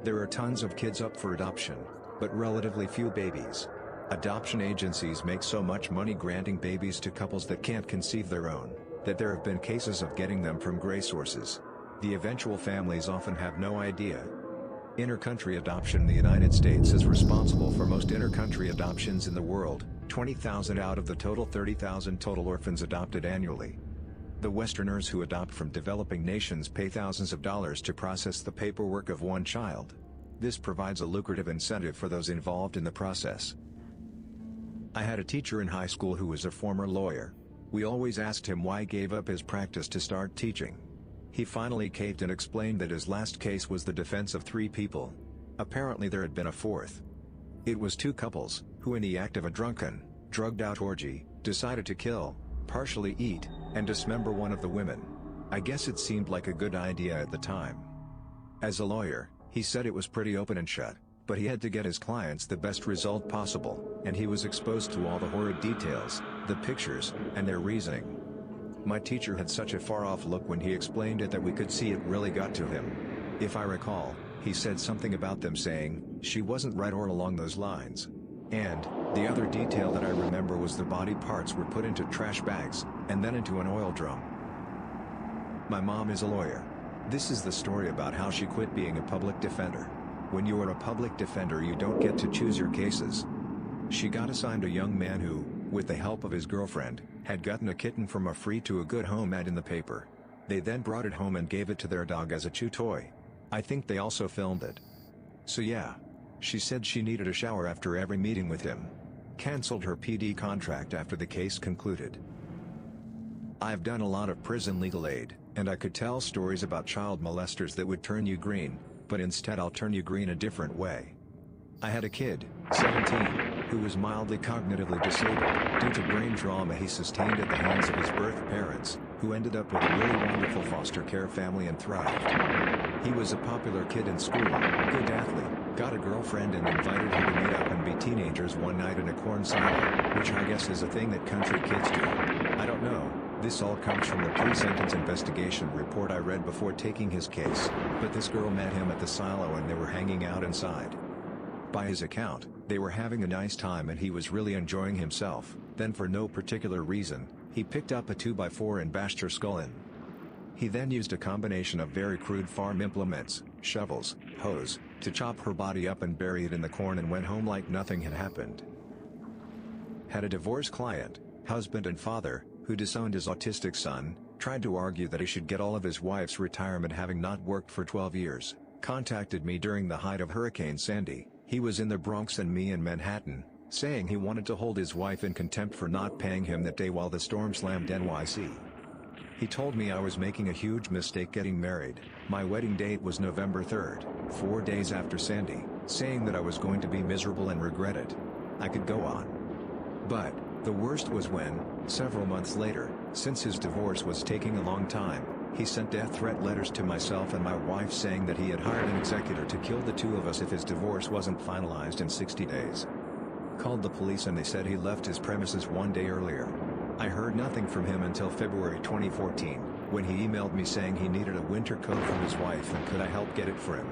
There are tons of kids up for adoption, but relatively few babies. Adoption agencies make so much money granting babies to couples that can't conceive their own, that there have been cases of getting them from gray sources. The eventual families often have no idea. Inter-country adoption in the United States is responsible for most inter-country adoptions in the world, 20,000 out of the total 30,000 total orphans adopted annually. The Westerners who adopt from developing nations pay thousands of dollars to process the paperwork of one child. This provides a lucrative incentive for those involved in the process. I had a teacher in high school who was a former lawyer. We always asked him why he gave up his practice to start teaching. He finally caved and explained that his last case was the defense of 3 people. Apparently there had been a 4th. It was 2 couples, who in the act of a drunken, drugged-out orgy, decided to kill, partially eat, and dismember one of the women. I guess it seemed like a good idea at the time. As a lawyer, he said it was pretty open and shut, but he had to get his clients the best result possible, and he was exposed to all the horrid details, the pictures, and their reasoning. My teacher had such a far-off look when he explained it that we could see it really got to him. If I recall, he said something about them saying, "She wasn't right," or along those lines. And, the other detail that I remember was the body parts were put into trash bags, and then into an oil drum. My mom is a lawyer. This is the story about how she quit being a public defender. When you are a public defender you don't get to choose your cases. She got assigned a young man who, with the help of his girlfriend, had gotten a kitten from a free to a good home ad in the paper. They then brought it home and gave it to their dog as a chew toy. I think they also filmed it. So yeah. She said she needed a shower after every meeting with him. Cancelled her PD contract after the case concluded. I've done a lot of prison legal aid, and I could tell stories about child molesters that would turn you green, but instead I'll turn you green a different way. I had a kid, 17, who was mildly cognitively disabled due to brain trauma he sustained at the hands of his birth parents, who ended up with a really wonderful foster care family and thrived. He was a popular kid in school, good athlete, got a girlfriend and invited her to meet up and be teenagers one night in a corn silo, which I guess is a thing that country kids do. I don't know. This all comes from the pre-sentence investigation report I read before taking his case, but this girl met him at the silo and they were hanging out inside. By his account, they were having a nice time and he was really enjoying himself. Then for no particular reason, he picked up a 2x4 and bashed her skull in. He then used a combination of very crude farm implements, shovels, hose, to chop her body up and bury it in the corn and went home like nothing had happened. Had a divorce client, husband and father, who disowned his autistic son, tried to argue that he should get all of his wife's retirement having not worked for 12 years, contacted me during the height of Hurricane Sandy. He was in the Bronx and me in Manhattan, saying he wanted to hold his wife in contempt for not paying him that day while the storm slammed NYC. He told me I was making a huge mistake getting married. My wedding date was November 3rd, 4 days after Sandy, saying that I was going to be miserable and regret it. I could go on. But the worst was when, several months later, since his divorce was taking a long time, he sent death threat letters to myself and my wife saying that he had hired an executor to kill the two of us if his divorce wasn't finalized in 60 days. Called the police and they said he left his premises one day earlier. I heard nothing from him until February 2014, when he emailed me saying he needed a winter coat from his wife and could I help get it for him.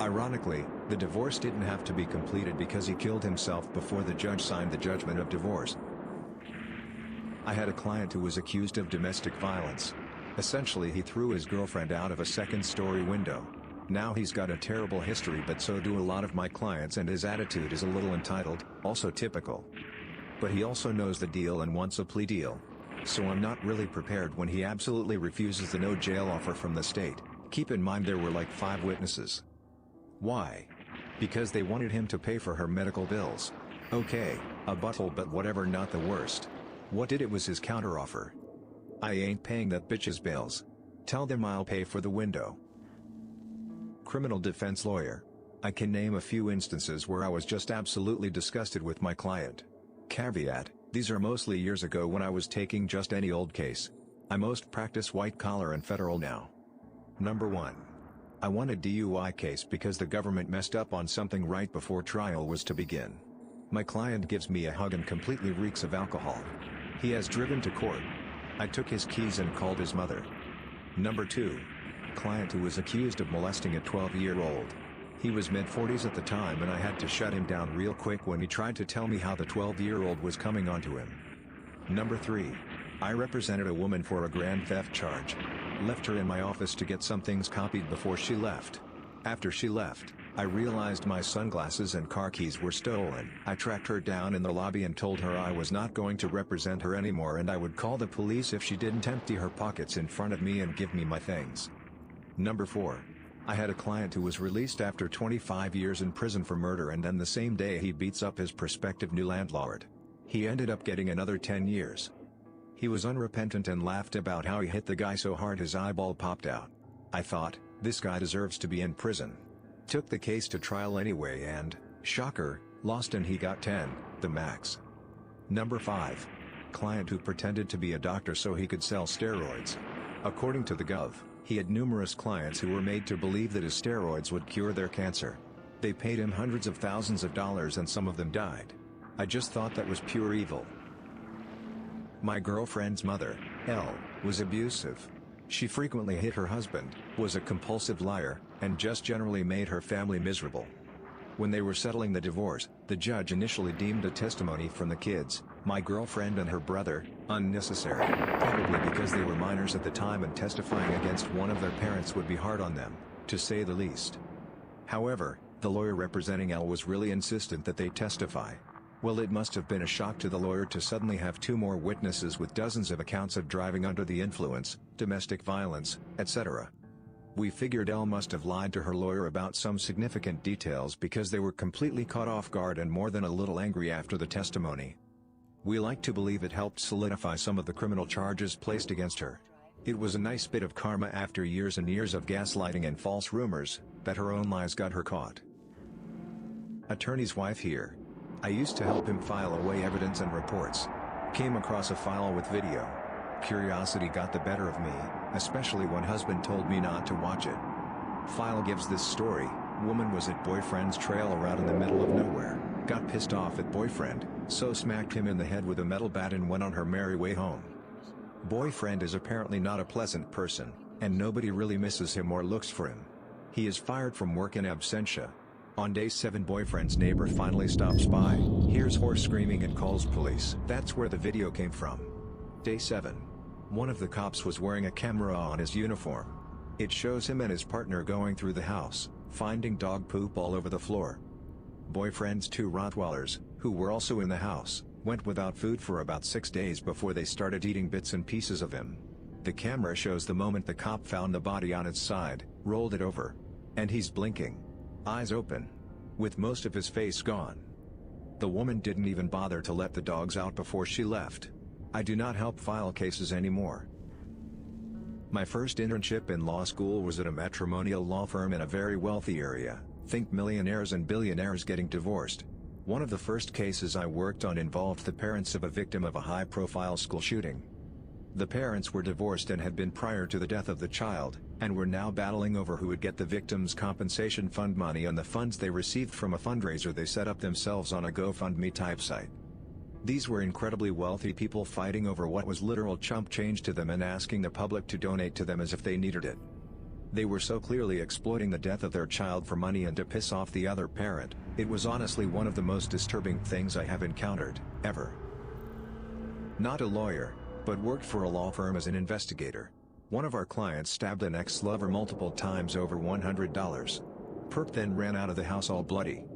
Ironically, the divorce didn't have to be completed because he killed himself before the judge signed the judgment of divorce. I had a client who was accused of domestic violence. Essentially he threw his girlfriend out of a second-story window. Now he's got a terrible history, but so do a lot of my clients, and his attitude is a little entitled, also typical. But he also knows the deal and wants a plea deal. So I'm not really prepared when he absolutely refuses the no jail offer from the state. Keep in mind there were like 5 witnesses. Why? Because they wanted him to pay for her medical bills. Okay, a butthole, but whatever, not the worst. What did it was his counteroffer. I ain't paying that bitch's bills. Tell them I'll pay for the window. Criminal defense lawyer. I can name a few instances where I was just absolutely disgusted with my client. Caveat, these are mostly years ago when I was taking just any old case. I most practice white collar and federal now. Number 1. I won a DUI case because the government messed up on something right before trial was to begin. My client gives me a hug and completely reeks of alcohol. He has driven to court. I took his keys and called his mother. Number 2. Client who was accused of molesting a 12-year-old. He was mid-40s at the time and I had to shut him down real quick when he tried to tell me how the 12-year-old was coming onto him. Number 3. I represented a woman for a grand theft charge. Left her in my office to get some things copied before she left. After she left, I realized my sunglasses and car keys were stolen. I tracked her down in the lobby and told her I was not going to represent her anymore and I would call the police if she didn't empty her pockets in front of me and give me my things. Number 4. I had a client who was released after 25 years in prison for murder, and then the same day he beats up his prospective new landlord. He ended up getting another 10 years. He was unrepentant and laughed about how he hit the guy so hard his eyeball popped out. I thought, this guy deserves to be in prison. Took the case to trial anyway and, shocker, lost and he got 10, the max. Number 5. Client who pretended to be a doctor so he could sell steroids. According to the Gov, he had numerous clients who were made to believe that his steroids would cure their cancer. They paid him hundreds of thousands of dollars and some of them died. I just thought that was pure evil. My girlfriend's mother, Elle, was abusive. She frequently hit her husband, was a compulsive liar, and just generally made her family miserable. When they were settling the divorce, the judge initially deemed a testimony from the kids, my girlfriend and her brother, unnecessary, probably because they were minors at the time and testifying against one of their parents would be hard on them, to say the least. However, the lawyer representing Elle was really insistent that they testify. Well, it must have been a shock to the lawyer to suddenly have 2 more witnesses with dozens of accounts of driving under the influence, domestic violence, etc. We figured Elle must have lied to her lawyer about some significant details because they were completely caught off guard and more than a little angry after the testimony. We like to believe it helped solidify some of the criminal charges placed against her. It was a nice bit of karma after years and years of gaslighting and false rumors, that her own lies got her caught. Attorney's wife here. I used to help him file away evidence and reports. Came across a file with video. Curiosity got the better of me, especially when husband told me not to watch it. File gives this story: woman was at boyfriend's trailer out in the middle of nowhere, got pissed off at boyfriend, so smacked him in the head with a metal bat and went on her merry way home. Boyfriend is apparently not a pleasant person, and nobody really misses him or looks for him. He is fired from work in absentia. On day 7, boyfriend's neighbor finally stops by, hears horse screaming and calls police. That's where the video came from. Day 7. One of the cops was wearing a camera on his uniform. It shows him and his partner going through the house, finding dog poop all over the floor. Boyfriend's 2 Rottweilers, who were also in the house, went without food for about 6 days before they started eating bits and pieces of him. The camera shows the moment the cop found the body on its side, rolled it over. And he's blinking. Eyes open. With most of his face gone. The woman didn't even bother to let the dogs out before she left. I do not help file cases anymore. My first internship in law school was at a matrimonial law firm in a very wealthy area. Think millionaires and billionaires getting divorced. One of the first cases I worked on involved the parents of a victim of a high-profile school shooting. The parents were divorced and had been prior to the death of the child, and were now battling over who would get the victim's compensation fund money and the funds they received from a fundraiser they set up themselves on a GoFundMe type site. These were incredibly wealthy people fighting over what was literal chump change to them and asking the public to donate to them as if they needed it. They were so clearly exploiting the death of their child for money and to piss off the other parent. It was honestly one of the most disturbing things I have encountered, ever. Not a lawyer, but worked for a law firm as an investigator. One of our clients stabbed an ex-lover multiple times over $100. Perp then ran out of the house all bloody.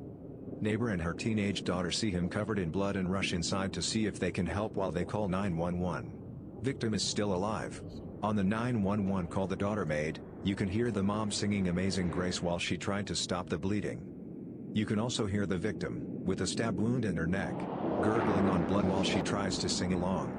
Neighbor and her teenage daughter see him covered in blood and rush inside to see if they can help while they call 911. Victim is still alive. On the 911 call the daughter made, you can hear the mom singing Amazing Grace while she tried to stop the bleeding. You can also hear the victim, with a stab wound in her neck, gurgling on blood while she tries to sing along.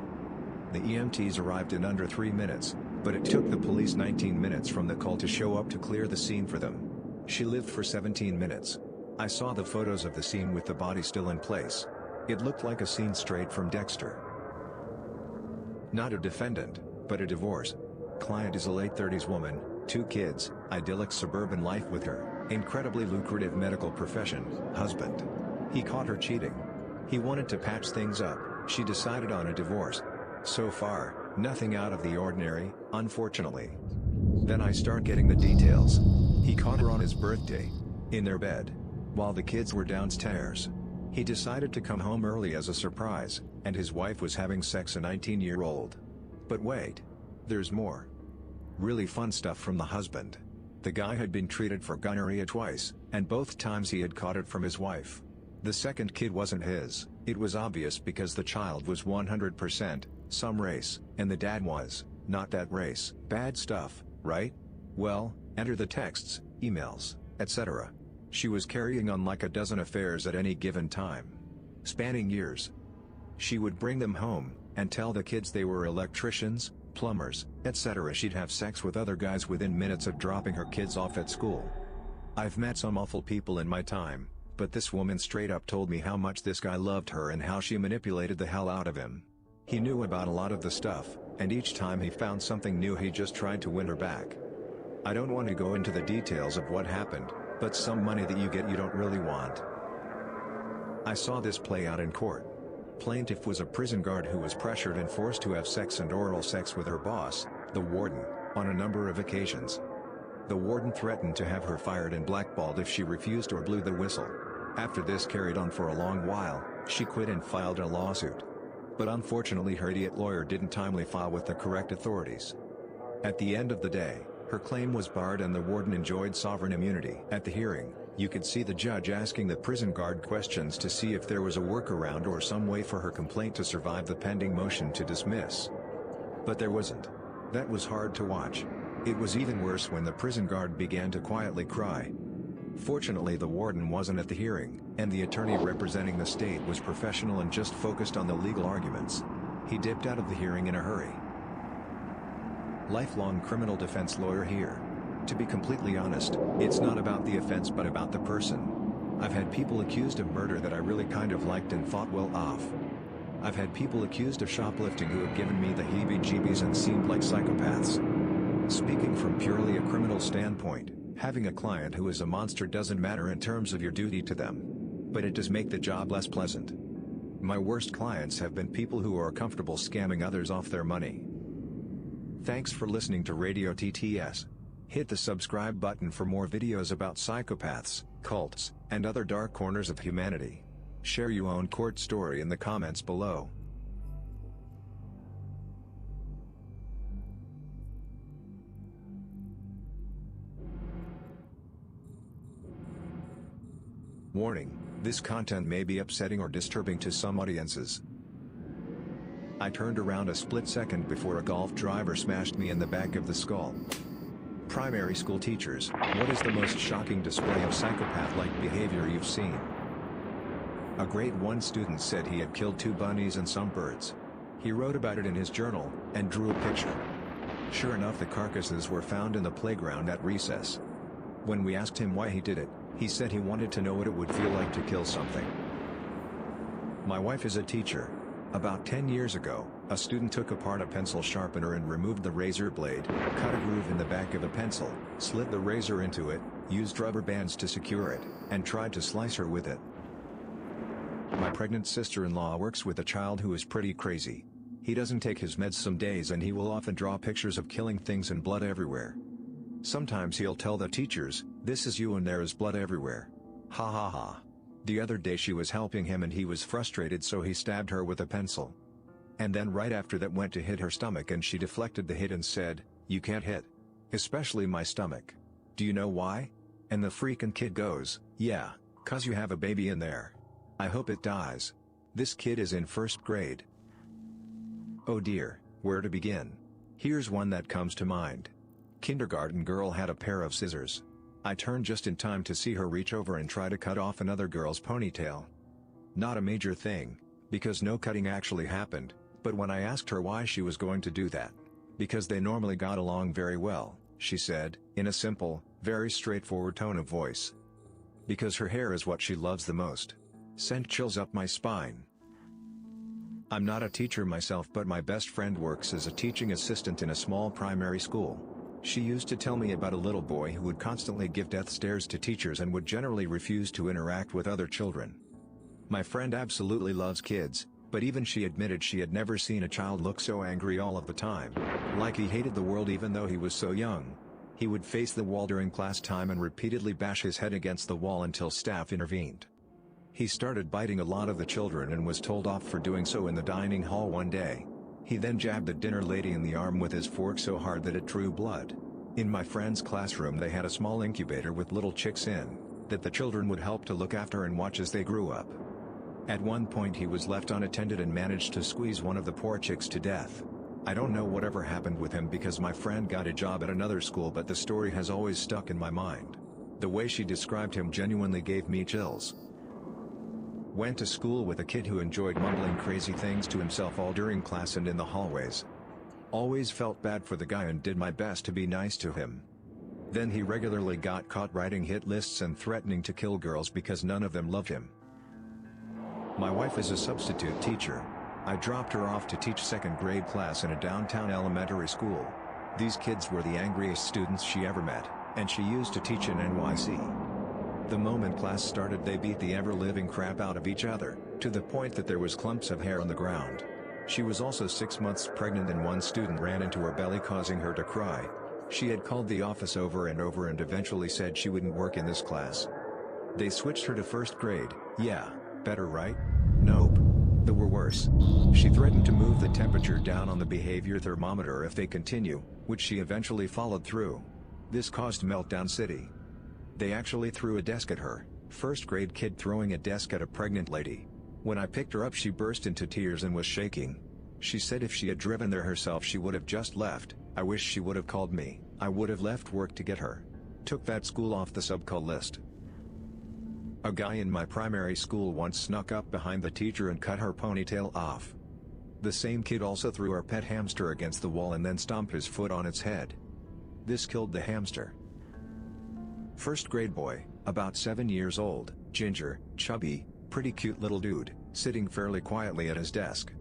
The EMTs arrived in under 3 minutes, but it took the police 19 minutes from the call to show up to clear the scene for them. She lived for 17 minutes. I saw the photos of the scene with the body still in place. It looked like a scene straight from Dexter. Not a defendant, but a divorce. Client is a late 30s woman, 2 kids, idyllic suburban life with her incredibly lucrative medical profession, husband. He caught her cheating. He wanted to patch things up. She decided on a divorce. So far, nothing out of the ordinary, unfortunately. Then I start getting the details. He caught her on his birthday, in their bed, while the kids were downstairs. He decided to come home early as a surprise, and his wife was having sex, a 19-year-old. But wait. There's more. Really fun stuff from the husband. The guy had been treated for gonorrhea twice, and both times he had caught it from his wife. The second kid wasn't his. It was obvious because the child was 100% some race, and the dad was not that race. Bad stuff, right? Well, enter the texts, emails, etc. She was carrying on like a dozen affairs at any given time, spanning years. She would bring them home and tell the kids they were electricians, plumbers, etc. She'd have sex with other guys within minutes of dropping her kids off at school. I've met some awful people in my time, but this woman straight up told me how much this guy loved her and how she manipulated the hell out of him. He knew about a lot of the stuff, and each time he found something new he just tried to win her back. I don't want to go into the details of what happened, but some money that you get you don't really want. I saw this play out in court. Plaintiff was a prison guard who was pressured and forced to have sex and oral sex with her boss, the warden, on a number of occasions. The warden threatened to have her fired and blackballed if she refused or blew the whistle. After this carried on for a long while, she quit and filed a lawsuit. But unfortunately her idiot lawyer didn't timely file with the correct authorities. At the end of the day, her claim was barred and the warden enjoyed sovereign immunity. At the hearing, you could see the judge asking the prison guard questions to see if there was a workaround or some way for her complaint to survive the pending motion to dismiss. But there wasn't. That was hard to watch. It was even worse when the prison guard began to quietly cry. Fortunately the warden wasn't at the hearing, and the attorney representing the state was professional and just focused on the legal arguments. He dipped out of the hearing in a hurry. Lifelong criminal defense lawyer here. To be completely honest, it's not about the offense but about the person. I've had people accused of murder that I really kind of liked and thought well off. I've had people accused of shoplifting who have given me the heebie-jeebies and seemed like psychopaths. Speaking from purely a criminal standpoint, having a client who is a monster doesn't matter in terms of your duty to them. But it does make the job less pleasant. My worst clients have been people who are comfortable scamming others off their money. Thanks for listening to Radio TTS. Hit the subscribe button for more videos about psychopaths, cults, and other dark corners of humanity. Share your own court story in the comments below. Warning, this content may be upsetting or disturbing to some audiences. I turned around a split second before a Golf driver smashed me in the back of the skull. Primary school teachers, what is the most shocking display of psychopath-like behavior you've seen? A grade 1 student said he had killed 2 bunnies and some birds. He wrote about it in his journal, and drew a picture. Sure enough, the carcasses were found in the playground at recess. When we asked him why he did it, he said he wanted to know what it would feel like to kill something. My wife is a teacher. About 10 years ago, a student took apart a pencil sharpener and removed the razor blade, cut a groove in the back of a pencil, slid the razor into it, used rubber bands to secure it, and tried to slice her with it. My pregnant sister-in-law works with a child who is pretty crazy. He doesn't take his meds some days and he will often draw pictures of killing things and blood everywhere. Sometimes he'll tell the teachers, "This is you and there is blood everywhere." Ha ha ha. The other day she was helping him and he was frustrated, so he stabbed her with a pencil. And then right after that went to hit her stomach and she deflected the hit and said, "You can't hit. Especially my stomach. Do you know why?" And the freaking kid goes, "Yeah, 'cause you have a baby in there. I hope it dies." This kid is in 1st grade. Oh dear, where to begin? Here's one that comes to mind. Kindergarten girl had a pair of scissors. I turned just in time to see her reach over and try to cut off another girl's ponytail. Not a major thing, because no cutting actually happened, but when I asked her why she was going to do that, because they normally got along very well, she said, in a simple, very straightforward tone of voice. Because her hair is what she loves the most. Sent chills up my spine. I'm not a teacher myself, but my best friend works as a teaching assistant in a small primary school. She used to tell me about a little boy who would constantly give death stares to teachers and would generally refuse to interact with other children. My friend absolutely loves kids, but even she admitted she had never seen a child look so angry all of the time, like he hated the world even though he was so young. He would face the wall during class time and repeatedly bash his head against the wall until staff intervened. He started biting a lot of the children and was told off for doing so in the dining hall one day. He then jabbed the dinner lady in the arm with his fork so hard that it drew blood. In my friend's classroom they had a small incubator with little chicks in, that the children would help to look after and watch as they grew up. At one point he was left unattended and managed to squeeze one of the poor chicks to death. I don't know whatever happened with him because my friend got a job at another school, but the story has always stuck in my mind. The way she described him genuinely gave me chills. Went to school with a kid who enjoyed mumbling crazy things to himself all during class and in the hallways. Always felt bad for the guy and did my best to be nice to him. Then he regularly got caught writing hit lists and threatening to kill girls because none of them loved him. My wife is a substitute teacher. I dropped her off to teach 2nd grade class in a downtown elementary school. These kids were the angriest students she ever met, and she used to teach in NYC. The moment class started they beat the ever-living crap out of each other, to the point that there was clumps of hair on the ground. She was also 6 months pregnant and one student ran into her belly causing her to cry. She had called the office over and eventually said she wouldn't work in this class. They switched her to 1st grade. Yeah, better right? Nope. They were worse. She threatened to move the temperature down on the behavior thermometer if they continue, which she eventually followed through. This caused Meltdown City. They actually threw a desk at her, 1st grade kid throwing a desk at a pregnant lady. When I picked her up she burst into tears and was shaking. She said if she had driven there herself she would have just left. I wish she would have called me. I would have left work to get her. Took that school off the subcall list. A guy in my primary school once snuck up behind the teacher and cut her ponytail off. The same kid also threw our pet hamster against the wall and then stomped his foot on its head. This killed the hamster. 1st grade boy, about 7 years old, Ginger, chubby, pretty cute little dude, sitting fairly quietly at his desk.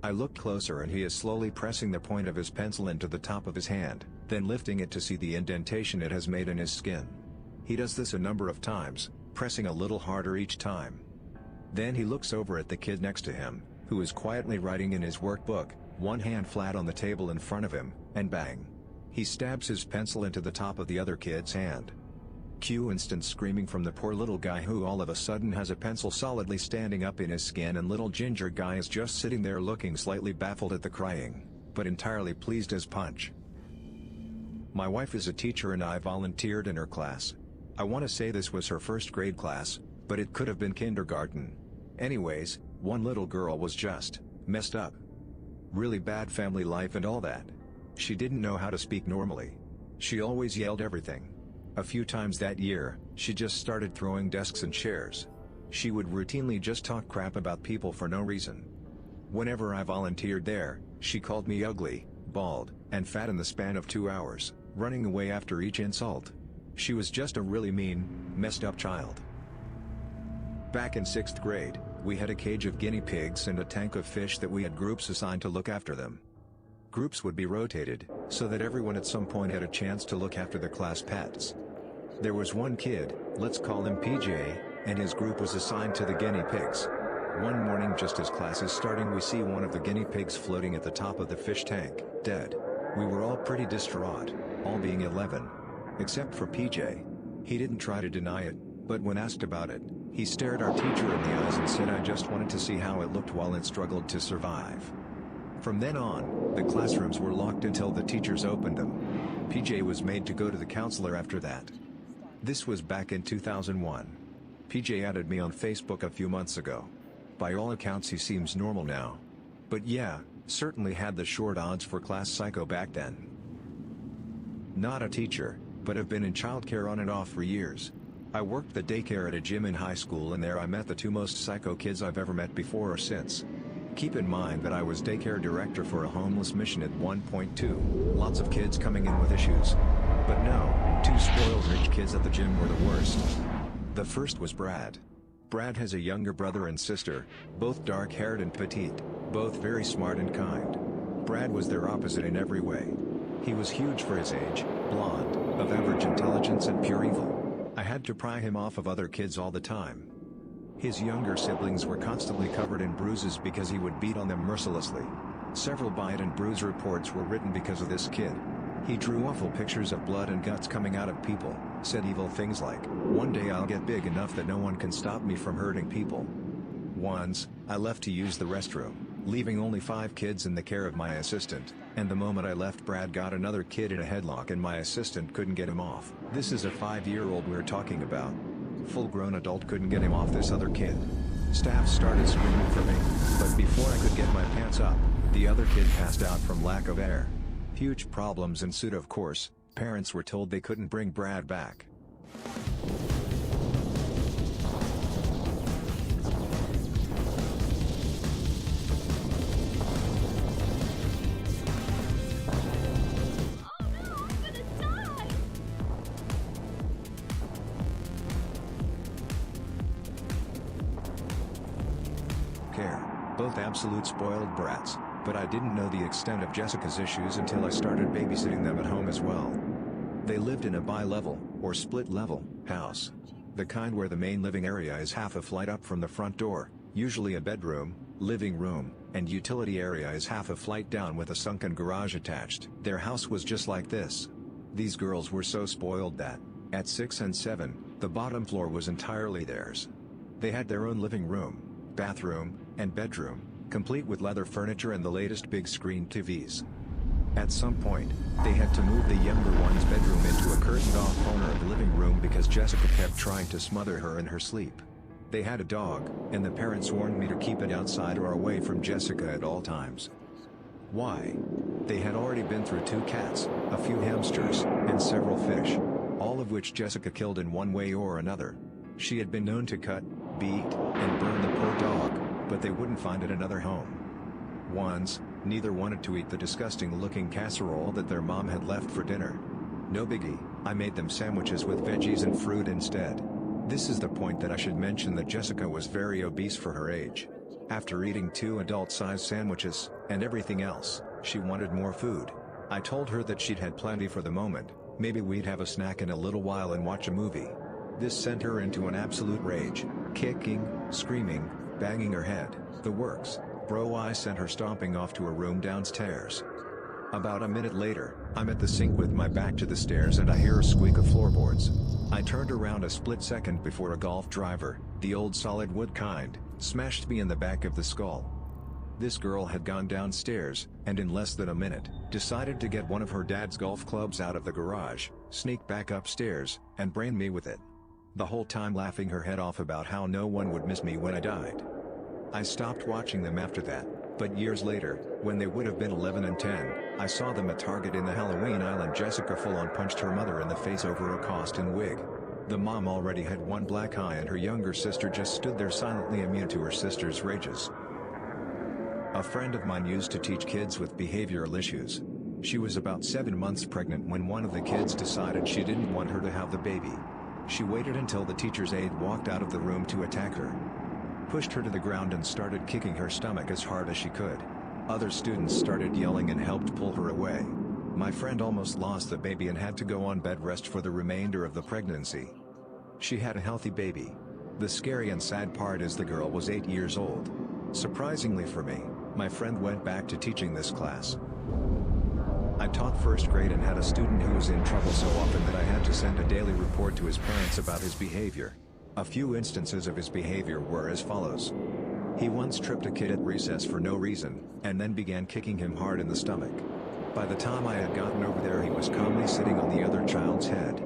I looked closer and he is slowly pressing the point of his pencil into the top of his hand, then lifting it to see the indentation it has made in his skin. He does this a number of times, pressing a little harder each time. Then he looks over at the kid next to him, who is quietly writing in his workbook, one hand flat on the table in front of him, and bang! He stabs his pencil into the top of the other kid's hand. Cue instant screaming from the poor little guy, who all of a sudden has a pencil solidly standing up in his skin, and little ginger guy is just sitting there looking slightly baffled at the crying, but entirely pleased as punch. My wife is a teacher and I volunteered in her class. I want to say this was her first grade class, but it could have been kindergarten. Anyways, one little girl was just messed up. Really bad family life and all that. She didn't know how to speak normally. She always yelled everything. A few times that year, she just started throwing desks and chairs. She would routinely just talk crap about people for no reason. Whenever I volunteered there, she called me ugly, bald, and fat in the span of 2 hours, running away after each insult. She was just a really mean, messed up child. Back in 6th grade, we had a cage of guinea pigs and a tank of fish that we had groups assigned to look after them. Groups would be rotated, so that everyone at some point had a chance to look after the class pets. There was one kid, let's call him PJ, and his group was assigned to the guinea pigs. One morning just as class is starting, we see one of the guinea pigs floating at the top of the fish tank, dead. We were all pretty distraught, all being 11. Except for PJ. He didn't try to deny it, but when asked about it, he stared our teacher in the eyes and said, "I just wanted to see how it looked while it struggled to survive." From then on, the classrooms were locked until the teachers opened them. PJ was made to go to the counselor after that. This was back in 2001. PJ added me on Facebook a few months ago. By all accounts he seems normal now. But yeah, certainly had the short odds for class psycho back then. Not a teacher, but have been in childcare on and off for years. I worked the daycare at a gym in high school, and there I met the two most psycho kids I've ever met before or since. Keep in mind that I was daycare director for a homeless mission at one point too. Lots of kids coming in with issues. But no, two spoiled rich kids at the gym were the worst. The first was Brad. Brad has a younger brother and sister, both dark-haired and petite, both very smart and kind. Brad was their opposite in every way. He was huge for his age, blonde, of average intelligence and pure evil. I had to pry him off of other kids all the time. His younger siblings were constantly covered in bruises because he would beat on them mercilessly. Several bite and bruise reports were written because of this kid. He drew awful pictures of blood and guts coming out of people, said evil things like, "One day I'll get big enough that no one can stop me from hurting people." Once, I left to use the restroom, leaving only 5 kids in the care of my assistant, and the moment I left, Brad got another kid in a headlock and my assistant couldn't get him off. This is a 5-year-old we're talking about. Full-grown adult couldn't get him off this other kid. Staff started screaming for me, but before I could get my pants up, the other kid passed out from lack of air. Huge problems ensued, of course. Parents were told they couldn't bring Brad back. Both absolute spoiled brats, but I didn't know the extent of Jessica's issues until I started babysitting them at home as well. They lived in a bi-level, or split-level, house. The kind where the main living area is half a flight up from the front door, usually a bedroom, living room, and utility area is half a flight down with a sunken garage attached. Their house was just like this. These girls were so spoiled that, at 6 and 7, the bottom floor was entirely theirs. They had their own living room, bathroom, and bedroom, complete with leather furniture and the latest big screen TVs. At some point, they had to move the younger one's bedroom into a curtained-off corner of the living room because Jessica kept trying to smother her in her sleep. They had a dog, and the parents warned me to keep it outside or away from Jessica at all times. Why? They had already been through 2 cats, a few hamsters, and several fish, all of which Jessica killed in one way or another. She had been known to cut, beat, and burn the poor dog, but they wouldn't find it another home. Once, neither wanted to eat the disgusting-looking casserole that their mom had left for dinner. No biggie, I made them sandwiches with veggies and fruit instead. This is the point that I should mention that Jessica was very obese for her age. After eating 2 adult-sized sandwiches, and everything else, she wanted more food. I told her that she'd had plenty for the moment, maybe we'd have a snack in a little while and watch a movie. This sent her into an absolute rage, kicking, screaming, banging her head, the works. Bro, I sent her stomping off to her room downstairs. About a minute later, I'm at the sink with my back to the stairs and I hear a squeak of floorboards. I turned around a split second before a golf driver, the old solid wood kind, smashed me in the back of the skull. This girl had gone downstairs, and in less than a minute, decided to get one of her dad's golf clubs out of the garage, sneak back upstairs, and brain me with it. The whole time laughing her head off about how no one would miss me when I died. I stopped watching them after that, but years later, when they would have been 11 and 10, I saw them at Target in the Halloween Island. Jessica full-on punched her mother in the face over a costume wig. The mom already had one black eye and her younger sister just stood there silently immune to her sister's rages. A friend of mine used to teach kids with behavioral issues. She was about 7 months pregnant when one of the kids decided she didn't want her to have the baby. She waited until the teacher's aide walked out of the room to attack her. Pushed her to the ground and started kicking her stomach as hard as she could. Other students started yelling and helped pull her away. My friend almost lost the baby and had to go on bed rest for the remainder of the pregnancy. She had a healthy baby. The scary and sad part is the girl was 8 years old. Surprisingly for me, my friend went back to teaching this class. I taught first grade and had a student who was in trouble so often that I had to send a daily report to his parents about his behavior. A few instances of his behavior were as follows. He once tripped a kid at recess for no reason, and then began kicking him hard in the stomach. By the time I had gotten over there, he was calmly sitting on the other child's head.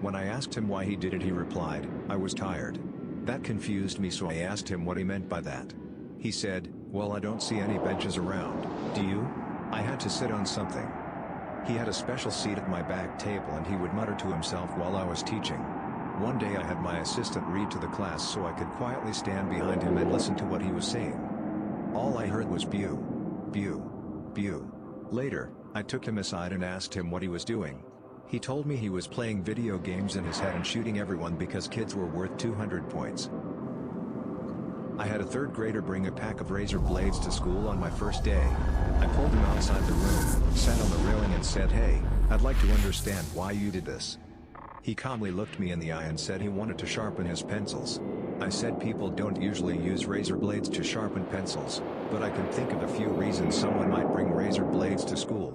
When I asked him why he did it, he replied, "I was tired." That confused me, so I asked him what he meant by that. He said, "Well, I don't see any benches around, do you?" I had to sit on something. He had a special seat at my back table and he would mutter to himself while I was teaching. One day I had my assistant read to the class so I could quietly stand behind him and listen to what he was saying. All I heard was "Bew, bew, bew." Later, I took him aside and asked him what he was doing. He told me he was playing video games in his head and shooting everyone because kids were worth 200 points. I had a third grader bring a pack of razor blades to school on my first day. I pulled him outside the room, sat on the railing and said, "Hey, I'd like to understand why you did this." He calmly looked me in the eye and said he wanted to sharpen his pencils. I said people don't usually use razor blades to sharpen pencils, but I could think of a few reasons someone might bring razor blades to school.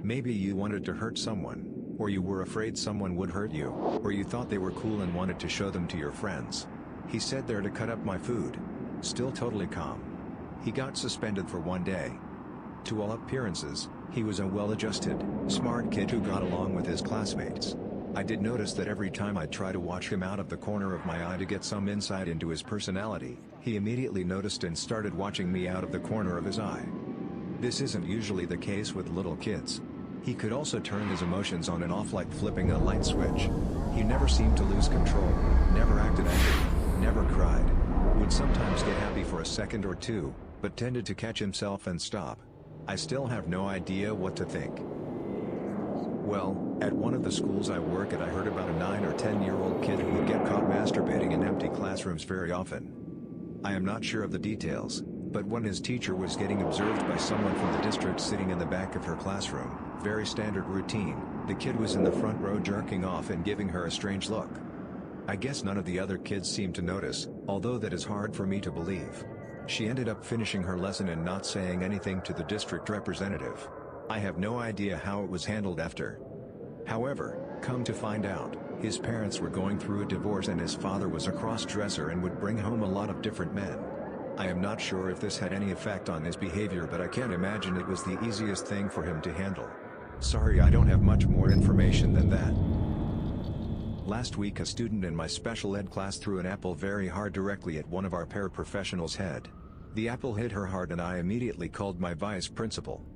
Maybe you wanted to hurt someone, or you were afraid someone would hurt you, or you thought they were cool and wanted to show them to your friends. He said they're to cut up my food. Still totally calm. He got suspended for 1 day. To all appearances, he was a well-adjusted, smart kid who got along with his classmates. I did notice that every time I tried to watch him out of the corner of my eye to get some insight into his personality, he immediately noticed and started watching me out of the corner of his eye. This isn't usually the case with little kids. He could also turn his emotions on and off like flipping a light switch. He never seemed to lose control, never acted angry, never cried. Would sometimes get happy for a second or two, but tended to catch himself and stop. I still have no idea what to think. Well, at one of the schools I work at, I heard about a 9 or 10-year-old kid who would get caught masturbating in empty classrooms very often. I am not sure of the details, but when his teacher was getting observed by someone from the district sitting in the back of her classroom, very standard routine, the kid was in the front row jerking off and giving her a strange look. I guess none of the other kids seemed to notice, although that is hard for me to believe. She ended up finishing her lesson and not saying anything to the district representative. I have no idea how it was handled after. However, come to find out, his parents were going through a divorce and his father was a cross-dresser and would bring home a lot of different men. I am not sure if this had any effect on his behavior, but I can't imagine it was the easiest thing for him to handle. Sorry, I don't have much more information than that. Last week a student in my special ed class threw an apple very hard directly at one of our paraprofessionals' head. The apple hit her hard and I immediately called my vice principal.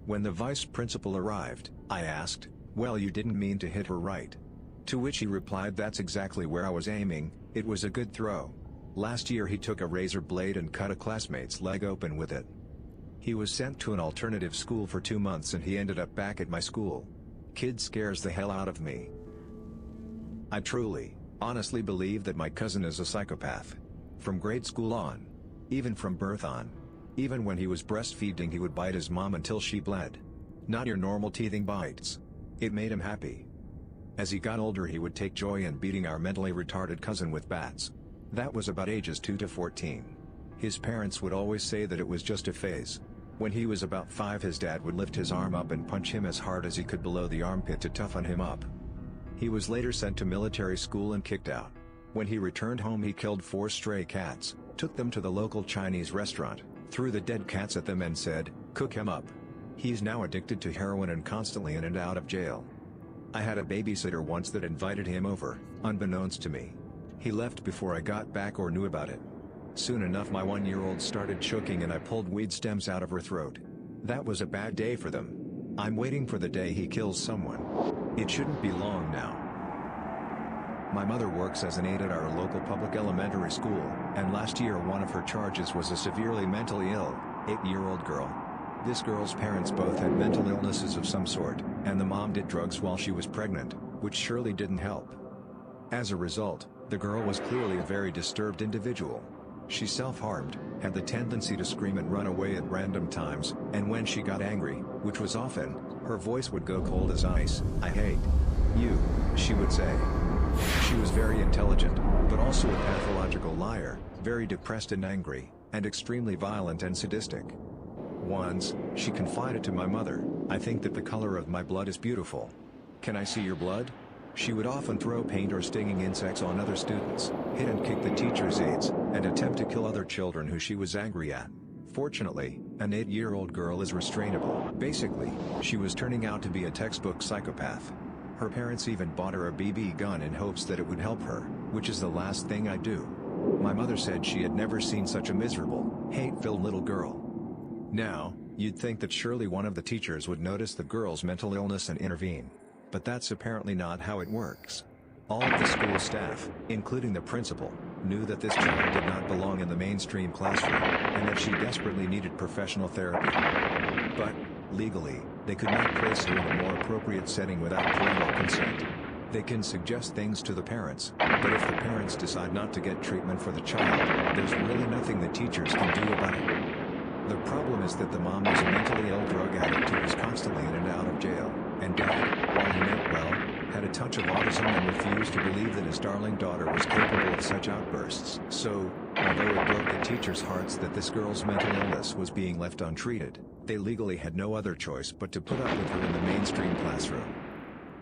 When the vice principal arrived, I asked, "Well, you didn't mean to hit her, right?" To which he replied, "That's exactly where I was aiming, it was a good throw." Last year he took a razor blade and cut a classmate's leg open with it. He was sent to an alternative school for 2 months and he ended up back at my school. Kid scares the hell out of me. I truly, Honestly believe that my cousin is a psychopath. From grade school on. Even from birth on. Even when he was breastfeeding he would bite his mom until she bled. Not your normal teething bites. It made him happy. As he got older he would take joy in beating our mentally retarded cousin with bats. That was about ages 2 to 14. His parents would always say that it was just a phase. When he was about 5 his dad would lift his arm up and punch him as hard as he could below the armpit to toughen him up. He was later sent to military school and kicked out. When he returned home he killed 4 stray cats, took them to the local Chinese restaurant, threw the dead cats at them and said, "Cook him up." He's now addicted to heroin and constantly in and out of jail. I had a babysitter once that invited him over, unbeknownst to me. He left before I got back or knew about it. Soon enough my 1-year-old started choking and I pulled weed stems out of her throat. That was a bad day for them. I'm waiting for the day he kills someone. It shouldn't be long now. My mother works as an aide at our local public elementary school, and last year one of her charges was a severely mentally ill, 8-year-old girl. This girl's parents both had mental illnesses of some sort, and the mom did drugs while she was pregnant, which surely didn't help. As a result, the girl was clearly a very disturbed individual. She self-harmed, had the tendency to scream and run away at random times, and when she got angry, which was often, her voice would go cold as ice. "I hate you," she would say. She was very intelligent, but also a pathological liar, very depressed and angry, and extremely violent and sadistic. Once, she confided to my mother, "I think that the color of my blood is beautiful. Can I see your blood?" She would often throw paint or stinging insects on other students, hit and kick the teacher's aides, and attempt to kill other children who she was angry at. Fortunately, an 8-year-old girl is restrainable. Basically, she was turning out to be a textbook psychopath. Her parents even bought her a BB gun in hopes that it would help her, which is the last thing I do. My mother said she had never seen such a miserable, hate-filled little girl. Now, you'd think that surely one of the teachers would notice the girl's mental illness and intervene. But that's apparently not how it works. All of the school staff, including the principal, knew that this child did not belong in the mainstream classroom, and that she desperately needed professional therapy. But, legally, they could not place her in a more appropriate setting without parental consent. They can suggest things to the parents, but if the parents decide not to get treatment for the child, there's really nothing the teachers can do about it. The problem is that the mom was a mentally ill drug addict who was constantly in and out of jail, and dad, while he meant well, had a touch of autism and refused to believe that his darling daughter was capable of such outbursts. So, although it broke the teachers' hearts that this girl's mental illness was being left untreated, they legally had no other choice but to put up with her in the mainstream classroom.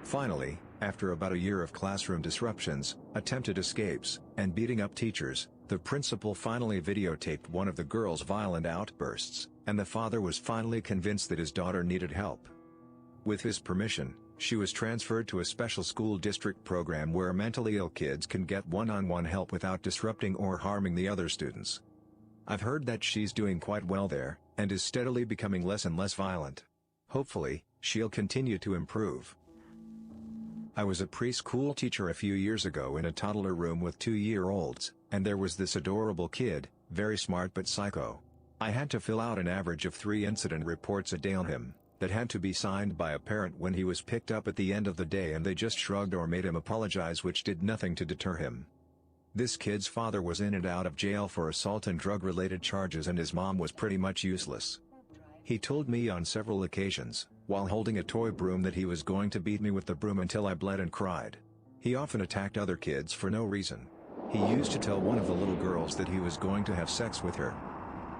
Finally, after about a year of classroom disruptions, attempted escapes, and beating up teachers, the principal finally videotaped one of the girl's violent outbursts, and the father was finally convinced that his daughter needed help. With his permission, she was transferred to a special school district program where mentally ill kids can get one-on-one help without disrupting or harming the other students. I've heard that she's doing quite well there, and is steadily becoming less and less violent. Hopefully, she'll continue to improve. I was a preschool teacher a few years ago in a toddler room with 2-year-olds, and there was this adorable kid, very smart but psycho. I had to fill out an average of 3 incident reports a day on him, that had to be signed by a parent when he was picked up at the end of the day, and they just shrugged or made him apologize, which did nothing to deter him. This kid's father was in and out of jail for assault and drug-related charges, and his mom was pretty much useless. He told me on several occasions, while holding a toy broom, that he was going to beat me with the broom until I bled and cried. He often attacked other kids for no reason. He used to tell one of the little girls that he was going to have sex with her.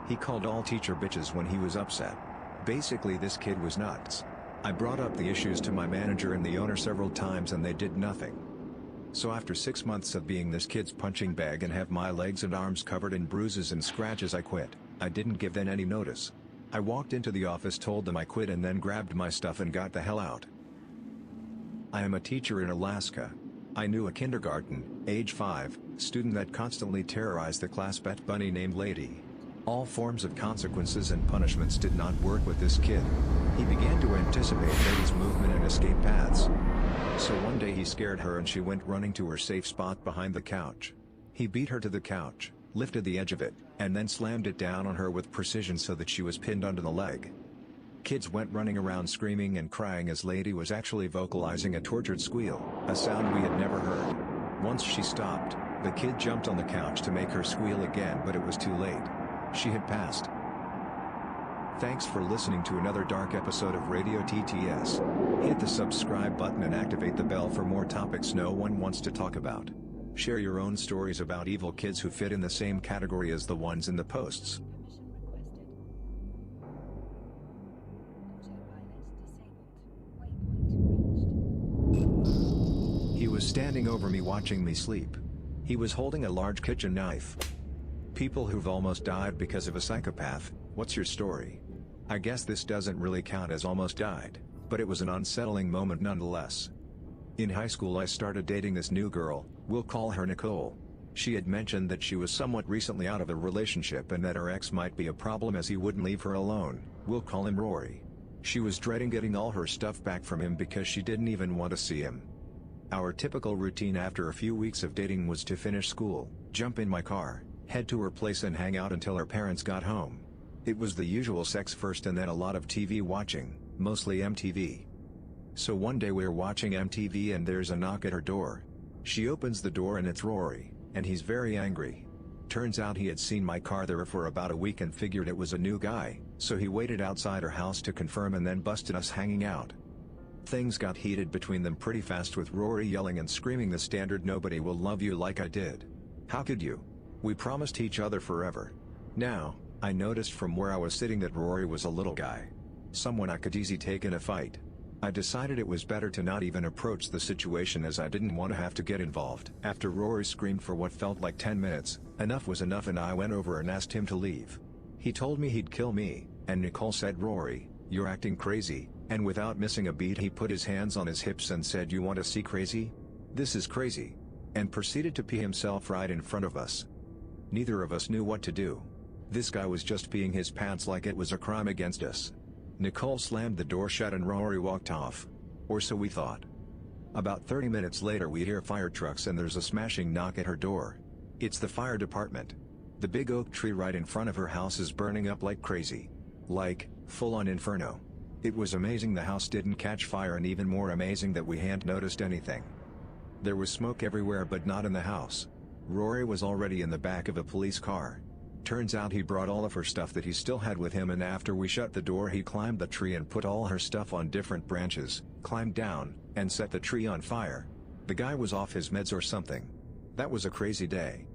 He called all teacher bitches when he was upset. Basically, this kid was nuts. I brought up the issues to my manager and the owner several times, and they did nothing. So after 6 months of being this kid's punching bag and have my legs and arms covered in bruises and scratches, I quit. I didn't give them any notice. I walked into the office, told them I quit, and then grabbed my stuff and got the hell out. I am a teacher in Alaska. I knew a kindergarten, age 5, student that constantly terrorized the class, pet bunny named Lady. All forms of consequences and punishments did not work with this kid. He began to anticipate Lady's movement and escape paths. So one day he scared her and she went running to her safe spot behind the couch. He beat her to the couch, lifted the edge of it, and then slammed it down on her with precision so that she was pinned under the leg. Kids went running around screaming and crying as Lady was actually vocalizing a tortured squeal, a sound we had never heard. Once she stopped, the kid jumped on the couch to make her squeal again, but it was too late. She had passed. Thanks for listening to another dark episode of Radio TTS. Hit the subscribe button and activate the bell for more topics no one wants to talk about. Share your own stories about evil kids who fit in the same category as the ones in the posts. He was standing over me watching me sleep. He was holding a large kitchen knife. People who've almost died because of a psychopath, what's your story? I guess this doesn't really count as almost died, but it was an unsettling moment nonetheless. In high school I started dating this new girl, we'll call her Nicole. She had mentioned that she was somewhat recently out of a relationship and that her ex might be a problem as he wouldn't leave her alone, we'll call him Rory. She was dreading getting all her stuff back from him because she didn't even want to see him. Our typical routine after a few weeks of dating was to finish school, jump in my car, head to her place and hang out until her parents got home. It was the usual sex first and then a lot of TV watching, mostly MTV. So one day we're watching MTV and there's a knock at her door. She opens the door and it's Rory, and he's very angry. Turns out he had seen my car there for about a week and figured it was a new guy, so he waited outside her house to confirm and then busted us hanging out. Things got heated between them pretty fast with Rory yelling and screaming the standard "nobody will love you like I did. How could you? We promised each other forever." Now, I noticed from where I was sitting that Rory was a little guy. Someone I could easily take in a fight. I decided it was better to not even approach the situation as I didn't want to have to get involved. After Rory screamed for what felt like 10 minutes, enough was enough and I went over and asked him to leave. He told me he'd kill me, and Nicole said, "Rory, you're acting crazy," and without missing a beat he put his hands on his hips and said, "You want to see crazy? This is crazy," and proceeded to pee himself right in front of us. Neither of us knew what to do. This guy was just peeing his pants like it was a crime against us. Nicole slammed the door shut and Rory walked off. Or so we thought. About 30 minutes later we hear fire trucks and there's a smashing knock at her door. It's the fire department. The big oak tree right in front of her house is burning up like crazy. Like, full-on inferno. It was amazing the house didn't catch fire and even more amazing that we hadn't noticed anything. There was smoke everywhere but not in the house. Rory was already in the back of a police car. Turns out he brought all of her stuff that he still had with him, and after we shut the door he climbed the tree and put all her stuff on different branches, climbed down, and set the tree on fire. The guy was off his meds or something. That was a crazy day.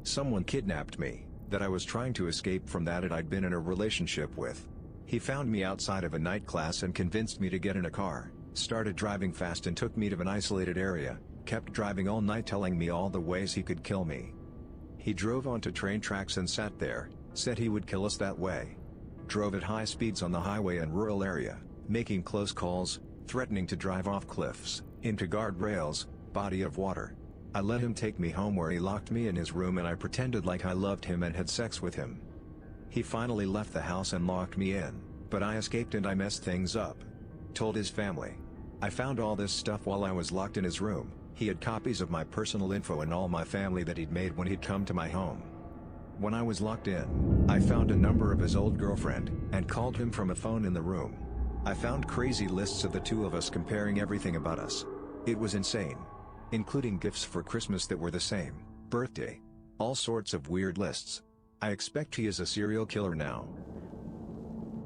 Someone kidnapped me, that I was trying to escape from that I'd been in a relationship with. He found me outside of a night class and convinced me to get in a car, started driving fast and took me to an isolated area, kept driving all night telling me all the ways he could kill me. He drove onto train tracks and sat there, said he would kill us that way. Drove at high speeds on the highway and rural area, making close calls, threatening to drive off cliffs, into guardrails, body of water. I let him take me home where he locked me in his room and I pretended like I loved him and had sex with him. He finally left the house and locked me in, but I escaped and I messed things up. Told his family. I found all this stuff while I was locked in his room. He had copies of my personal info and all my family that he'd made when he'd come to my home. When I was locked in, I found a number of his old girlfriend, and called him from a phone in the room. I found crazy lists of the two of us comparing everything about us. It was insane. Including gifts for Christmas that were the same, birthday. All sorts of weird lists. I expect he is a serial killer now.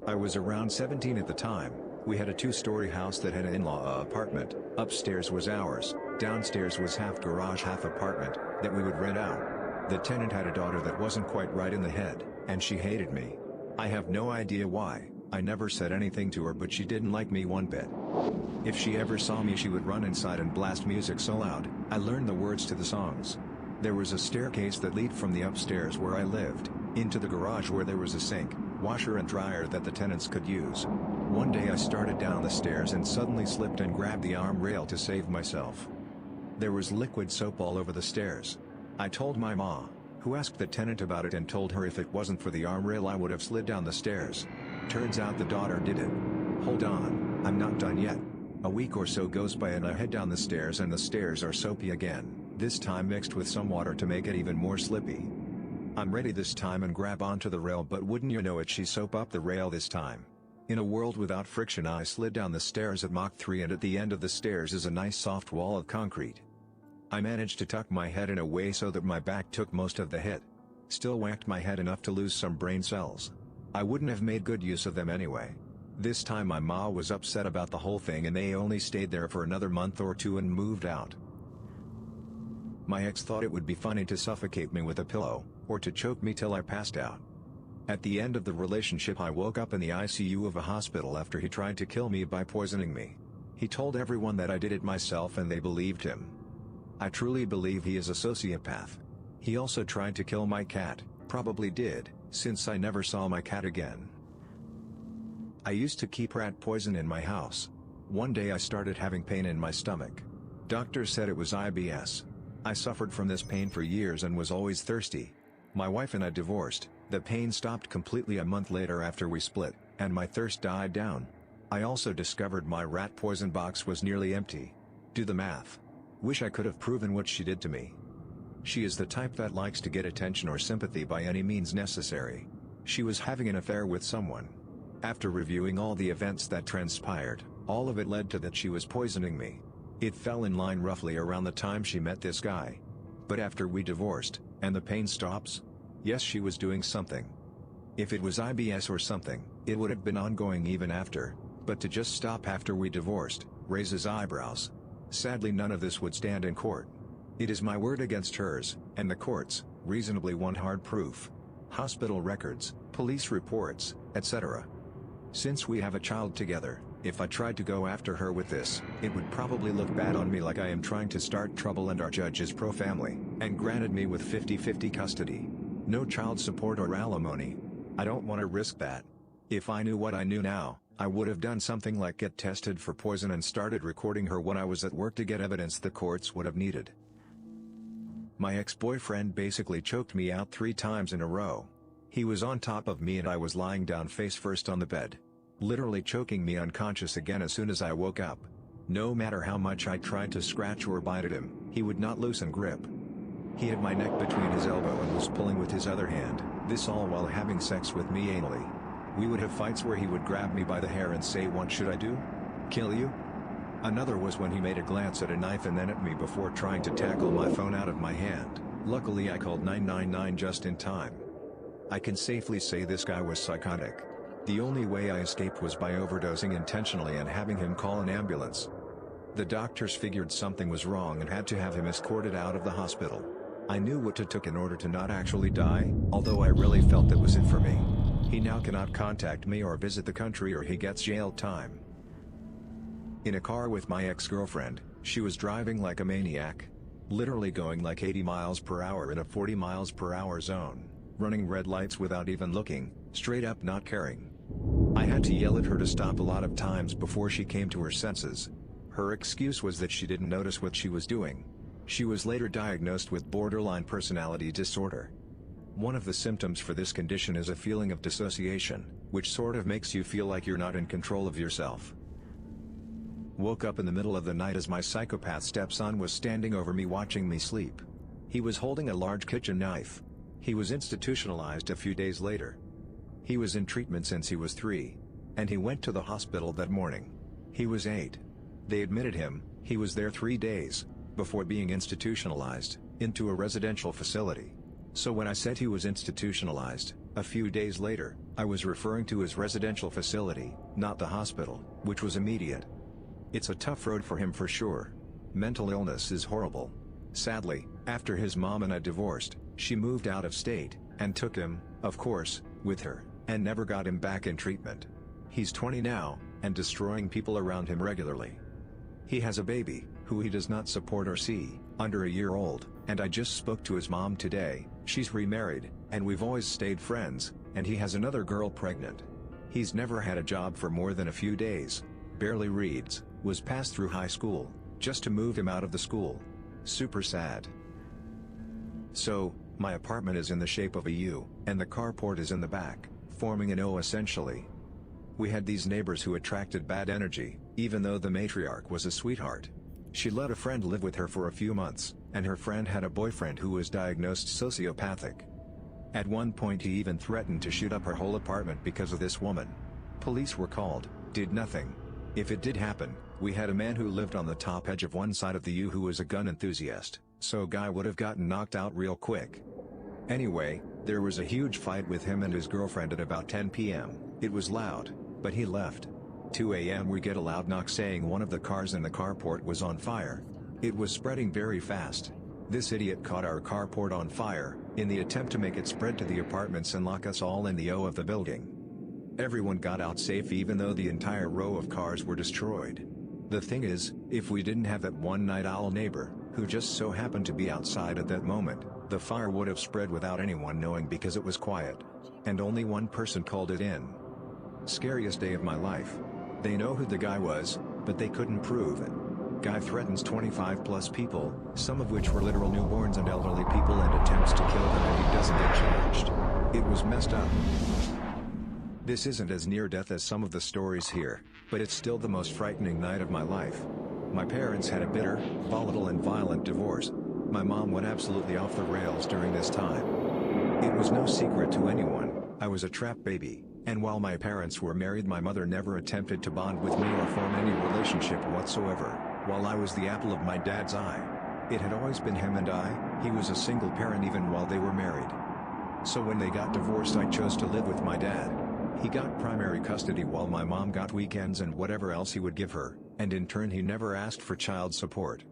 I was around 17 at the time. We had a 2-story house that had an in-law apartment. Upstairs was ours, downstairs was half garage half apartment, that we would rent out. The tenant had a daughter that wasn't quite right in the head, and she hated me. I have no idea why. I never said anything to her, but she didn't like me one bit. If she ever saw me she would run inside and blast music so loud, I learned the words to the songs. There was a staircase that led from the upstairs where I lived, into the garage where there was a sink, washer and dryer that the tenants could use. One day I started down the stairs and suddenly slipped and grabbed the arm rail to save myself. There was liquid soap all over the stairs. I told my ma, who asked the tenant about it and told her if it wasn't for the arm rail I would have slid down the stairs. Turns out the daughter did it. Hold on, I'm not done yet. A week or so goes by and I head down the stairs and the stairs are soapy again, this time mixed with some water to make it even more slippy. I'm ready this time and grab onto the rail, but wouldn't you know it, she soap up the rail this time. In a world without friction I slid down the stairs at Mach 3 and at the end of the stairs is a nice soft wall of concrete. I managed to tuck my head in a way so that my back took most of the hit. Still whacked my head enough to lose some brain cells. I wouldn't have made good use of them anyway. This time my ma was upset about the whole thing and they only stayed there for another month or two and moved out. My ex thought it would be funny to suffocate me with a pillow, or to choke me till I passed out. At the end of the relationship I woke up in the ICU of a hospital after he tried to kill me by poisoning me. He told everyone that I did it myself and they believed him. I truly believe he is a sociopath. He also tried to kill my cat, probably did, since I never saw my cat again. I used to keep rat poison in my house. One day I started having pain in my stomach. Doctors said it was IBS. I suffered from this pain for years and was always thirsty. My wife and I divorced, the pain stopped completely a month later after we split, and my thirst died down. I also discovered my rat poison box was nearly empty. Do the math. Wish I could have proven what she did to me. She is the type that likes to get attention or sympathy by any means necessary. She was having an affair with someone. After reviewing all the events that transpired, all of it led to that she was poisoning me. It fell in line roughly around the time she met this guy. But after we divorced, and the pain stops? Yes, she was doing something. If it was IBS or something, it would have been ongoing even after, but to just stop after we divorced, raises eyebrows. Sadly none of this would stand in court. It is my word against hers, and the courts, reasonably want hard proof. Hospital records, police reports, etc. Since we have a child together, if I tried to go after her with this, it would probably look bad on me, like I am trying to start trouble, and our judge is pro-family, and granted me with 50-50 custody. No child support or alimony. I don't want to risk that. If I knew what I knew now, I would have done something like get tested for poison and started recording her when I was at work to get evidence the courts would have needed. My ex-boyfriend basically choked me out 3 times in a row. He was on top of me and I was lying down face first on the bed. Literally choking me unconscious again as soon as I woke up. No matter how much I tried to scratch or bite at him, he would not loosen grip. He had my neck between his elbow and was pulling with his other hand, this all while having sex with me anally. We would have fights where he would grab me by the hair and say, "What should I do? Kill you?" Another was when he made a glance at a knife and then at me before trying to tackle my phone out of my hand. Luckily I called 999 just in time. I can safely say this guy was psychotic. The only way I escaped was by overdosing intentionally and having him call an ambulance. The doctors figured something was wrong and had to have him escorted out of the hospital. I knew what it took in order to not actually die, although I really felt that was it for me. He now cannot contact me or visit the country or he gets jail time. In a car with my ex-girlfriend, she was driving like a maniac. Literally going like 80 miles per hour in a 40 miles per hour zone, running red lights without even looking, straight up not caring. I had to yell at her to stop a lot of times before she came to her senses. Her excuse was that she didn't notice what she was doing. She was later diagnosed with borderline personality disorder. One of the symptoms for this condition is a feeling of dissociation, which sort of makes you feel like you're not in control of yourself. Woke up in the middle of the night as my psychopath stepson was standing over me watching me sleep. He was holding a large kitchen knife. He was institutionalized a few days later. He was in treatment since he was 3. And he went to the hospital that morning. He was 8. They admitted him, he was there 3 days, before being institutionalized, into a residential facility. So when I said he was institutionalized, a few days later, I was referring to his residential facility, not the hospital, which was immediate. It's a tough road for him for sure. Mental illness is horrible. Sadly, after his mom and I divorced, she moved out of state, and took him, of course, with her, and never got him back in treatment. He's 20 now, and destroying people around him regularly. He has a baby, who he does not support or see, under a year old, and I just spoke to his mom today. She's remarried, and we've always stayed friends, and he has another girl pregnant. He's never had a job for more than a few days, barely reads, was passed through high school, just to move him out of the school. Super sad. So, my apartment is in the shape of a U, and the carport is in the back, forming an O essentially. We had these neighbors who attracted bad energy, even though the matriarch was a sweetheart. She let a friend live with her for a few months, and her friend had a boyfriend who was diagnosed sociopathic. At one point he even threatened to shoot up her whole apartment because of this woman. Police were called, did nothing. If it did happen, We had a man who lived on the top edge of one side of the U who was a gun enthusiast, so guy would have gotten knocked out real quick. Anyway, there was a huge fight with him and his girlfriend at about 10 p.m. It was loud, but he left. 2 a.m. we get a loud knock saying one of the cars in the carport was on fire. It was spreading very fast. This idiot caught our carport on fire, in the attempt to make it spread to the apartments and lock us all in the O of the building. Everyone got out safe even though the entire row of cars were destroyed. The thing is, if we didn't have that one night owl neighbor, who just so happened to be outside at that moment, the fire would have spread without anyone knowing because it was quiet. And only one person called it in. Scariest day of my life. They know who the guy was, but they couldn't prove it. Guy threatens 25 plus people, some of which were literal newborns and elderly people, and attempts to kill them if he doesn't get charged. It was messed up. This isn't as near death as some of the stories here, but it's still the most frightening night of my life. My parents had a bitter, volatile and violent divorce. My mom went absolutely off the rails during this time. It was no secret to anyone, I was a trap baby, and while my parents were married my mother never attempted to bond with me or form any relationship whatsoever, while I was the apple of my dad's eye. It had always been him and I, he was a single parent even while they were married. So when they got divorced I chose to live with my dad. He got primary custody while my mom got weekends and whatever else he would give her, and in turn he never asked for child support.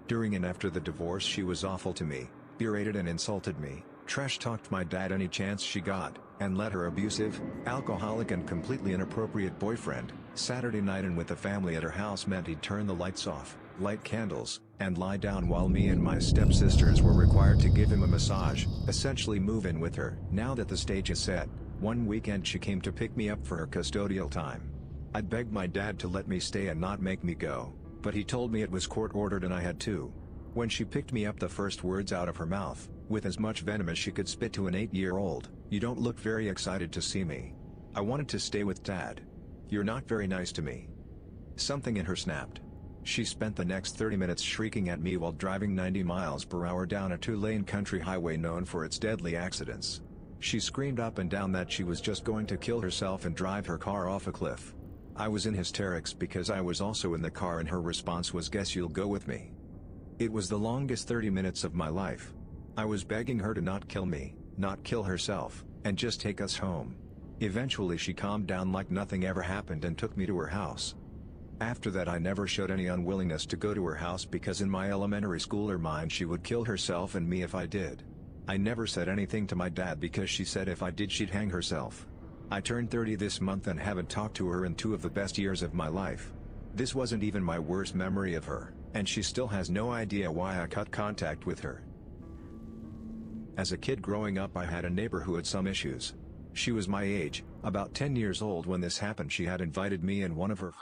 During and after the divorce she was awful to me, berated and insulted me, trash-talked my dad any chance she got, and let her abusive, alcoholic and completely inappropriate boyfriend, Saturday night and with the family at her house meant he'd turn the lights off, light candles, and lie down while me and my stepsisters were required to give him a massage, essentially move in with her. Now that the stage is set, one weekend she came to pick me up for her custodial time. I begged my dad to let me stay and not make me go, but he told me it was court-ordered and I had to. When she picked me up the first words out of her mouth, with as much venom as she could spit to an 8-year-old, "You don't look very excited to see me. I wanted to stay with Dad. You're not very nice to me." Something in her snapped. She spent the next 30 minutes shrieking at me while driving 90 miles per hour down a 2-lane country highway known for its deadly accidents. She screamed up and down that she was just going to kill herself and drive her car off a cliff. I was in hysterics because I was also in the car and her response was, "Guess you'll go with me." It was the longest 30 minutes of my life. I was begging her to not kill me, not kill herself, and just take us home. Eventually she calmed down like nothing ever happened and took me to her house. After that I never showed any unwillingness to go to her house because in my elementary schooler mind she would kill herself and me if I did. I never said anything to my dad because she said if I did she'd hang herself. I turned 30 this month and haven't talked to her in 2 of the best years of my life. This wasn't even my worst memory of her, and she still has no idea why I cut contact with her. As a kid growing up I had a neighbor who had some issues. She was my age, about 10 years old when this happened. She had invited me and one of her